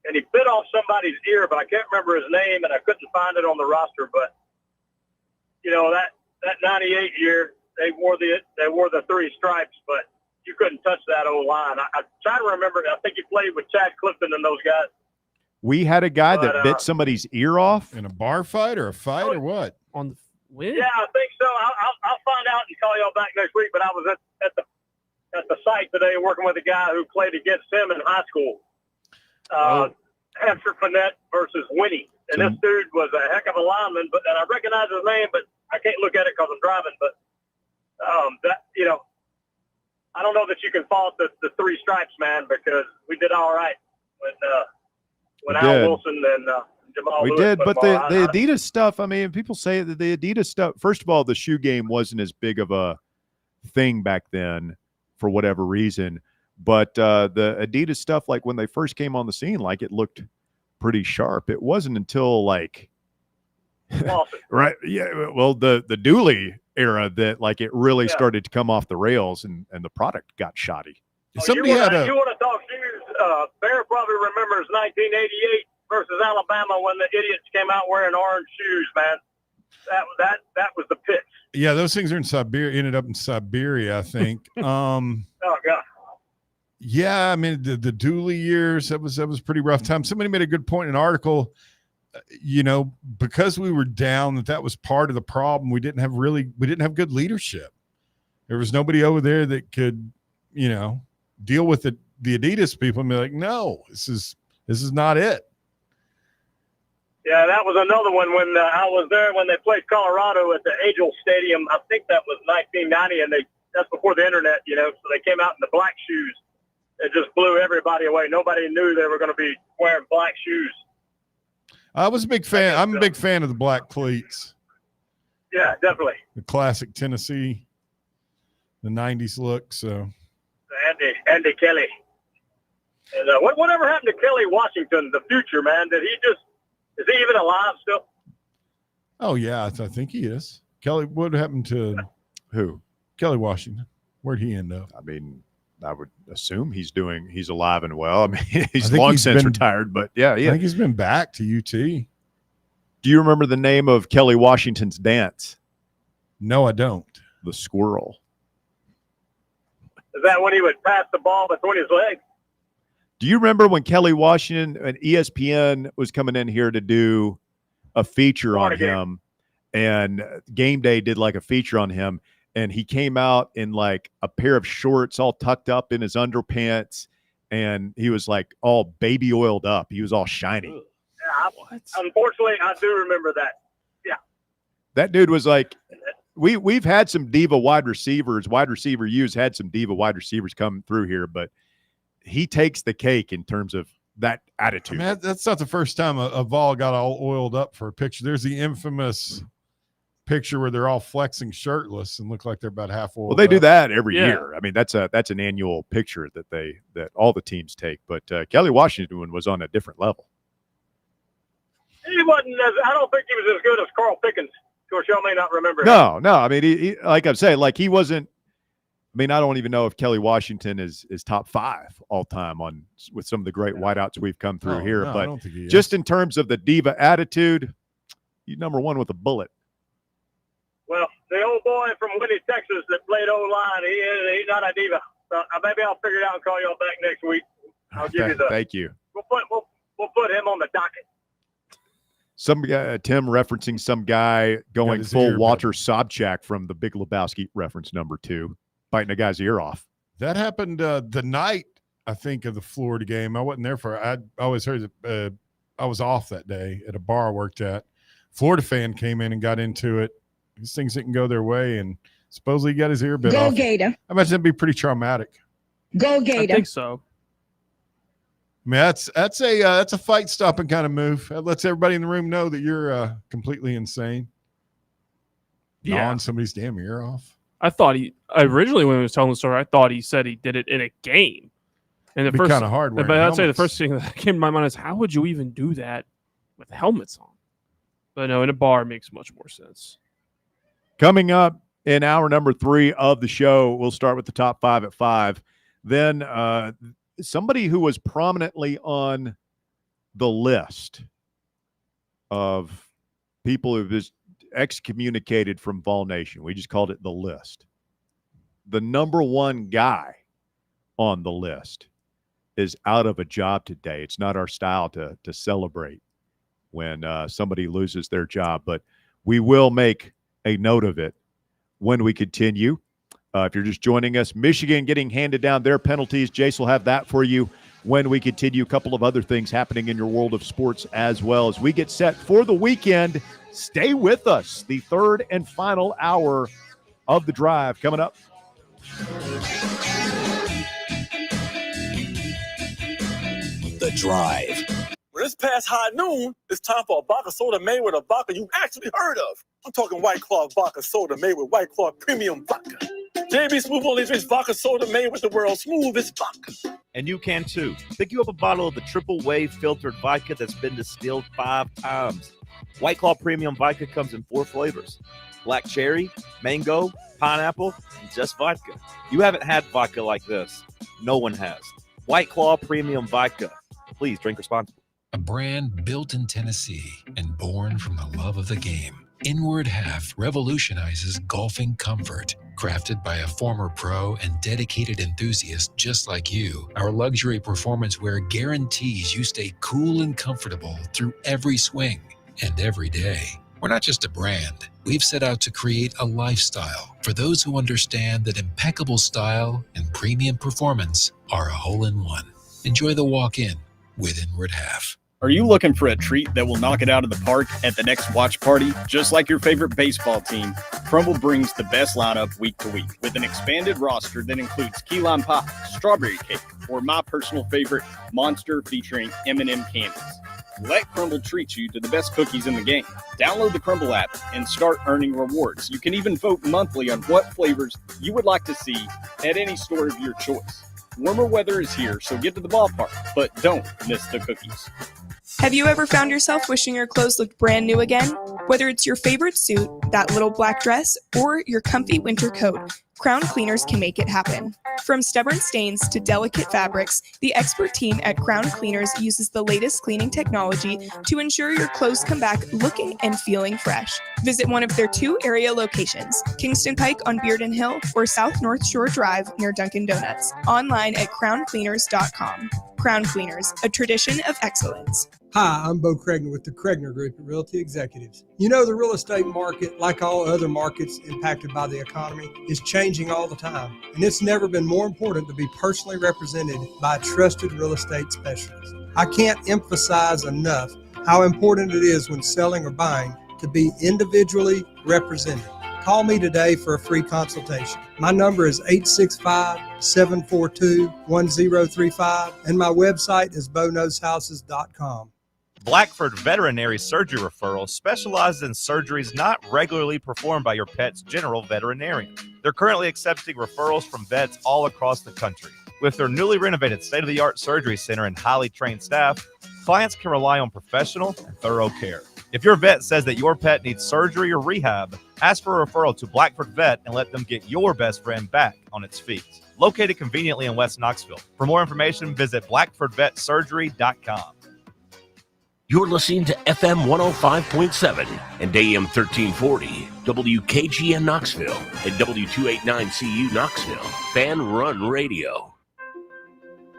and he bit off somebody's ear, but I can't remember his name, and I couldn't find it on the roster. But that '98 year, they wore the three stripes, but you couldn't touch that O-line. I'm trying to remember. I think he played with Chad Clifton and those guys. We had a guy that bit somebody's ear off in a bar fight or a fight or what? On the win? Yeah, I think so. I'll find out and call y'all back next week. But I was at the site today working with a guy who played against him in high school. Hampshire Finette versus Winnie, and this dude was a heck of a lineman. And I recognize his name, but I can't look at it because I'm driving. But I don't know that you can fault the three stripes, man, because we did all right when Al Wilson and Jamal we Lewis did, put but them all. the Adidas stuff, I mean, people say that the Adidas stuff, first of all, the shoe game wasn't as big of a thing back then for whatever reason. But the Adidas stuff, like when they first came on the scene, like it looked pretty sharp. It wasn't until like, right. Yeah. Well, the Dooley era that like it really started to come off the rails and the product got shoddy. Somebody you want to talk shoes? Bear probably remembers 1988 versus Alabama when the idiots came out wearing orange shoes, man. That was the pitch. Yeah, those things are in Siberia. Ended up in Siberia, I think. Oh God. Yeah, I mean the Dooley years. That was pretty rough time. Somebody made a good point in an article. Because we were down, that was part of the problem. We didn't have good leadership. There was nobody over there that could, deal with the Adidas people and be like, no, this is not it. Yeah, that was another one when I was there when they played Colorado at the Angel Stadium. I think that was 1990, and that's before the internet, so they came out in the black shoes. It just blew everybody away. Nobody knew they were going to be wearing black shoes. I was a big fan. I'm a big fan of the black cleats. Yeah, definitely. The classic Tennessee, the 90s look. So Andy Kelly. And whatever happened to Kelly Washington, the future, man? Is he even alive still? Oh, yeah, I think he is. Kelly, what happened to who? Kelly Washington. Where'd he end up? I mean, I would assume he's alive and well. I mean, he's long since retired, but yeah. I think he's been back to UT. Do you remember the name of Kelly Washington's dance? No, I don't. The squirrel. Is that when he would pass the ball between his legs? Do you remember when Kelly Washington and ESPN was coming in here to do a feature on him? and Game Day did like a feature on him, and he came out in like a pair of shorts all tucked up in his underpants, and he was like all baby oiled up. He was all shiny. Yeah, unfortunately, I do remember that. Yeah. That dude was like, we've had some diva wide receivers. Wide receiver U's had some diva wide receivers come through here, but he takes the cake in terms of that attitude. I mean, that's not the first time a Vol got all oiled up for a picture. There's the infamous picture where they're all flexing shirtless and look like they're about half oiled. Well, they do up. that every year. I mean, that's an annual picture that all the teams take. But Kelly Washington was on a different level. He wasn't I don't think he was as good as Carl Pickens. Of course, y'all may not remember him. No. I mean, he like I'm saying, like he wasn't. I mean, I don't even know if Kelly Washington is top 5 all time with some of the great wideouts we've come through here. No, but I don't think he is. Just in terms of the diva attitude, he's number 1 with a bullet. Well, the old boy from Winnie, Texas that played O-line, he's not a diva. So maybe I'll figure it out and call y'all back next week. I'll give you the. Thank you. We'll put him on the docket. Some guy, Tim referencing some guy going full Walter Sobchak from the Big Lebowski reference number 2, biting a guy's ear off. That happened the night, I think, of the Florida game. I wasn't there for it. I always heard that I was off that day at a bar I worked at. Florida fan came in and got into it. These things didn't go their way, and supposedly he got his ear bit off. Go Gator. I imagine that'd be pretty traumatic. Go Gator. I think so. I mean, that's a fight stopping kind of move. That lets everybody in the room know that you're completely insane. Gnawing somebody's damn ear off. I thought originally when he was telling the story, I thought he said he did it in a game. And It'd be kinda hard wearing But I'd say the helmets. first thing that came to my mind is how would you even do that with helmets on? But no, in a bar it makes much more sense. Coming up in hour number 3 of the show, we'll start with the top 5 at 5. Then somebody who was prominently on the list of people who just excommunicated from Vol Nation. We just called it the list. The number 1 guy on the list is out of a job today. It's not our style to celebrate when somebody loses their job, but we will make a note of it when we continue. If you're just joining us, Michigan getting handed down their penalties. Jace will have that for you when we continue. A couple of other things happening in your world of sports as well as we get set for the weekend. Stay with us. The third and final hour of the drive coming up. The Drive. When it's past high noon, it's time for a vodka soda made with a vodka you've actually heard of. I'm talking White Claw vodka soda made with White Claw premium vodka. JB Smooth only drinks vodka soda made with the world's smoothest vodka. And you can too. Pick you up a bottle of the triple wave filtered vodka that's been distilled 5 times. White Claw premium vodka comes in 4 flavors: black cherry, mango, pineapple, and just vodka. You haven't had vodka like this. No one has. White Claw premium vodka. Please drink responsibly. A brand built in Tennessee and born from the love of the game. Inward Half revolutionizes golfing comfort. Crafted by a former pro and dedicated enthusiast just like you, our luxury performance wear guarantees you stay cool and comfortable through every swing and every day. We're not just a brand. We've set out to create a lifestyle for those who understand that impeccable style and premium performance are a hole-in-one. Enjoy the walk-in with Inward Half. Are you looking for a treat that will knock it out of the park at the next watch party? Just like your favorite baseball team, Crumble brings the best lineup week to week with an expanded roster that includes key lime pie, strawberry cake, or my personal favorite, Monster featuring M&M candies. Let Crumble treat you to the best cookies in the game. Download the Crumble app and start earning rewards. You can even vote monthly on what flavors you would like to see at any store of your choice. Warmer weather is here, so get to the ballpark, but don't miss the cookies. Have you ever found yourself wishing your clothes looked brand new again? Whether it's your favorite suit, that little black dress, or your comfy winter coat, Crown Cleaners can make it happen. From stubborn stains to delicate fabrics, the expert team at Crown Cleaners uses the latest cleaning technology to ensure your clothes come back looking and feeling fresh. Visit one of their 2 area locations, Kingston Pike on Bearden Hill or South North Shore Drive near Dunkin' Donuts. Online at crowncleaners.com. Crown Cleaners, a tradition of excellence. Hi, I'm Bo Cregner with the Cregner Group of Realty Executives. You know, the real estate market, like all other markets impacted by the economy, is changing all the time. And it's never been more important to be personally represented by a trusted real estate specialist. I can't emphasize enough how important it is when selling or buying to be individually represented. Call me today for a free consultation. My number is 865-742-1035, and my website is bonowshouses.com. Blackford Veterinary Surgery Referral specializes in surgeries not regularly performed by your pet's general veterinarian. They're currently accepting referrals from vets all across the country. With their newly renovated state-of-the-art surgery center and highly trained staff, clients can rely on professional and thorough care. If your vet says that your pet needs surgery or rehab, ask for a referral to Blackford Vet and let them get your best friend back on its feet. Located conveniently in West Knoxville. For more information, visit blackfordvetsurgery.com. You're listening to FM 105.7 and AM 1340, WKGN Knoxville and W289CU Knoxville, Fan Run Radio.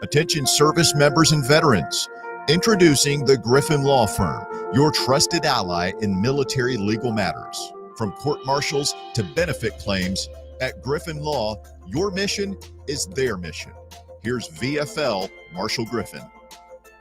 Attention service members and veterans. Introducing the Griffin Law Firm, your trusted ally in military legal matters. From court martials to benefit claims, at Griffin Law, your mission is their mission. Here's VFL Marshall Griffin.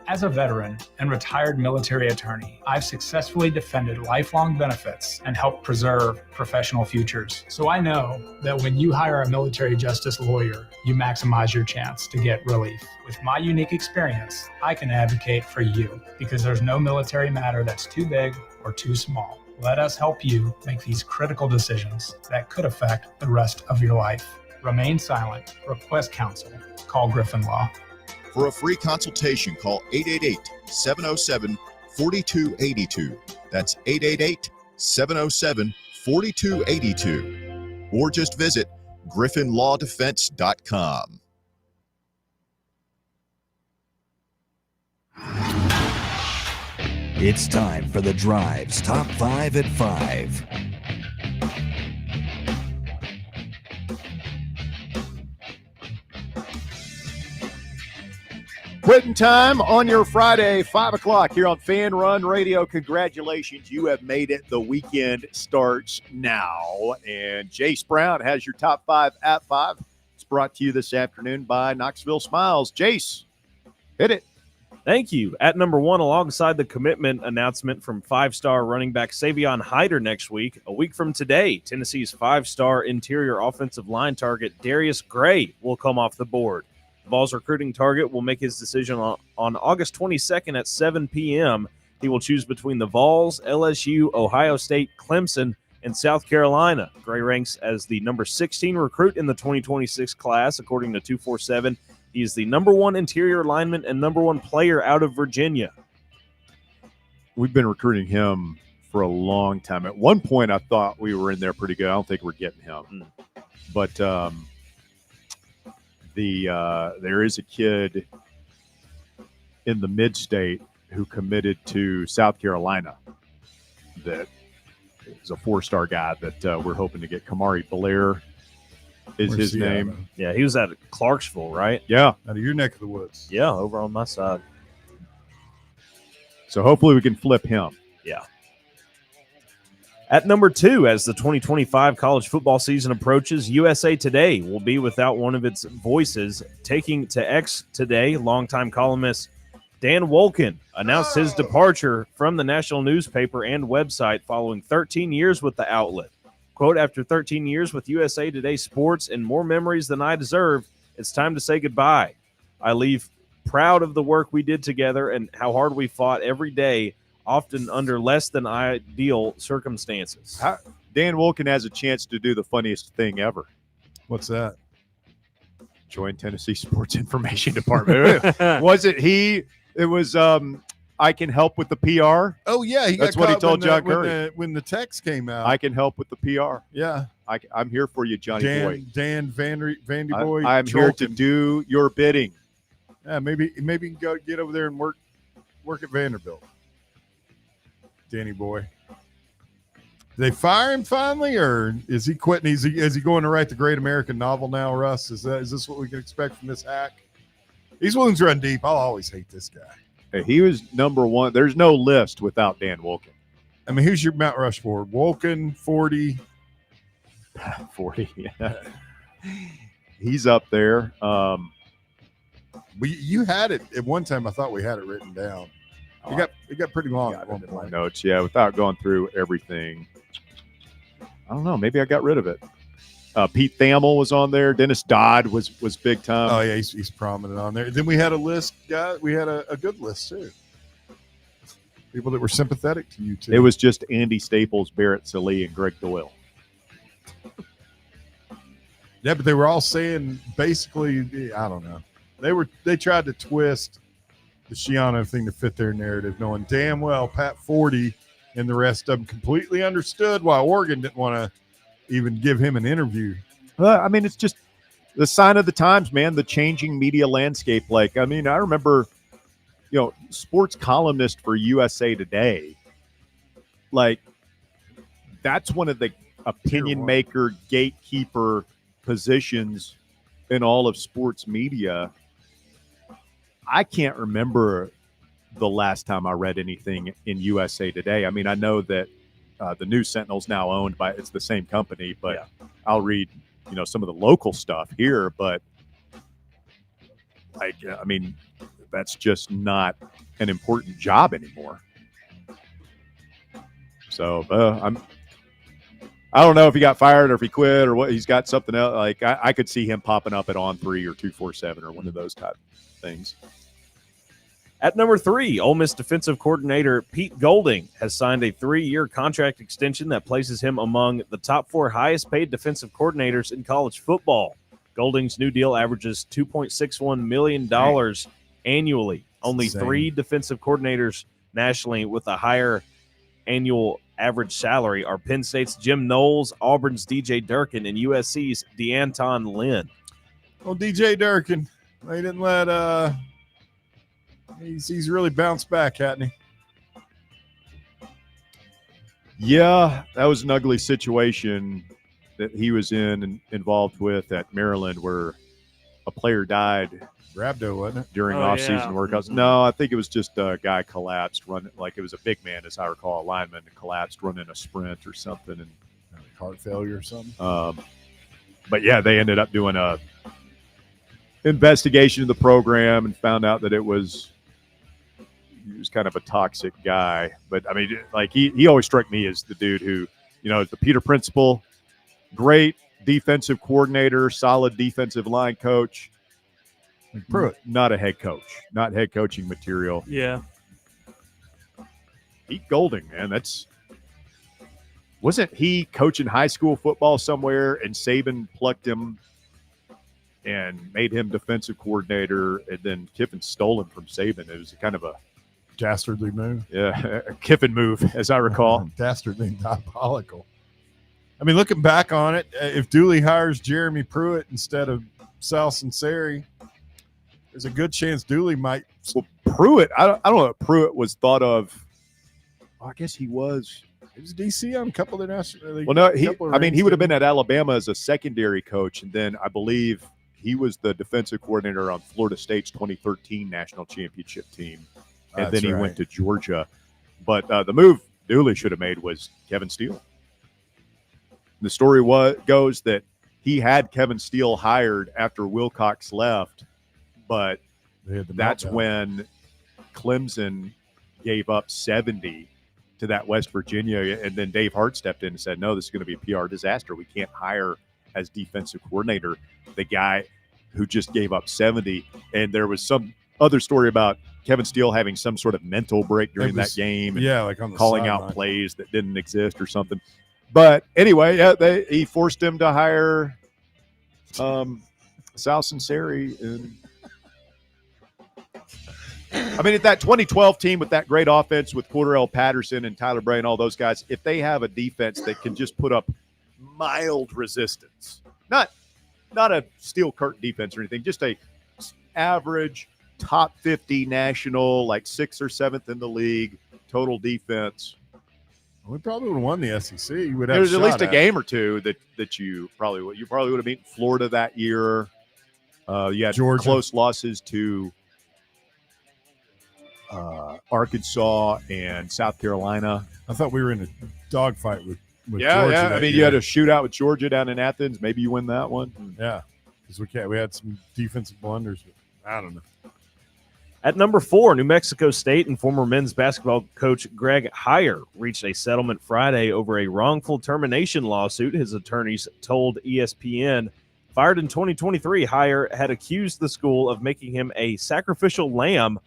As a veteran and retired military attorney, I've successfully defended lifelong benefits and helped preserve professional futures. So I know that when you hire a military justice lawyer, you maximize your chance to get relief. With my unique experience, I can advocate for you because there's no military matter that's too big or too small. Let us help you make these critical decisions that could affect the rest of your life. Remain silent. Request counsel. Call Griffin Law. For a free consultation, call 888-707-4282. That's 888-707-4282. Or just visit griffinlawdefense.com. It's time for The Drive's Top 5 at 5. Quitting time on your Friday, 5 o'clock here on Fan Run Radio. Congratulations. You have made it. The weekend starts now. And Jace Brown has your top 5 at 5. It's brought to you this afternoon by Knoxville Smiles. Jace, hit it. Thank you. At number 1, alongside the commitment announcement from 5-star running back Savion Hyder next week, a week from today, Tennessee's 5-star interior offensive line target Darius Gray will come off the board. The Vols recruiting target will make his decision on August 22nd at 7 p.m. He will choose between the Vols, LSU, Ohio State, Clemson, and South Carolina. Gray ranks as the number 16 recruit in the 2026 class, according to 247. He is the number 1 interior lineman and number 1 player out of Virginia. We've been recruiting him for a long time. At one point, I thought we were in there pretty good. I don't think we're getting him. But there is a kid in the mid-state who committed to South Carolina that is a 4-star guy that we're hoping to get. Kamari Blair is his name. Yeah, he was at Clarksville, right? Yeah. Out of your neck of the woods. Yeah, over on my side. So hopefully we can flip him. Yeah. At number 2, as the 2025 college football season approaches, USA Today will be without one of its voices. Taking to X today, longtime columnist Dan Wolken announced his departure from the national newspaper and website following 13 years with the outlet. Quote, after 13 years with USA Today Sports and more memories than I deserve, it's time to say goodbye. I leave proud of the work we did together and how hard we fought every day, often under less than ideal circumstances. Dan Wolken has a chance to do the funniest thing ever. What's that? Join Tennessee Sports Information Department. Was it he? It was I can help with the PR. Oh, yeah. That's what he told John Curry. When the text came out. I can help with the PR. Yeah. I'm here for you, Johnny Boy. Dan Vandy Boy. I'm here to do your bidding. Yeah, maybe you can go get over there and work at Vanderbilt. Danny Boy. Did they fire him finally, or is he quitting? Is he going to write the great American novel now, Russ? Is this what we can expect from this hack? These wounds run deep. I'll always hate this guy. He was number one. There's no list without Dan Wolken. I mean, who's your Mount Rushmore? Wolken, 40. 40, yeah. He's up there. You had it at one time. I thought we had it written down. It got pretty long at one point. Notes, yeah, without going through everything. I don't know. Maybe I got rid of it. Pete Thamel was on there. Dennis Dodd was big time. Oh yeah, he's prominent on there. Then we had a list, guys. We had a good list too. People that were sympathetic to you too. It was just Andy Staples, Barrett Sallee, and Greg Doyle. Yeah, but they were all saying basically, I don't know. They tried to twist the Schiano thing to fit their narrative, knowing damn well Pat Forty and the rest of them completely understood why Oregon didn't want to even give him an interview. I mean, it's just the sign of the times, man, the changing media landscape. Like, I mean, I remember, sports columnist for USA Today, like, that's one of the opinion maker, gatekeeper positions in all of sports media. I can't remember the last time I read anything in USA Today. I mean, I know that the News Sentinel's now owned by, it's the same company, but I'll read, some of the local stuff here, but I mean, that's just not an important job anymore. So I don't know if he got fired or if he quit or what. He's got something else. Like I could see him popping up at On 3 or 247 or one of those type things. At number 3, Ole Miss defensive coordinator Pete Golding has signed a 3-year contract extension that places him among the top 4 highest-paid defensive coordinators in college football. Golding's new deal averages $2.61 million annually. Only 3 defensive coordinators nationally with a higher annual average salary are Penn State's Jim Knowles, Auburn's DJ Durkin, and USC's DeAnton Lynn. Well, DJ Durkin, they didn't let he's really bounced back, hasn't he? Yeah, that was an ugly situation that he was in and involved with at Maryland, where a player died. Rabdo, wasn't it? During off-season workouts. No, I think it was just a guy collapsed running, like it was a big man, as I recall, a lineman, collapsed running a sprint or something, and heart failure or something. But yeah, they ended up doing a investigation of the program and found out that he was kind of a toxic guy. But I mean, like he always struck me as the dude who, the Peter principal, great defensive coordinator, solid defensive line coach. Pruitt, not a head coach, not head coaching material. Yeah. Pete Golding, man, wasn't he coaching high school football somewhere and Saban plucked him and made him defensive coordinator, and then Kiffin stole him from Saban. It was kind of a dastardly move. Yeah, a Kiffin move, as I recall. Dastardly and diabolical. I mean, looking back on it, if Dooley hires Jeremy Pruitt instead of Sal Sunseri, there's a good chance Dooley might. Well, Pruitt, I don't know if Pruitt was thought of. I guess he was. He was DC on a couple of the national league. Well, no, he would have been at Alabama as a secondary coach, and then I believe he was the defensive coordinator on Florida State's 2013 national championship team, and then he went to Georgia. But the move Dooley should have made was Kevin Steele. The story goes that he had Kevin Steele hired after Wilcox left, but that's when Clemson gave up 70 to that West Virginia, and then Dave Hart stepped in and said, no, this is going to be a PR disaster. We can't hire as defensive coordinator the guy who just gave up 70. And there was some other story about Kevin Steele having some sort of mental break during that game. And like on the calling out plays that didn't exist or something. But anyway, he forced him to hire Sal Sunseri. And I mean, at that 2012 team with that great offense with Cordarrelle Patterson and Tyler Bray and all those guys, if they have a defense that can just put up mild resistance, not a steel curtain defense or anything, just a average top 50 national, like 6th or 7th in the league total defense. We probably would have won the SEC. You would have There's at least a game or two that you probably would have beaten Florida that year. You had Georgia. Close losses to Arkansas and South Carolina. I thought we were in a dogfight with Yeah, Georgia. yeah. that I mean, year. you had a shootout with Georgia down in Athens. Maybe you win that one. Yeah, because we had some defensive blunders. But I don't know. At number 4, New Mexico State and former men's basketball coach Greg Heyer reached a settlement Friday over a wrongful termination lawsuit. His attorneys told ESPN. Fired in 2023, Heyer had accused the school of making him a sacrificial lamb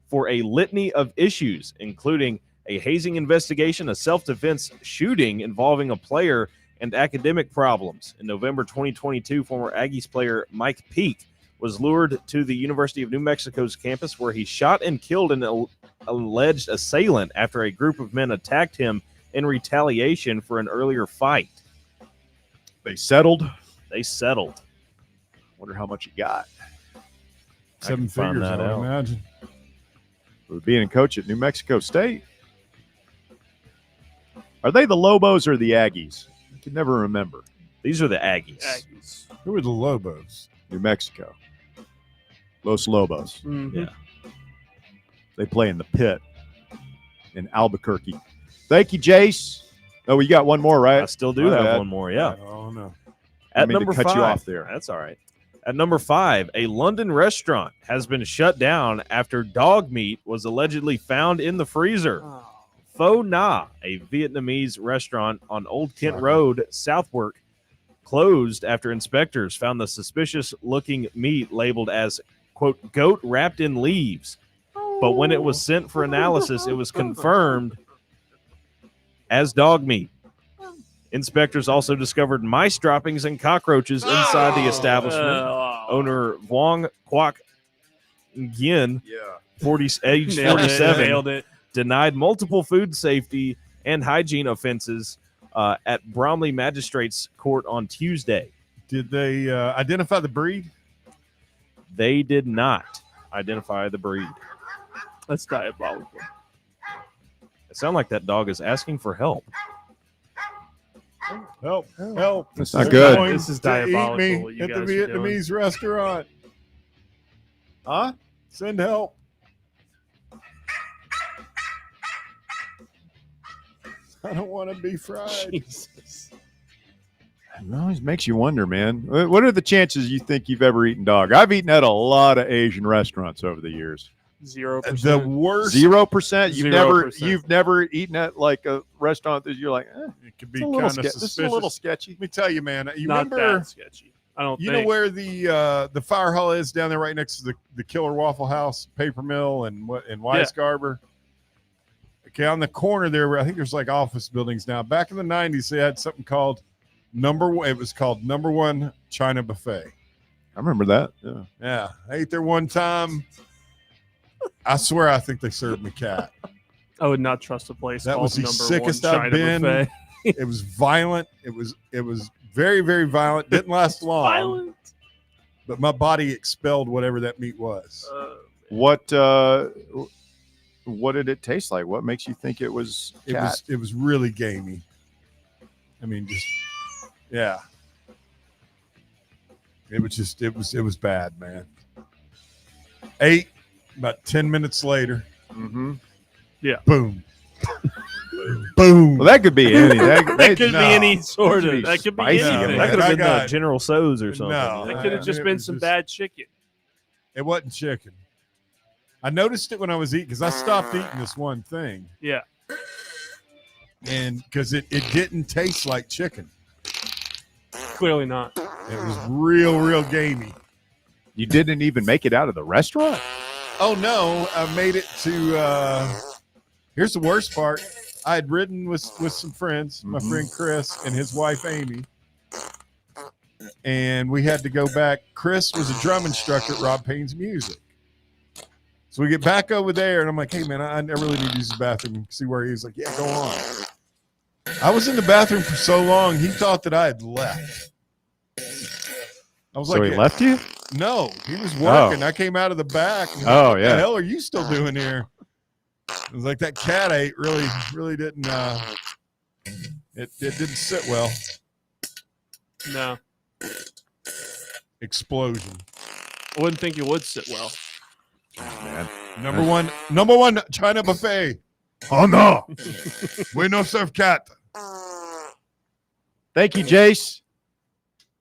for a litany of issues, including a hazing investigation, a self-defense shooting involving a player, and academic problems. In November 2022, former Aggies player Mike Peake was lured to the University of New Mexico's campus where he shot and killed an alleged assailant after a group of men attacked him in retaliation for an earlier fight. They settled. They settled. Wonder how much he got. 7 figures, I would imagine. For being a coach at New Mexico State. Are they the Lobos or the Aggies? I can never remember. These are the Aggies. Who are the Lobos? New Mexico. Los Lobos. Mm-hmm. Yeah. They play in the pit in Albuquerque. Thank you, Jace. Oh, you got one more, right? I still do have one more, yeah. Oh, no. At mean to number cut 5, you off there. That's all right. At number 5, a London restaurant has been shut down after dog meat was allegedly found in the freezer. Pho Na, a Vietnamese restaurant on Old Kent Road, Southwark, closed after inspectors found the suspicious-looking meat labeled as, quote, goat wrapped in leaves. But when it was sent for analysis, it was confirmed as dog meat. Inspectors also discovered mice droppings and cockroaches inside the establishment. Owner Vuong Quoc Nguyen, age 47, denied multiple food safety and hygiene offenses at Bromley Magistrates Court on Tuesday. Did they identify the breed? They did not identify the breed. That's diabolical. It sounds like that dog is asking for help. Help. Help. That's not good. This is To eat diabolical me what you at the guys are doing. Vietnamese restaurant. Huh? Send help. I don't want to be fried. Jesus. It always makes you wonder, man. What are the chances you think you've ever eaten dog? I've eaten at a lot of Asian restaurants over the years. 0%. The worst. 0%. You've 0%. never eaten at like a restaurant that you're like, It could be it's a kind little of this suspicious. is a little sketchy. Let me tell you, man. You Not remember? that sketchy. I don't You think. know where the fire hall is down there, right next to the Killer Waffle House, Paper Mill, and Weisgarber. Okay, on the corner there, where I think there's like office buildings now. Back in the '90s, they had something called It was called Number One China Buffet. I remember that. Yeah. Yeah, I ate there one time. I swear, I think they served me cat. I would not trust a place That called was the number sickest one I've China been. Buffet. It was violent. It was very, very violent. Didn't last long. Violent. But my body expelled whatever that meat was. What did it taste like? What makes you think it was cat? It was really gamey. I mean, just yeah. It was bad, man. Ate about 10 minutes later. Mm-hmm. Yeah. Boom. Boom. Well, that could be any. That could be any sort of. That could be spicy. anything. That could I have been got- General So's or something. No. That could have just It been was some just- bad chicken. It wasn't chicken. I noticed it when I was eating because I stopped eating this one thing. Yeah. And because it didn't taste like chicken. Clearly not. It was real gamey. You didn't even make it out of the restaurant? Oh, no. I made it to here's the worst part. I had ridden with some friends, my friend Chris and his wife Amy. And we had to go back. Chris was a drum instructor at Rob Payne's Music. So we get back over there, and I'm like, hey, man, I really need to use the bathroom. See where he's like, yeah, go on. I was in the bathroom for so long, he thought that I had left. I was So like, he left you? No, he was working. Oh. I came out of the back. And Oh, what yeah. the hell are you still doing here? It was like that cat ate really didn't it didn't sit well. No. Explosion. I wouldn't think it would sit well. Man. Number one China buffet. Oh no, we no serve cat. Thank you, Jace.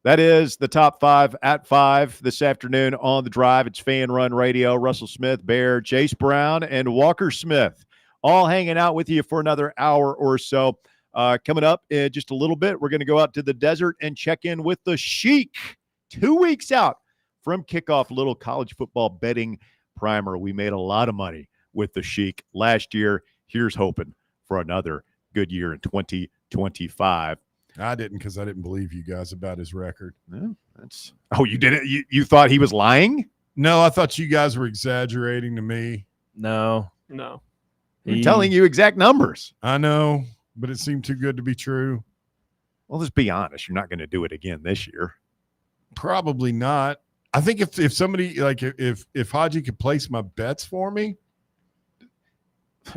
That is the top 5 at 5 this afternoon on the drive. It's Fan Run Radio. Russell Smith, Bear, Jace Brown, and Walker Smith all hanging out with you for another hour or so. Coming up in just a little bit, we're going to go out to the desert and check in with the Sheik. 2 weeks out from kickoff, little college football betting primer. We made a lot of money with the Sheik last year. Here's hoping for another good year in 2025. I didn't, because I didn't believe you guys about his record. No, you didn't? You thought he was lying? No, I thought you guys were exaggerating to me. No. I'm telling you exact numbers. I know, but it seemed too good to be true. Well, let's be honest. You're not going to do it again this year. Probably not. I think if somebody, like, if Haji could place my bets for me.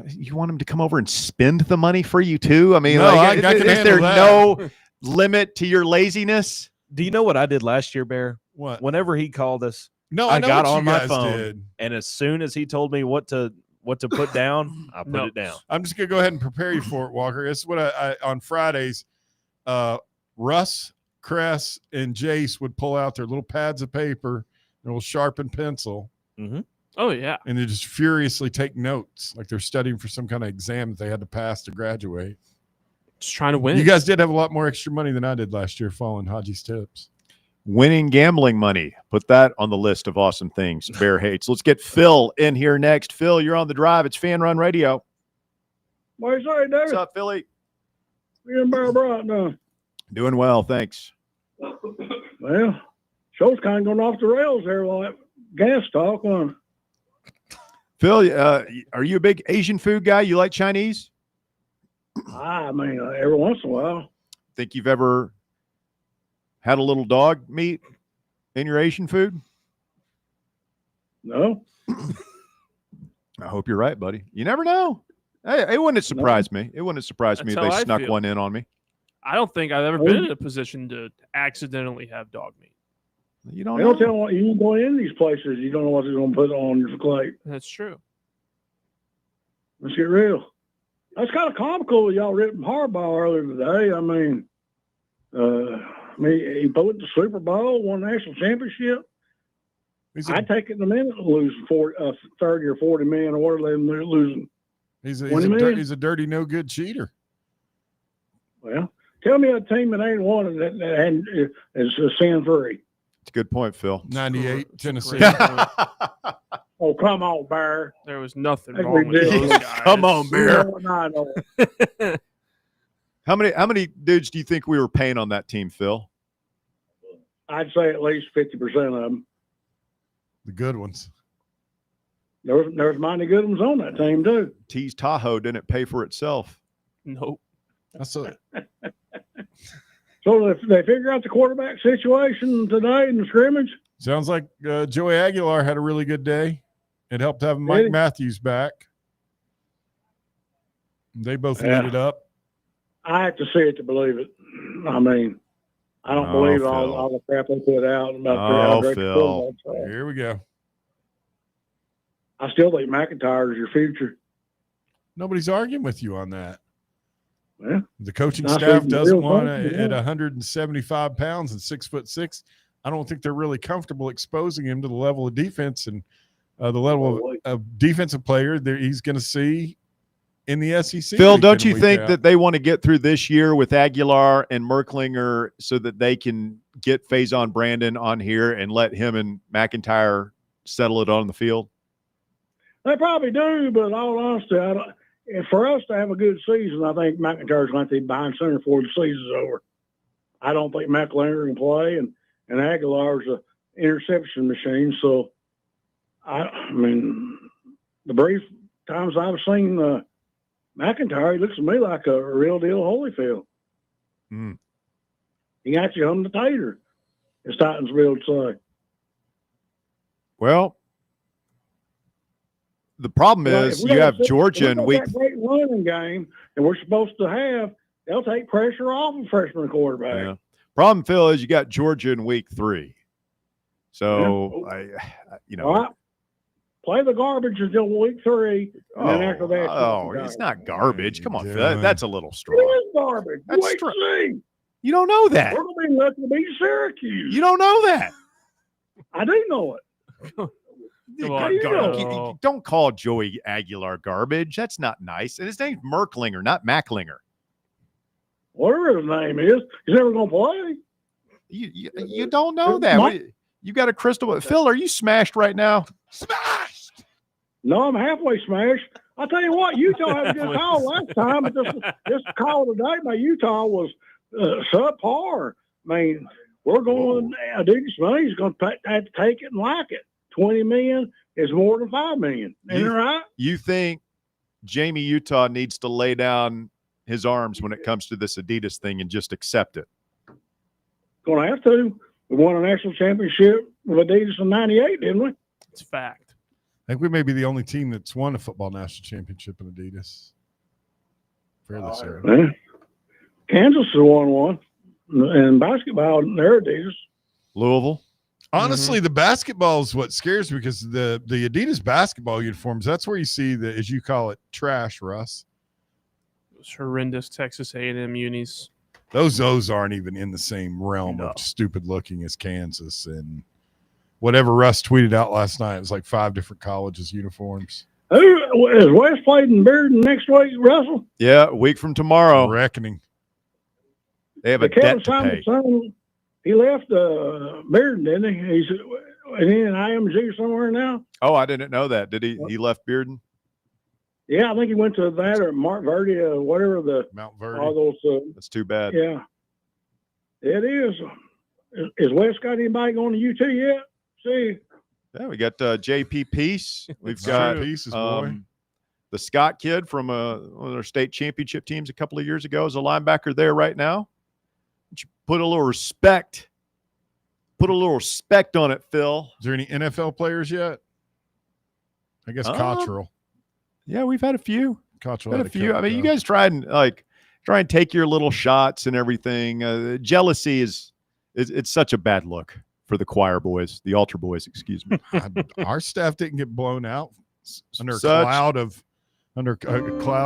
You want him to come over and spend the money for you too? I mean, no, like, I can is there that. no limit to your laziness? Do you know what I did last year, Bear? What? Whenever he called us, I got on my phone, and as soon as he told me what to put down, I put it down. I'm just gonna go ahead and prepare you for it, Walker. This is what I on Fridays. Russ, Cress, and Jace would pull out their little pads of paper, their little sharpened pencil. Mm-hmm. Oh, yeah. And they just furiously take notes, like they're studying for some kind of exam that they had to pass to graduate. Just trying to win. You guys did have a lot more extra money than I did last year following Haji's tips. Winning gambling money. Put that on the list of awesome things Bear hates. Let's get Phil in here next. Phil, you're on the drive. It's Fan Run Radio. What you say, David? What's up, Philly? Me and Bear Bryant now. Doing well, thanks. Well, show's kind of going off the rails there, like gas talk. Phil, are you a big Asian food guy? You like Chinese? I mean, every once in a while. Think you've ever had a little dog meat in your Asian food? No. I hope you're right, buddy. You never know. Hey, it wouldn't surprise me. It wouldn't surprise me if they snuck one in on me. I don't think I've ever been in a position to accidentally have dog meat. You don't know. Don't tell them you go in these places. You don't know what they're going to put on your plate. That's true. Let's get real. That's kind of comical. Y'all ripping Harbaugh earlier today. I mean, he put the Super Bowl, won the national championship. I'd take it in a minute to lose 30 or 40 million, or whatever they're losing. He's a dirty, no good cheater. Well, tell me a team that ain't won and is sin free. It's a good point, Phil. 98, Tennessee. Oh, come on, Bear. There was nothing wrong with those guys. Come on, Bear. How many dudes do you think we were paying on that team, Phil? I'd say at least 50% of them. The good ones. There's mighty good ones on that team, too. Tease Tahoe didn't pay for itself. Nope. That's it. So they figure out the quarterback situation today in the scrimmage? Sounds like Joey Aguilar had a really good day. It helped having Mike Matthews back. They both lit it up. I have to see it to believe it. I mean, I don't believe all the crap they put out about Phil. Here we go. I still think McIntyre is your future. Nobody's arguing with you on that. Yeah. The coaching staff doesn't want at 175 pounds and 6'6". I don't think they're really comfortable exposing him to the level of defense and the level of defensive player that he's going to see in the SEC. Phil, don't you think that they want to get through this year with Aguilar and Merklinger so that they can get Faison Brandon on here and let him and McIntyre settle it on the field? They probably do, but in all honesty, for us to have a good season, I think McIntyre's going to be behind center before the season's over. I don't think McIntyre can play, and Aguilar's an interception machine. So, I mean, the brief times I've seen McIntyre, he looks to me like a real deal Holyfield. Mm. He got you on the tater, as Titans-ville would say. Well, the problem is you have Georgia in week. That great running game that we're supposed to have, they'll take pressure off a freshman quarterback. Yeah. Problem, Phil, is you got Georgia in week 3. So, Play the garbage until week 3, and then after that. It's not garbage. Come on, Yeah. Phil. That's a little It strong. is garbage. That's Wait strong. and see. You don't know that. We're going to be lucky to beat Syracuse. You don't know that. I do know it. Come How on, do you know? Carl. Don't call Joey Aguilar garbage. That's not nice. And his name's Merklinger, not Macklinger. Whatever his name is, he's never going to play. You don't know that. You got a crystal. Phil, are you smashed right now? Smashed. No, I'm halfway smashed. I'll tell you what, Utah had a good call last time, but this call today by Utah was subpar. I mean, we're going, Adidas money's going to have to take it and like it. $20 million is more than $5 million. Ain't it right? You think Jamie Utah needs to lay down his arms when it comes to this Adidas thing and just accept it? Going to have to. We won a national championship with Adidas in '98, didn't we? It's fact. I think we may be the only team that's won a football national championship in Adidas. Fairly certain. Yeah. Kansas has won one. And basketball, they're Adidas. Louisville. Honestly, the basketball is what scares me because the Adidas basketball uniforms, that's where you see the, as you call it, trash, Russ. Those horrendous Texas A&M unis. Those aren't even in the same realm of stupid looking as Kansas. And whatever Russ tweeted out last night, it was like 5 different colleges' uniforms. Is West played in Bearden next week, Russell? Yeah, a week from tomorrow. Reckoning. They have a Kevin debt to pay. Simon's son, he left Bearden, didn't he? He's in IMG somewhere now. Oh, I didn't know that. Did he? He left Bearden? Yeah, I think he went to that or Mount Verde, whatever the Mount Verde. all those. That's too bad. Yeah, it is. Is West got anybody going to UT yet? See, Yeah, we got JP Peace. We've That's got true. Peace is boy. The Scott kid from one of their state championship teams a couple of years ago is a linebacker there right now. Put a little respect. Put a little respect on it, Phil. Is there any NFL players yet? I guess Cottrell. Yeah, we've had a few. Cottrell Had a few. I mean, you guys try and take your little shots and everything. Jealousy is it's such a bad look for the choir boys, the altar boys, excuse me. Our staff didn't get blown out under a Such- cloud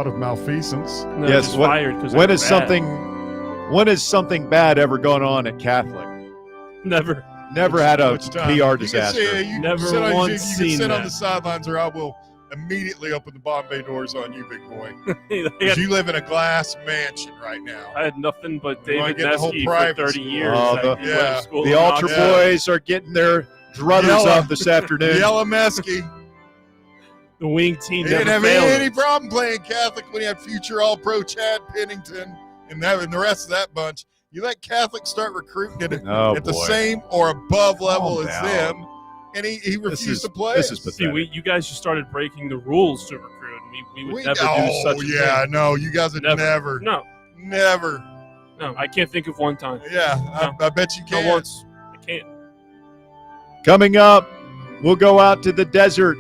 of malfeasance. No, Yes. just fired 'cause they When were is bad. when is something bad ever gone on at Catholic? Never. Never had a Which time? PR You can disaster. say- you Never can sit on- once you can seen sit on that. the sidelines, or I will immediately open the Bombay doors on you, big boy. They 'Cause had- you live in a glass mansion right now. I had nothing but You wanna David get the whole Nesky for private 30 school. years. Oh, I the- went to yeah. school The in altar Knoxville. boys are getting their druthers Yellow. up this afternoon. Yellow Mesky. The wing team He didn't never have failed. any problem playing Catholic when he had future All-Pro Chad Pennington and the rest of that bunch. You let Catholic start recruiting at the boy. same or above level Calm as down. them, and he refused to play. This is us. See, you guys just started breaking the rules to recruit. We would never do Oh, such a yeah, thing. no, you guys would never. No, Never. no, I can't think of one time. Yeah, No. I bet you Not can. once. I can't. Coming up, we'll go out to the desert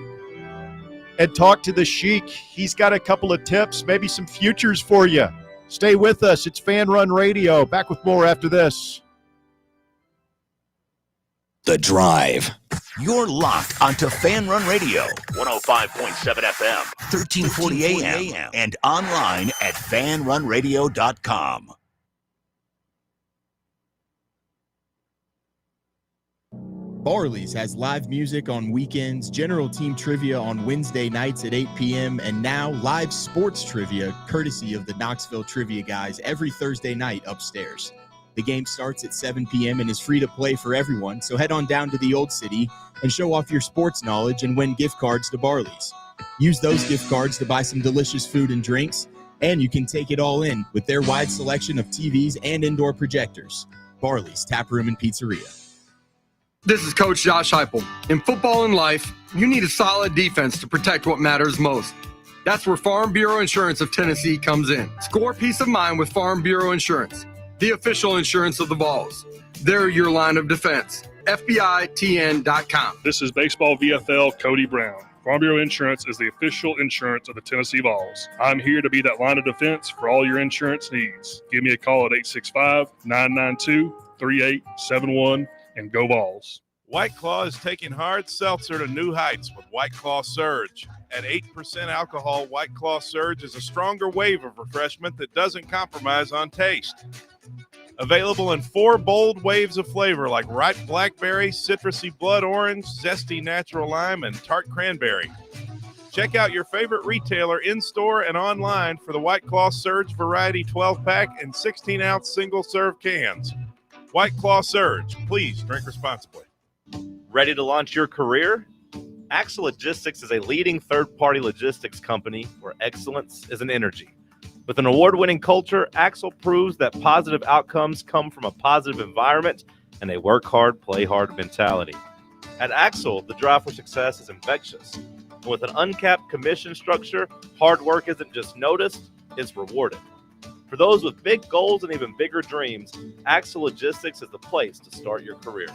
and talk to the Sheik. He's got a couple of tips, maybe some futures for you. Stay with us. It's Fan Run Radio. Back with more after this. The Drive. You're locked onto Fan Run Radio, 105.7 FM, 1340 AM, and online at fanrunradio.com. Barley's has live music on weekends, general team trivia on Wednesday nights at 8 p.m., and now live sports trivia courtesy of the Knoxville Trivia Guys every Thursday night upstairs. The game starts at 7 p.m. and is free to play for everyone, so head on down to the Old City and show off your sports knowledge and win gift cards to Barley's. Use those gift cards to buy some delicious food and drinks, and you can take it all in with their wide selection of TVs and indoor projectors. Barley's Tap Room and Pizzeria. This is Coach Josh Heupel. In football and life, you need a solid defense to protect what matters most. That's where Farm Bureau Insurance of Tennessee comes in. Score peace of mind with Farm Bureau Insurance, the official insurance of the Vols. They're your line of defense. FBITN.com. This is Baseball VFL Cody Brown. Farm Bureau Insurance is the official insurance of the Tennessee Vols. I'm here to be that line of defense for all your insurance needs. Give me a call at 865-992-3871 and go Vols. White Claw is taking hard seltzer to new heights with White Claw Surge. At 8% alcohol, White Claw Surge is a stronger wave of refreshment that doesn't compromise on taste. Available in 4 bold waves of flavor like ripe blackberry, citrusy blood orange, zesty natural lime, and tart cranberry. Check out your favorite retailer in-store and online for the White Claw Surge Variety 12-pack and 16-ounce single-serve cans. White Claw Surge. Please drink responsibly. Ready to launch your career? Axle Logistics is a leading third-party logistics company where excellence is an energy. With an award-winning culture, Axle proves that positive outcomes come from a positive environment and a work hard, play hard mentality. At Axle, the drive for success is infectious. And with an uncapped commission structure, hard work isn't just noticed, it's rewarded. For those with big goals and even bigger dreams, Axle Logistics is the place to start your career.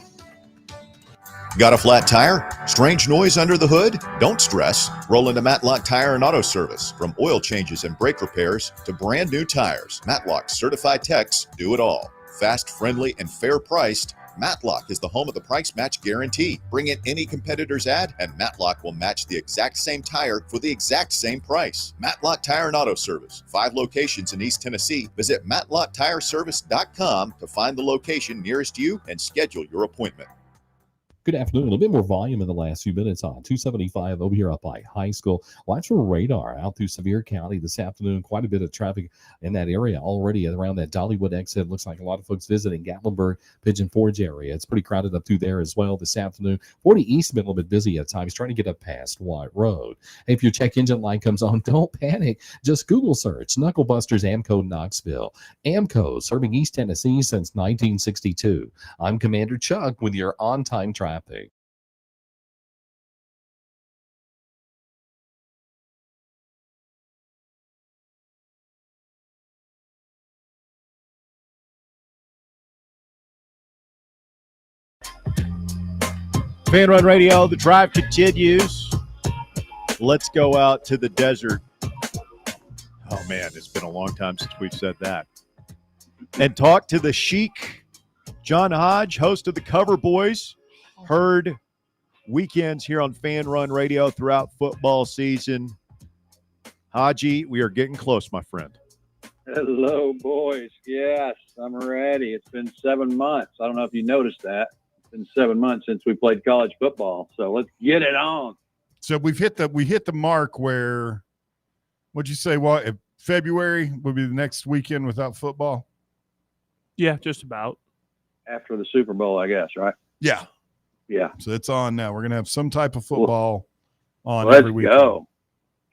Got a flat tire? Strange noise under the hood? Don't stress. Roll into Matlock Tire and Auto Service. From oil changes and brake repairs to brand new tires, Matlock's certified techs do it all. Fast, friendly, and fair priced, Matlock is the home of the price match guarantee. Bring in any competitor's ad and Matlock will match the exact same tire for the exact same price. Matlock Tire and Auto Service. 5 locations in East Tennessee. Visit matlocktireservice.com to find the location nearest you and schedule your appointment. Good afternoon. A bit more volume in the last few minutes on 275 over here up by High School. Watch for radar out through Sevier County this afternoon. Quite a bit of traffic in that area already around that Dollywood exit. Looks like a lot of folks visiting Gatlinburg, Pigeon Forge area. It's pretty crowded up through there as well this afternoon. 40 East been a little bit busy at times trying to get up past White Road. Hey, if your check engine light comes on, don't panic. Just Google search Knucklebusters Amco Knoxville. Amco serving East Tennessee since 1962. I'm Commander Chuck with your on-time traffic. Fan Run Radio, the drive continues. Let's go out to the desert. Oh, man, it's been a long time since we've said that. And talk to the Sheik, John Hodge, host of the Cover Boys. Heard weekends here on Fan Run Radio throughout football season. Haji, we are getting close, my friend. Hello, boys. Yes, I'm ready. It's been 7 months. I don't know if you noticed that. It's been 7 months since we played college football. So let's get it on. So we hit the mark where, what'd you say? What, if February would be the next weekend without football? Yeah, just about. After the Super Bowl, I guess, right? Yeah. Yeah. So it's on now. We're going to have some type of football on Let's every weekend. go.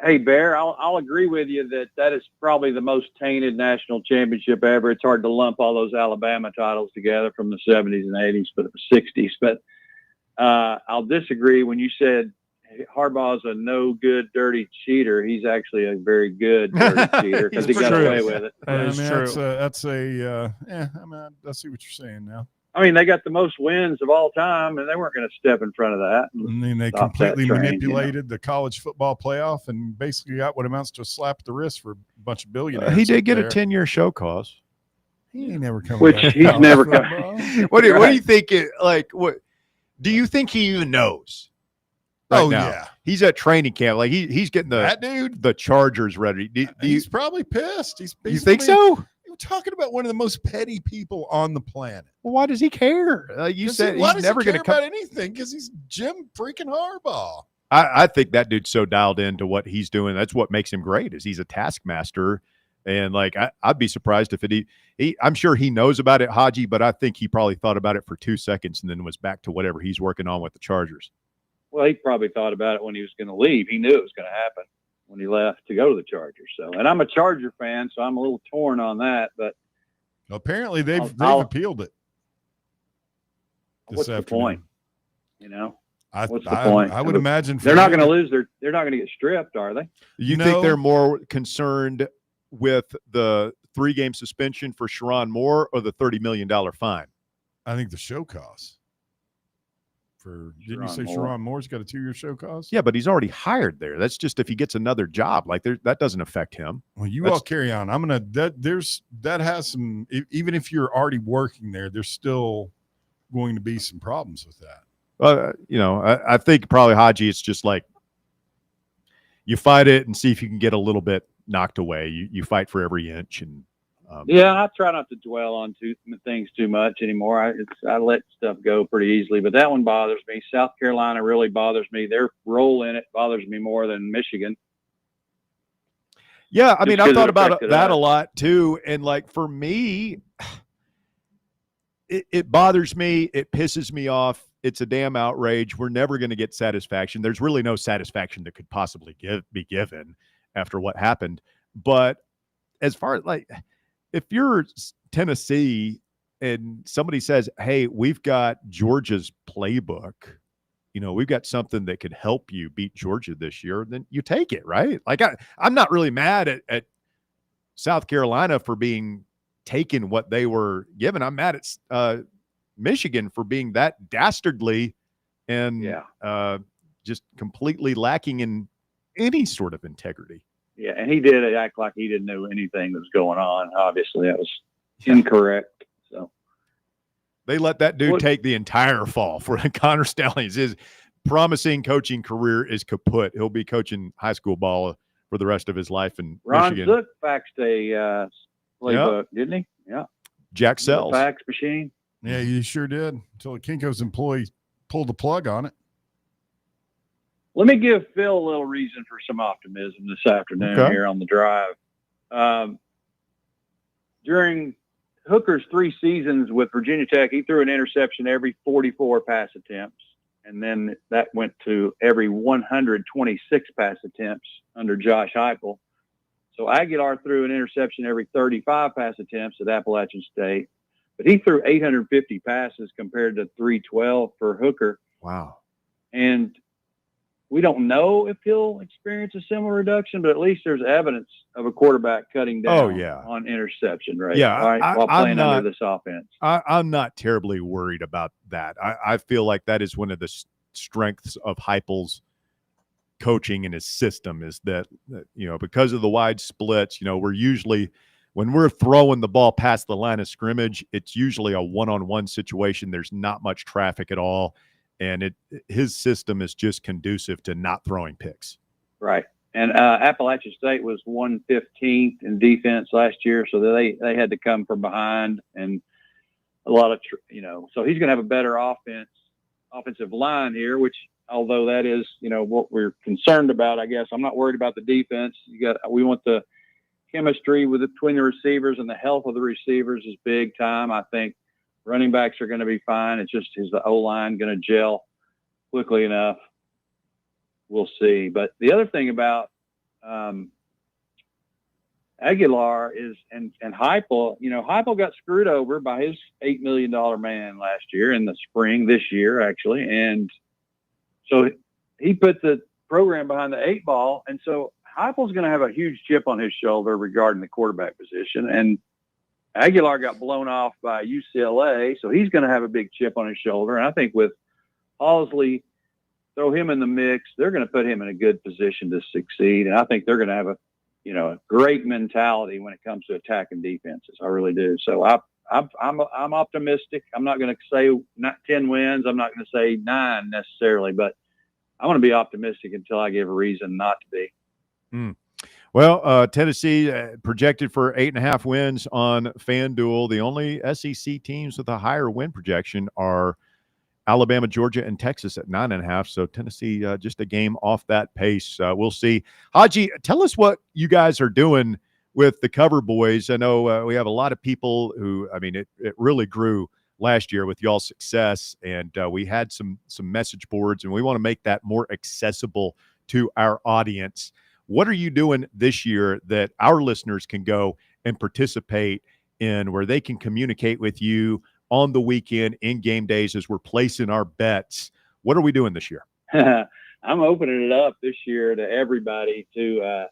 Hey, Bear, I'll agree with you that is probably the most tainted national championship ever. It's hard to lump all those Alabama titles together from the 70s and 80s, but the 60s. But I'll disagree when you said Harbaugh is a no good, dirty cheater. He's actually a very good dirty cheater because he got away with it. That is true. I see what you're saying now. I mean, they got the most wins of all time, and they weren't going to step in front of that. And then they completely manipulated the college football playoff and basically got what amounts to a slap at the wrist for a bunch of billionaires. He did get a 10-year show cause. He ain't never coming Which back. he's never coming. What do you think? What do you think he even knows? Right now? Yeah. He's at training camp. Like he's getting the Chargers ready. He's probably pissed. You think so? You're talking about one of the most petty people on the planet. Well, why does he care? You said he's never going to come about anything because he's Jim freaking Harbaugh. I think that dude's so dialed into what he's doing. That's what makes him great. Is he's a taskmaster, and like I'd be surprised if I'm sure he knows about it, Haji, but I think he probably thought about it for 2 seconds and then was back to whatever he's working on with the Chargers. Well, he probably thought about it when he was going to leave. He knew it was going to happen when he left to go to the Chargers. So, and I'm a Charger fan, so I'm a little torn on that. But apparently, they've appealed it. What's the point? You know, what's the point? I would imagine they're not going to lose they're not going to get stripped, are they? You think they're more concerned with the 3-game suspension for Sharon Moore or the $30 million fine? I think the show costs. Didn't you say Sharon Moore's got a 2-year show cause? Yeah, but he's already hired there. That's just if he gets another job. Like that doesn't affect him. Well, all carry on. That has some. Even if you're already working there, there's still going to be some problems with that. I think probably Haji, it's just like you fight it and see if you can get a little bit knocked away. You fight for every inch. And I try not to dwell on things too much anymore. I let stuff go pretty easily, but that one bothers me. South Carolina really bothers me. Their role in it bothers me more than Michigan. Yeah, I mean, I've thought about that a lot too. And like for me, it bothers me. It pisses me off. It's a damn outrage. We're never going to get satisfaction. There's really no satisfaction that could possibly be given after what happened. But as far as like, if you're Tennessee and somebody says, hey, we've got Georgia's playbook, we've got something that could help you beat Georgia this year, then you take it, right? Like I'm not really mad at South Carolina for being taken what they were given. I'm mad at Michigan for being that dastardly and just completely lacking in any sort of integrity. Yeah, and he did act like he didn't know anything that was going on. Obviously, that was incorrect. So they let that dude take the entire fall for Connor Stalions. His promising coaching career is kaput. He'll be coaching high school ball for the rest of his life in Michigan. Ron Zook faxed a playbook, didn't he? Yeah. Jack Sells. Fax machine. Yeah, you sure did. Until Kinko's employee pulled the plug on it. Let me give Phil a little reason for some optimism this afternoon here on the drive. During Hooker's 3 seasons with Virginia Tech, he threw an interception every 44 pass attempts, and then that went to every 126 pass attempts under Josh Heupel. So Aguilar threw an interception every 35 pass attempts at Appalachian State, but he threw 850 passes compared to 312 for Hooker. Wow. And we don't know if he'll experience a similar reduction, but at least there's evidence of a quarterback cutting down on interception rate while playing under this offense. I'm not terribly worried about that. I feel like that is one of the strengths of Heupel's coaching and his system is that, because of the wide splits, we're usually, when we're throwing the ball past the line of scrimmage, it's usually a one-on-one situation. There's not much traffic at all. And his system is just conducive to not throwing picks. Right. And Appalachian State was 115th in defense last year, so they had to come from behind and a lot of, so he's going to have a better offensive line here, which although that is, what we're concerned about, I guess. I'm not worried about the defense. We want the chemistry between the receivers and the health of the receivers is big time. I think running backs are going to be fine. It's just, is the O-line going to gel quickly enough? We'll see. But the other thing about Aguilar is, and Heupel, Heupel got screwed over by his $8 million man last year in the spring, this year actually. And so he put the program behind the 8 ball. And so Heupel's going to have a huge chip on his shoulder regarding the quarterback position. And Aguilar got blown off by UCLA, so he's going to have a big chip on his shoulder. And I think with Halsley, throw him in the mix, they're going to put him in a good position to succeed. And I think they're going to have a great mentality when it comes to attacking defenses. I really do. So I'm optimistic. I'm not going to say not 10 wins. I'm not going to say 9 necessarily, but I want to be optimistic until I give a reason not to be. Well, Tennessee projected for 8.5 wins on FanDuel. The only SEC teams with a higher win projection are Alabama, Georgia, and Texas at 9.5. So Tennessee just a game off that pace. We'll see. Haji, tell us what you guys are doing with the Cover Boys. I know we have a lot of people who, it really grew last year with y'all's success, and we had some message boards, and we want to make that more accessible to our audience. What are you doing this year that our listeners can go and participate in, where they can communicate with you on the weekend in game days as we're placing our bets? What are we doing this year? I'm opening it up this year to everybody to,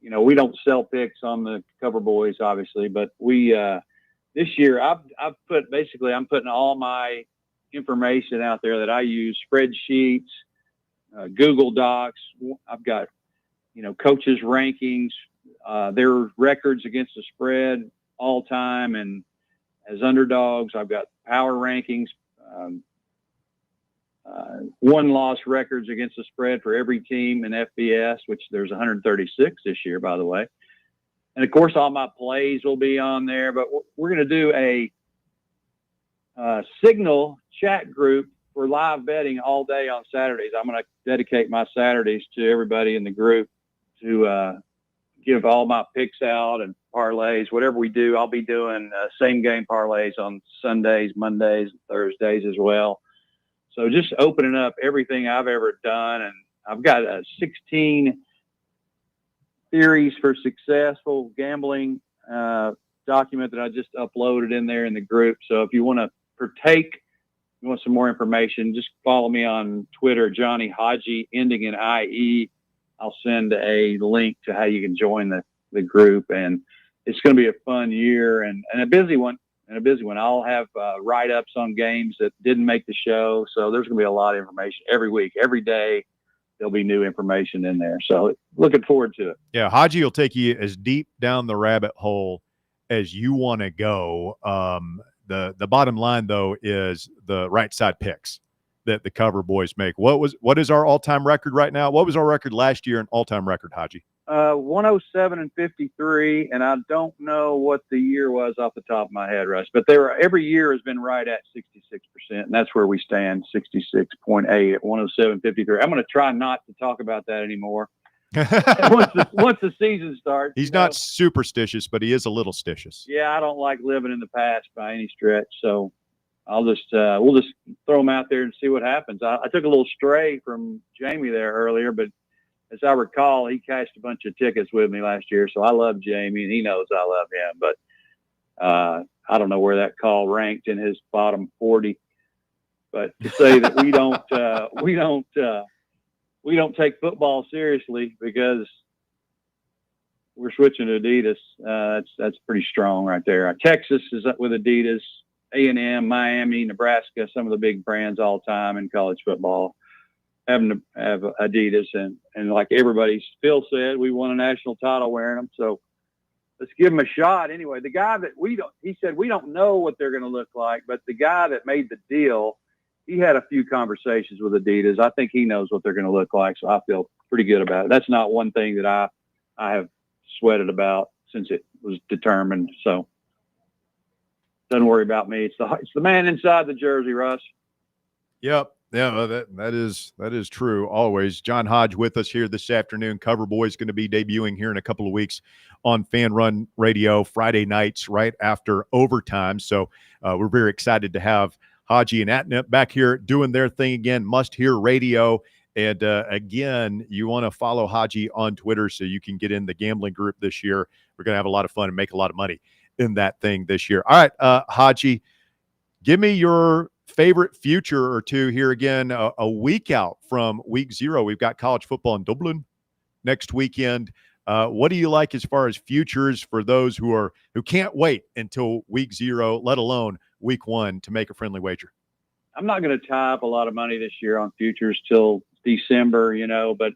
we don't sell picks on the Cover Boys, obviously, but we, this year I'm putting all my information out there that I use, spreadsheets, Google Docs. I've got, coaches' rankings, their records against the spread all time. And as underdogs, I've got power rankings, one-loss records against the spread for every team in FBS, which there's 136 this year, by the way. And, of course, all my plays will be on there. But we're going to do a Signal chat group for live betting all day on Saturdays. I'm going to dedicate my Saturdays to everybody in the group to give all my picks out and parlays, whatever we do. I'll be doing same-game parlays on Sundays, Mondays, and Thursdays as well. So just opening up everything I've ever done. And I've got 16 theories for successful gambling document that I just uploaded in there in the group. So if you want to partake, you want some more information, just follow me on Twitter, Johnny Haji, ending in IE. I'll send a link to how you can join the group. And it's going to be a fun year and a busy one. I'll have write-ups on games that didn't make the show. So there's going to be a lot of information every week, every day. There'll be new information in there. So looking forward to it. Yeah, Haji will take you as deep down the rabbit hole as you want to go. The bottom line, though, is the right side picks that the cover boys make. What is our all-time record right now? What was our record last year, an all-time record, Haji? 107-53, and I don't know what the year was off the top of my head, Russ. But every year has been right at 66%, and that's where we stand, 66.8 at 107-53. I'm going to try not to talk about that anymore. once the season starts. He's not superstitious, but he is a little stitious. Yeah, I don't like living in the past by any stretch, so I'll just we'll just throw them out there and see what happens. I took a little stray from Jamie there earlier, but as I recall, he cashed a bunch of tickets with me last year, so I love Jamie, and he knows I love him. But I don't know where that call ranked in his bottom 40. But to say that we don't take football seriously because we're switching to Adidas, that's pretty strong right there. Texas is up with Adidas, A&M, Miami, Nebraska, some of the big brands all time in college football having to have Adidas. And like Phil said, we won a national title wearing them. So let's give them a shot. Anyway, the guy that he said, we don't know what they're going to look like, but the guy that made the deal, he had a few conversations with Adidas. I think he knows what they're going to look like. So I feel pretty good about it. That's not one thing that I have sweated about since it was determined. So doesn't worry about me. It's the man inside the jersey, Russ. Yep. Yeah, that is true always. John Hodge with us here this afternoon. Cover Boy's going to be debuting here in a couple of weeks on Fan Run Radio Friday nights right after overtime. So we're very excited to have Haji and Atnip back here doing their thing again, Must Hear Radio. And again, you want to follow Haji on Twitter so you can get in the gambling group this year. We're going to have a lot of fun and make a lot of money in that thing this year. All right, Haji, give me your favorite future or two here again. A week out from week 0, we've got college football in Dublin next weekend. What do you like as far as futures for those who can't wait until week 0, let alone week 1, to make a friendly wager? I'm not going to tie up a lot of money this year on futures till December, but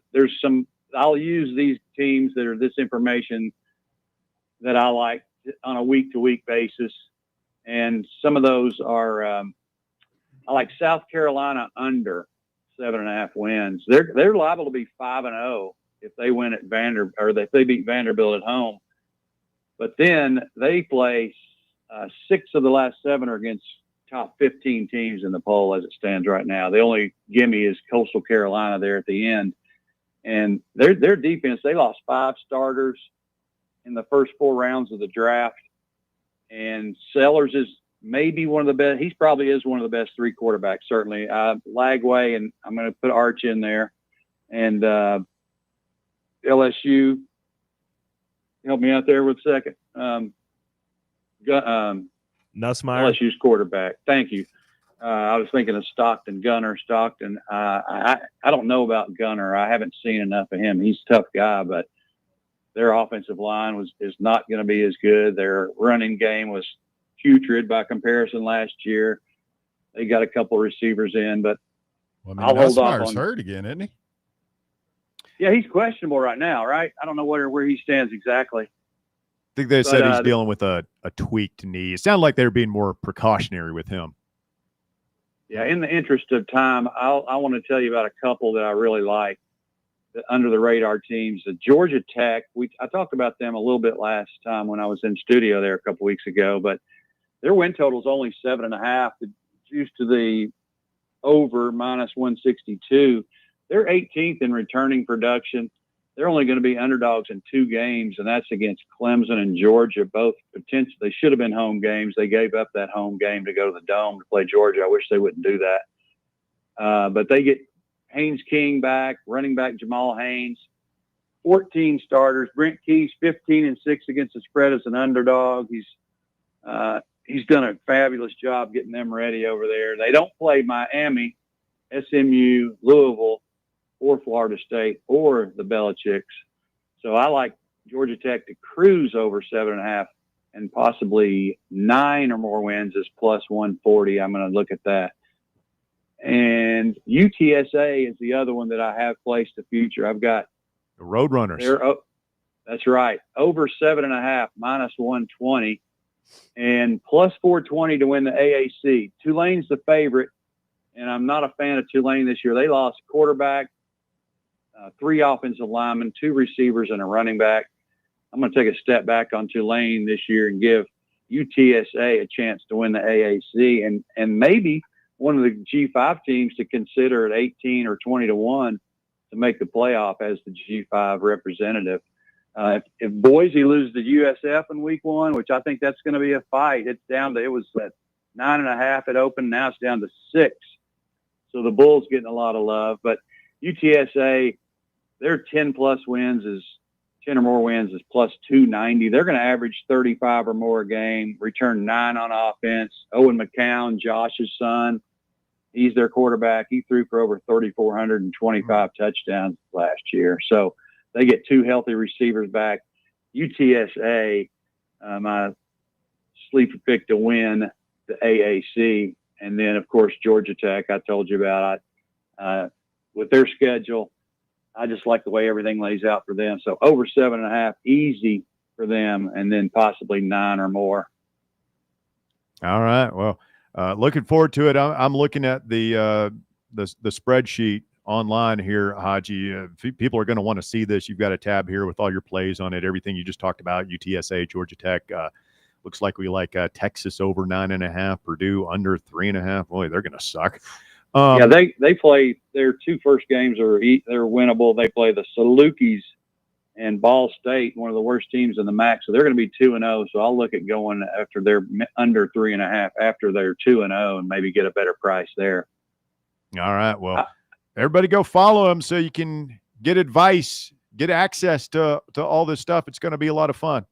I'll use these teams that are this information that I like on a week-to-week basis. And some of those are, I like South Carolina under 7.5 wins. They're liable to be 5-0 if they win at if they beat Vanderbilt at home. But then they play 6 of the last 7 are against top 15 teams in the poll as it stands right now. The only gimme is Coastal Carolina there at the end. And their defense, they lost 5 starters in the first 4 rounds of the draft. And Sellers is maybe one of the best. He probably is one of the best 3 quarterbacks, certainly. Lagway, and I'm going to put Arch in there. And LSU, help me out there with a second. Nussmeier, LSU's quarterback. Thank you. I was thinking of Gunner Stockton. I don't know about Gunner. I haven't seen enough of him. He's a tough guy, but their offensive line is not going to be as good. Their running game was putrid by comparison last year. They got a couple of receivers in, but I'll hold off on. Hurt again, isn't he? Yeah, he's questionable right now, right? I don't know where he stands exactly. I think they said he's dealing with a tweaked knee. It sounded like they were being more precautionary with him. Yeah, in the interest of time, I want to tell you about a couple that I really like, the under the radar teams. The Georgia Tech, I talked about them a little bit last time when I was in studio there a couple weeks ago, but their win total is only 7.5. The juice to the over -162. They're 18th in returning production. They're only going to be underdogs in 2 games, and that's against Clemson and Georgia. Both potentially, they should have been home games. They gave up that home game to go to the Dome to play Georgia. I wish they wouldn't do that. But they get Haynes King back, running back Jamal Haynes, 14 starters. Brent Keys, 15-6 against the spread as an underdog. He's done a fabulous job getting them ready over there. They don't play Miami, SMU, Louisville, or Florida State, or the Belichicks. So I like Georgia Tech to cruise over 7.5 and possibly 9 or more wins is +140. I'm going to look at that. And UTSA is the other one that I have placed a future. I've got the Roadrunners. That's right. Over 7.5, -120, and +420 to win the AAC. Tulane's the favorite, and I'm not a fan of Tulane this year. They lost quarterback, 3 offensive linemen, 2 receivers, and a running back. I'm going to take a step back on Tulane this year and give UTSA a chance to win the AAC and maybe one of the G5 teams to consider at 18 or 20 to 1 to make the playoff as the G5 representative. If Boise loses to USF in week 1, which I think that's going to be a fight, it was at 9.5 at open. Now it's down to 6. So the Bulls getting a lot of love, but UTSA, their 10 or more wins is +290. They're going to average 35 or more a game, return 9 on offense. Owen McCown, Josh's son, he's their quarterback. He threw for over 3,425 touchdowns last year. So they get 2 healthy receivers back. UTSA, my sleeper pick to win the AAC. And then, of course, Georgia Tech, I told you about. With their schedule, I just like the way everything lays out for them. So over 7.5, easy for them, and then possibly 9 or more. All right. Well, looking forward to it. I'm looking at the spreadsheet online here, Haji. People are going to want to see this. You've got a tab here with all your plays on it, everything you just talked about, UTSA, Georgia Tech. Looks like we like Texas over 9.5, Purdue under 3.5. Boy, they're going to suck. Yeah, they play their 2 first games they're winnable. They play the Salukis and Ball State, one of the worst teams in the MAC. So they're going to be 2-0. So I'll look at going after they're under 3.5 after they're 2-0 and maybe get a better price there. All right. Well, everybody go follow them so you can get advice, get access to all this stuff. It's going to be a lot of fun.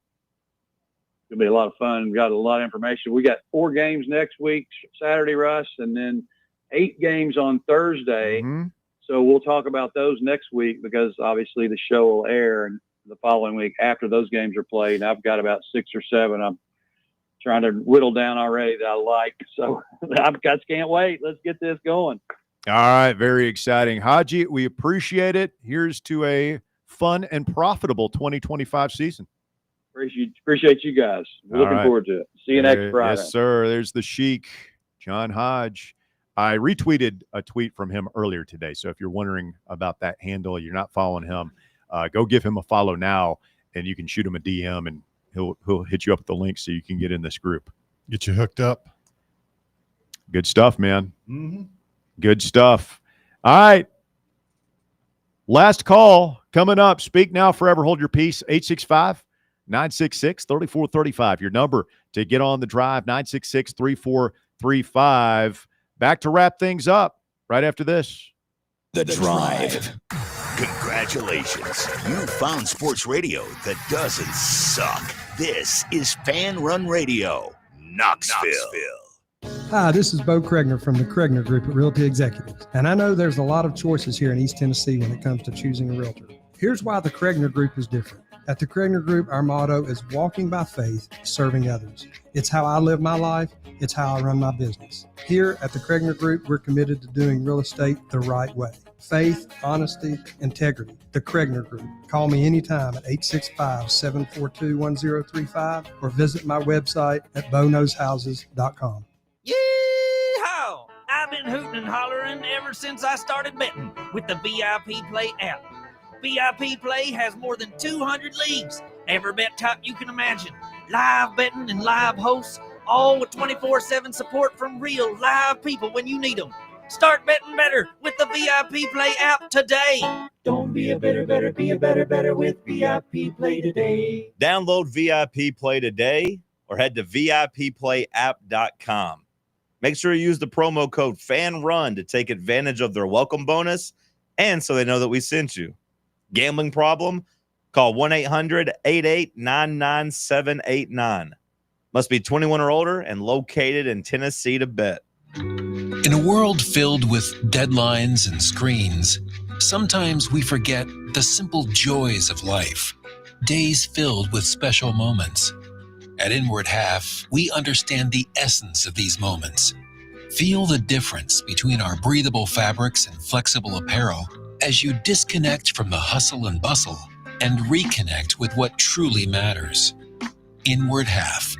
It'll be a lot of fun. We got a lot of information. We got 4 games next week, Saturday, Russ, and then 8 games on Thursday. Mm-hmm. So we'll talk about those next week because obviously the show will air the following week after those games are played. And I've got about 6 or 7 I'm trying to whittle down already that I like. So I just can't wait. Let's get this going. All right. Very exciting. Haji, we appreciate it. Here's to a fun and profitable 2025 season. Appreciate you guys. We're looking forward to it. See you next Friday. Yes, sir. There's the Sheik, John Hodge. I retweeted a tweet from him earlier today. So if you're wondering about that handle, you're not following him, go give him a follow now, and you can shoot him a DM, and he'll hit you up with the link so you can get in this group. Get you hooked up. Good stuff, man. Mm-hmm. Good stuff. All right. Last call coming up. Speak now, forever hold your peace. 865-966-3435. Your number to get on the drive, 966-3435. Back to wrap things up right after this. The Drive. Congratulations. You found sports radio that doesn't suck. This is Fan Run Radio, Knoxville. Hi, this is Bo Kregner from the Kregner Group at Realty Executives. And I know there's a lot of choices here in East Tennessee when it comes to choosing a realtor. Here's why the Kregner Group is different. At the Kregner Group, our motto is walking by faith, serving others. It's how I live my life. It's how I run my business. Here at the Kregner Group, we're committed to doing real estate the right way. Faith, honesty, integrity. The Kregner Group. Call me anytime at 865-742-1035 or visit my website at boknowshouses.com. Yeehaw! I've been been hooting and hollering ever since I started betting with the VIP Play app. VIP Play has more than 200 leagues, every bet type you can imagine, live betting and live hosts, all with 24/7 support from real live people when you need them. Start betting better with the VIP Play app today. Don't be a better, be a better with VIP Play today. Download VIP Play today or head to VIPPlayApp.com. Make sure you use the promo code FANRUN to take advantage of their welcome bonus and so they know that we sent you. Gambling problem? Call 1-800-88-99789. Must be 21 or older and located in Tennessee to bet. In a world filled with deadlines and screens, sometimes we forget the simple joys of life. Days filled with special moments. At Inward Half, we understand the essence of these moments. Feel the difference between our breathable fabrics and flexible apparel as you disconnect from the hustle and bustle and reconnect with what truly matters. Inward Half.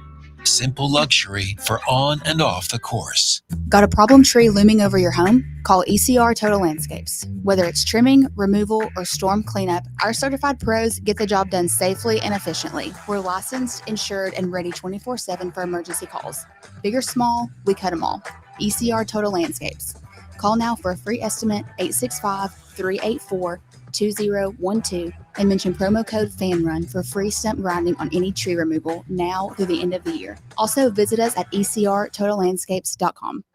Simple luxury for on and off the course. Got a problem tree looming over your home? Call ECR Total Landscapes. Whether it's trimming, removal, or storm cleanup, our certified pros get the job done safely and efficiently. We're licensed, insured, and ready 24/7 for emergency calls. Big or small, we cut them all. ECR Total Landscapes. Call now for a free estimate, 865-384-2012, and mention promo code FANRUN for free stump grinding on any tree removal now through the end of the year. Also, visit us at ecrtotallandscapes.com.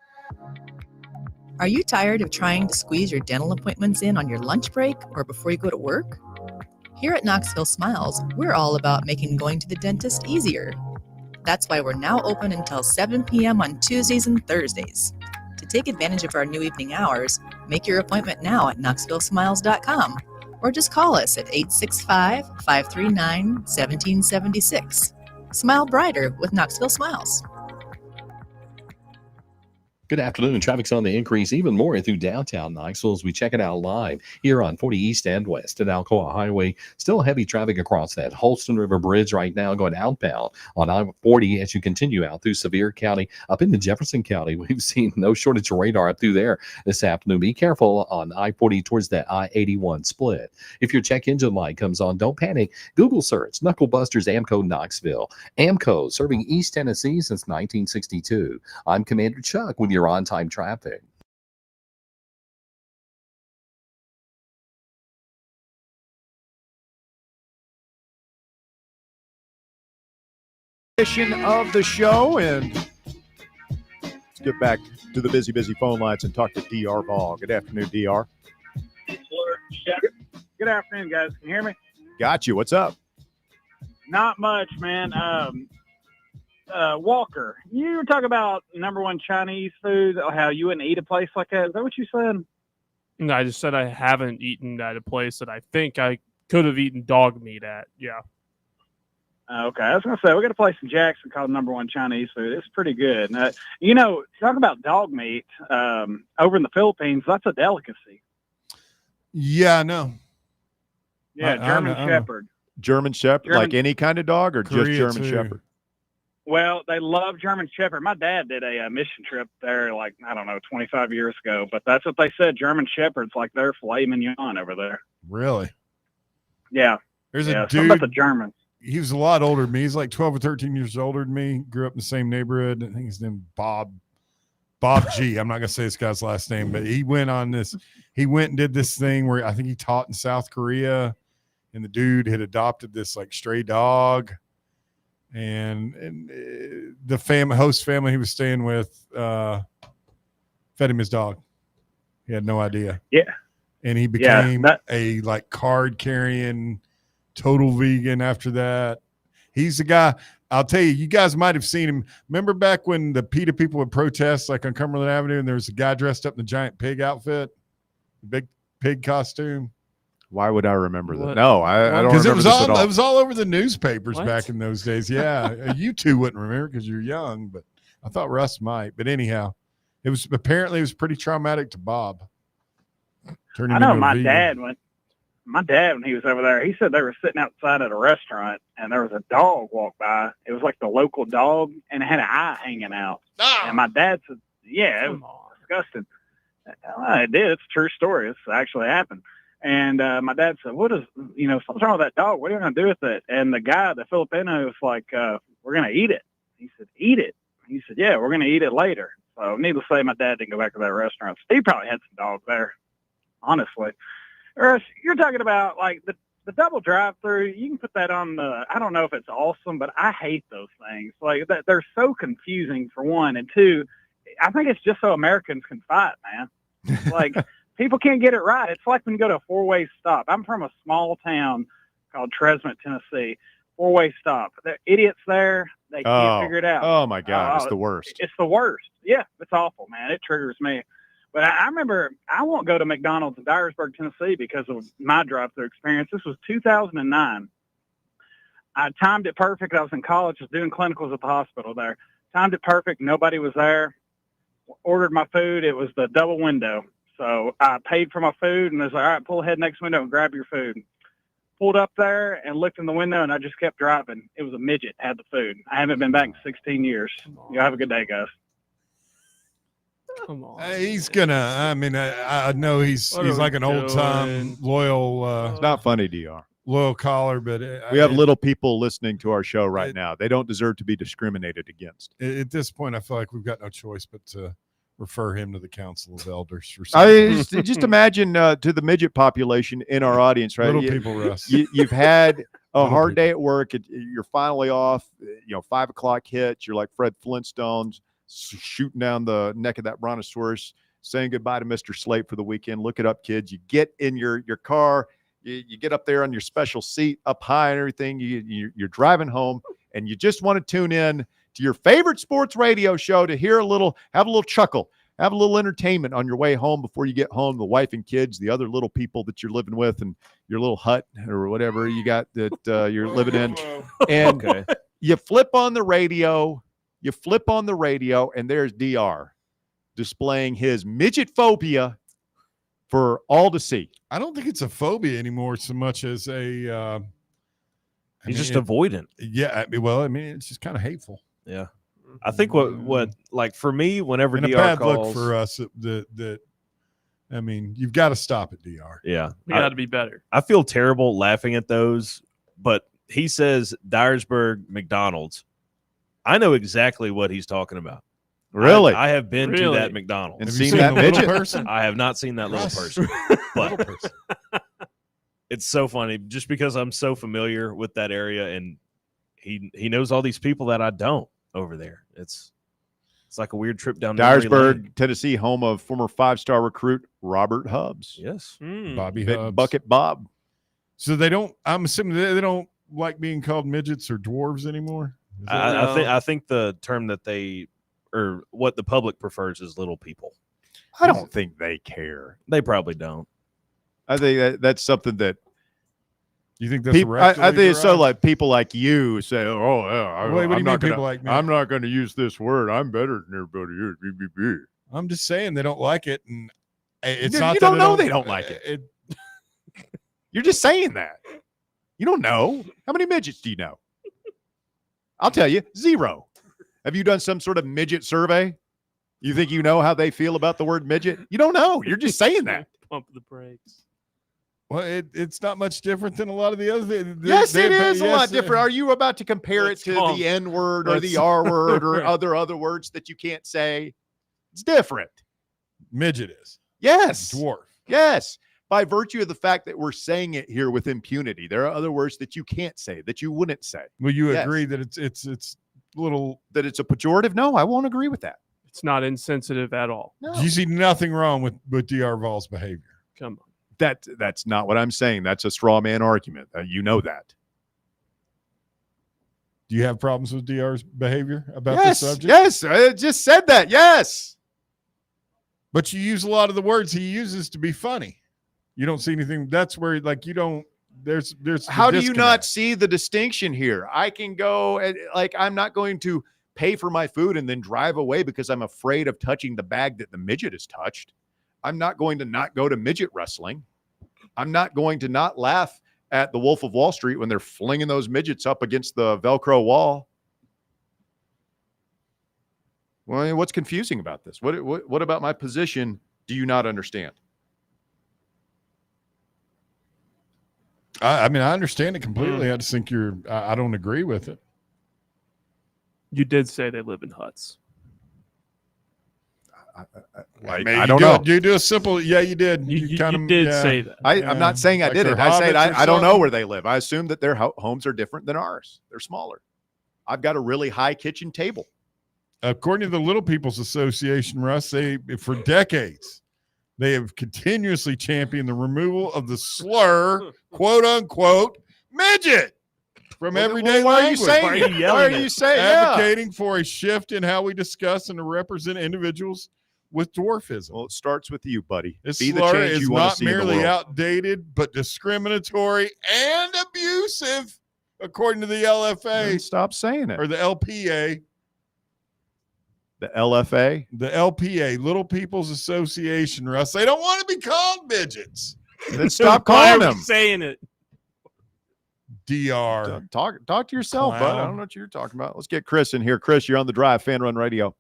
Are you tired of trying to squeeze your dental appointments in on your lunch break or before you go to work? Here at Knoxville Smiles, we're all about making going to the dentist easier. That's why we're now open until 7 p.m. on Tuesdays and Thursdays. To take advantage of our new evening hours, make your appointment now at knoxvillesmiles.com or just call us at 865-539-1776. Smile brighter with Knoxville Smiles. Good afternoon. Traffic's on the increase even more through downtown Knoxville as we check it out live here on 40 East and West at Alcoa Highway. Still heavy traffic across that Holston River Bridge right now going outbound on I-40 as you continue out through Sevier County. Up into Jefferson County, we've seen no shortage of radar up through there this afternoon. Be careful on I-40 towards that I-81 split. If your check engine light comes on, don't panic. Google search Knucklebusters Amco Knoxville. Amco serving East Tennessee since 1962. I'm Commander Chuck with your on-time traffic. Edition of the show, and let's get back to the busy phone lines and talk to DR Ball. Good afternoon, DR. Good afternoon, guys. Can you hear me? Got you. What's up? Not much, man. Walker, you were talking about number one Chinese food, how you wouldn't eat a place like that. Is that what you said? No, I just said I haven't eaten at a place that I think I could have eaten dog meat at. Yeah. Okay. I was going to say, we got a place in Jackson called number one Chinese food. It's pretty good. You know, talk about dog meat over in the Philippines, that's a delicacy. Yeah, I know. Yeah, German Shepherd. German Shepherd, like any kind of dog or Korea just German too. Shepherd? Well, they love German Shepherd. My dad did a mission trip there, 25 years ago. But that's what they said. German Shepherd's like their filet mignon over there. Really? Yeah. There's a something dude. about the Germans. He was a lot older than me. He's like 12 or 13 years older than me. Grew up in the same neighborhood. I think his name Bob G. I'm not going to say this guy's last name, but he went and did this thing where I think he taught in South Korea, and the dude had adopted this like stray dog. And the host family he was staying with fed him his dog. He had no idea. Yeah. And he became a like card carrying total vegan after that. He's the guy. I'll tell you, you guys might have seen him. Remember back when the PETA people would protest like on Cumberland Avenue and there was a guy dressed up in the giant pig outfit, the big pig costume? Why would I remember that? No, I don't remember it was this at all. It was all over the newspapers back in those days. Yeah, you two wouldn't remember because you're young, but I thought Russ might. But anyhow, it was pretty traumatic to Bob. I know my dad when he was over there, he said they were sitting outside at a restaurant and there was a dog walk by. It was like the local dog and it had an eye hanging out. And my dad said, "Yeah, it was disgusting." I did. It's a true story. It's actually happened. And my dad said, "What is, something's wrong with that dog? What are you going to do with it?" And the guy, the Filipino, was like, "We're going to eat it." He said, "Eat it?" He said, "Yeah, we're going to eat it later." So needless to say, my dad didn't go back to that restaurant. He probably had some dogs there, honestly. Or you're talking about like the double drive-through. You can put that on the, I don't know if it's awesome, but I hate those things. Like that, they're so confusing for one. And two, I think it's just so Americans can fight, man. Like people can't get it right. It's like when you go to a four-way stop. I'm from a small town called Tresment, Tennessee. Four-way stop. The idiots there, they can't figure it out. Oh my God, it's the worst. It's the worst. Yeah, it's awful, man. It triggers me. But I remember I won't go to McDonald's in Dyersburg, Tennessee because of my drive-through experience. This was 2009. I timed it perfect. I was in college, was doing clinicals at the hospital there. Timed it perfect. Nobody was there. Ordered my food. It was the double window. So I paid for my food and I was like, all right, pull ahead next window and grab your food. Pulled up there and looked in the window and I just kept driving. It was a midget, had the food. I haven't been back in 16 years. You have a good day, guys. Come on. He's gonna. I mean, I know he's like an old time loyal. It's not funny, DR. Loyal caller, but we have little people listening to our show right now. They don't deserve to be discriminated against. At this point, I feel like we've got no choice but to refer him to the Council of Elders. For just imagine to the midget population in our audience, right? Little people, Russ. You've had a hard day at work. You're finally off. 5 o'clock hits. You're like Fred Flintstones, shooting down the neck of that brontosaurus, saying goodbye to Mr. Slate for the weekend. Look it up, kids. You get in your car. You get up there on your special seat up high and everything. You're driving home, and you just want to tune in to your favorite sports radio show to have a little chuckle, have a little entertainment on your way home before you get home. The wife and kids, the other little people that you're living with, and your little hut or whatever you got that you're living in, and you flip on the radio. And there's DR displaying his midget phobia for all to see. I don't think it's a phobia anymore so much as a. He's just avoidant. Yeah, it's just kind of hateful. Yeah, I think what like for me, whenever and DR a bad calls, look for us that you've got to stop it, DR. Yeah, we got to be better. I feel terrible laughing at those, but he says Dyersburg McDonald's. I know exactly what he's talking about. Really? I have been to that McDonald's and seen that midget person. I have not seen that little person, but it's so funny just because I'm so familiar with that area, and he knows all these people that I don't over there. It's like a weird trip down Dyersburg, Tennessee, home of former 5-star recruit Robert Hubbs. Yes, Bobby Big Hubbs. Bucket Bob. So they don't. I'm assuming they don't like being called midgets or dwarves anymore. I think the term that or what the public prefers is little people. I don't think they care. They probably don't. I think that's something that you think that's I think it's so like people like you say, "Oh, yeah, what do you mean people like me? I'm not going to use this word. I'm better than everybody here." I'm just saying they don't like it, and it's you not. You that don't know they don't like it. You're just saying that. You don't know. How many midgets do you know? I'll tell you, 0. Have you done some sort of midget survey? You think you know how they feel about the word midget? You don't know. You're just saying that. Pump the brakes. Well, it's not much different than a lot of the other things. Yes, it is a lot different. Are you about to compare it to the N word or the R word or other words that you can't say? It's different. Midget is. Yes. Dwarf. Yes. By virtue of the fact that we're saying it here with impunity, there are other words that you can't say, that you wouldn't say. Will you agree that it's little that it's a pejorative? No, I won't agree with that. It's not insensitive at all. No. You see nothing wrong with DR Voll's behavior. Come on. That's not what I'm saying. That's a straw man argument. You know that. Do you have problems with DR's behavior about this subject? Yes, I just said that. Yes. But you use a lot of the words he uses to be funny. You don't see anything. That's where you don't. There's. How do you not see the distinction here? I can go and I'm not going to pay for my food and then drive away because I'm afraid of touching the bag that the midget has touched. I'm not going to not go to midget wrestling. I'm not going to not laugh at the Wolf of Wall Street when they're flinging those midgets up against the Velcro wall. Well, what's confusing about this? What about my position Do you not understand? I mean, I understand it completely. I just think I don't agree with it. You did say they live in huts. I don't know. You do a simple, yeah, you did. You did say that. I'm not saying I Like didn't. they're I said hobbits or I don't know something? where they live. I assume that their homes are different than ours. They're smaller. I've got a really high kitchen table. According to the Little People's Association, Russ, for decades, they have continuously championed the removal of the slur, quote unquote, midget from everyday why are you language. saying it? Why are you saying advocating for a shift in how we discuss and to represent individuals with dwarfism? Well, it starts with you, buddy. This Be the slur change is you want to not see in the merely world. outdated, but discriminatory and abusive, according to the LFA. Then stop saying it. Or the LPA. The LFA? The LPA, Little People's Association, Russ. They don't want to be called midgets. Then stop Why calling are we them. saying it? DR. Talk to yourself, bud. I Clown. don't know what you're talking about. Let's get Chris in here. Chris, you're on the drive, Fan Run Radio.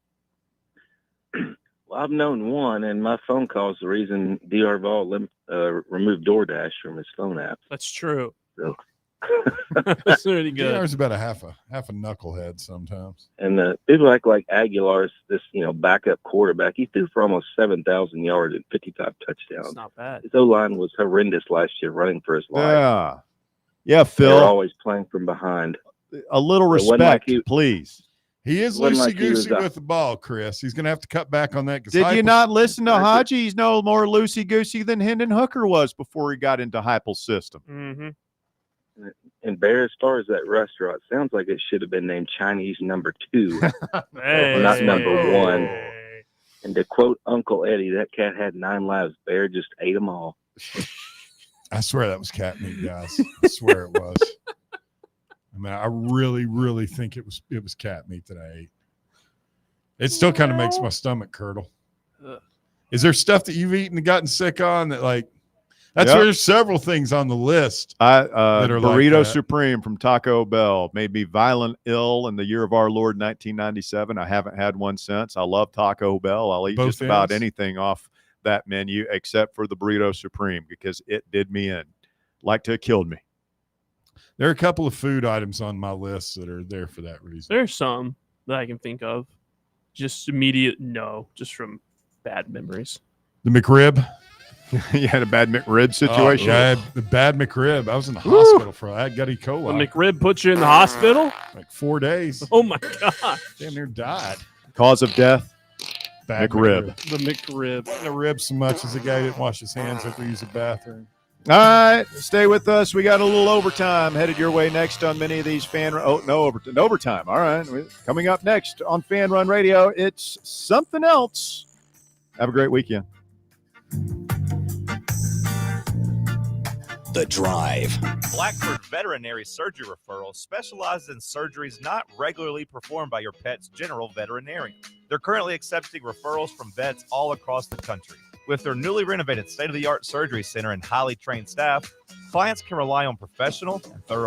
Well, I've known one, and my phone call is the reason DR Vol removed DoorDash from his phone app. That's true. So. That's pretty good. DR's about a half a knucklehead sometimes. And people act like Aguilar's this, backup quarterback. He threw for almost 7,000 yards and 55 touchdowns. That's not bad. His O-line was horrendous last year, running for his life. Yeah, They're Phil. always playing from behind. A little It wasn't like respect, please. He is Wasn't like he loosey-goosey was, with the ball, Chris. He's going to have to cut back on that. Did you not listen to Haji? He's no more loosey-goosey than Hendon Hooker was before he got into Heupel's system. Mm-hmm. And Bear, as far as that restaurant, sounds like it should have been named Chinese number 2, not number 1. And to quote Uncle Eddie, that cat had 9 lives. Bear just ate them all. I swear that was cat meat, guys. I swear it was. I mean, I really, really think it was cat meat that I ate. It still kind of makes my stomach curdle. Is there stuff that you've eaten and gotten sick on that, like, that's where there's several things on the list that are Burrito like that. Supreme from Taco Bell made me violent ill in the year of our Lord 1997. I haven't had one since. I love Taco Bell. I'll eat Both just about ends? anything off that menu except for the Burrito Supreme because it did me in. Like to have killed me. There are a couple of food items on my list that are there for that reason. There's some that I can think of. Just immediate just from bad memories. The McRib. You had a bad McRib situation? Yeah, the bad McRib. I was in the hospital for that. I got E. The coli. McRib put you in the hospital? Like 4 days. Oh my gosh. Damn near died. Cause of death? Bad McRib. The McRib. The rib so much as the guy didn't wash his hands after he used the bathroom. All right, stay with us. We got a little overtime headed your way next on many of these overtime. All right, coming up next on Fan Run Radio, it's something else. Have a great weekend. The Drive. Blackford Veterinary Surgery Referral specializes in surgeries not regularly performed by your pet's general veterinarian. They're currently accepting referrals from vets all across the country. With their newly renovated state-of-the-art surgery center and highly trained staff, clients can rely on professional and thorough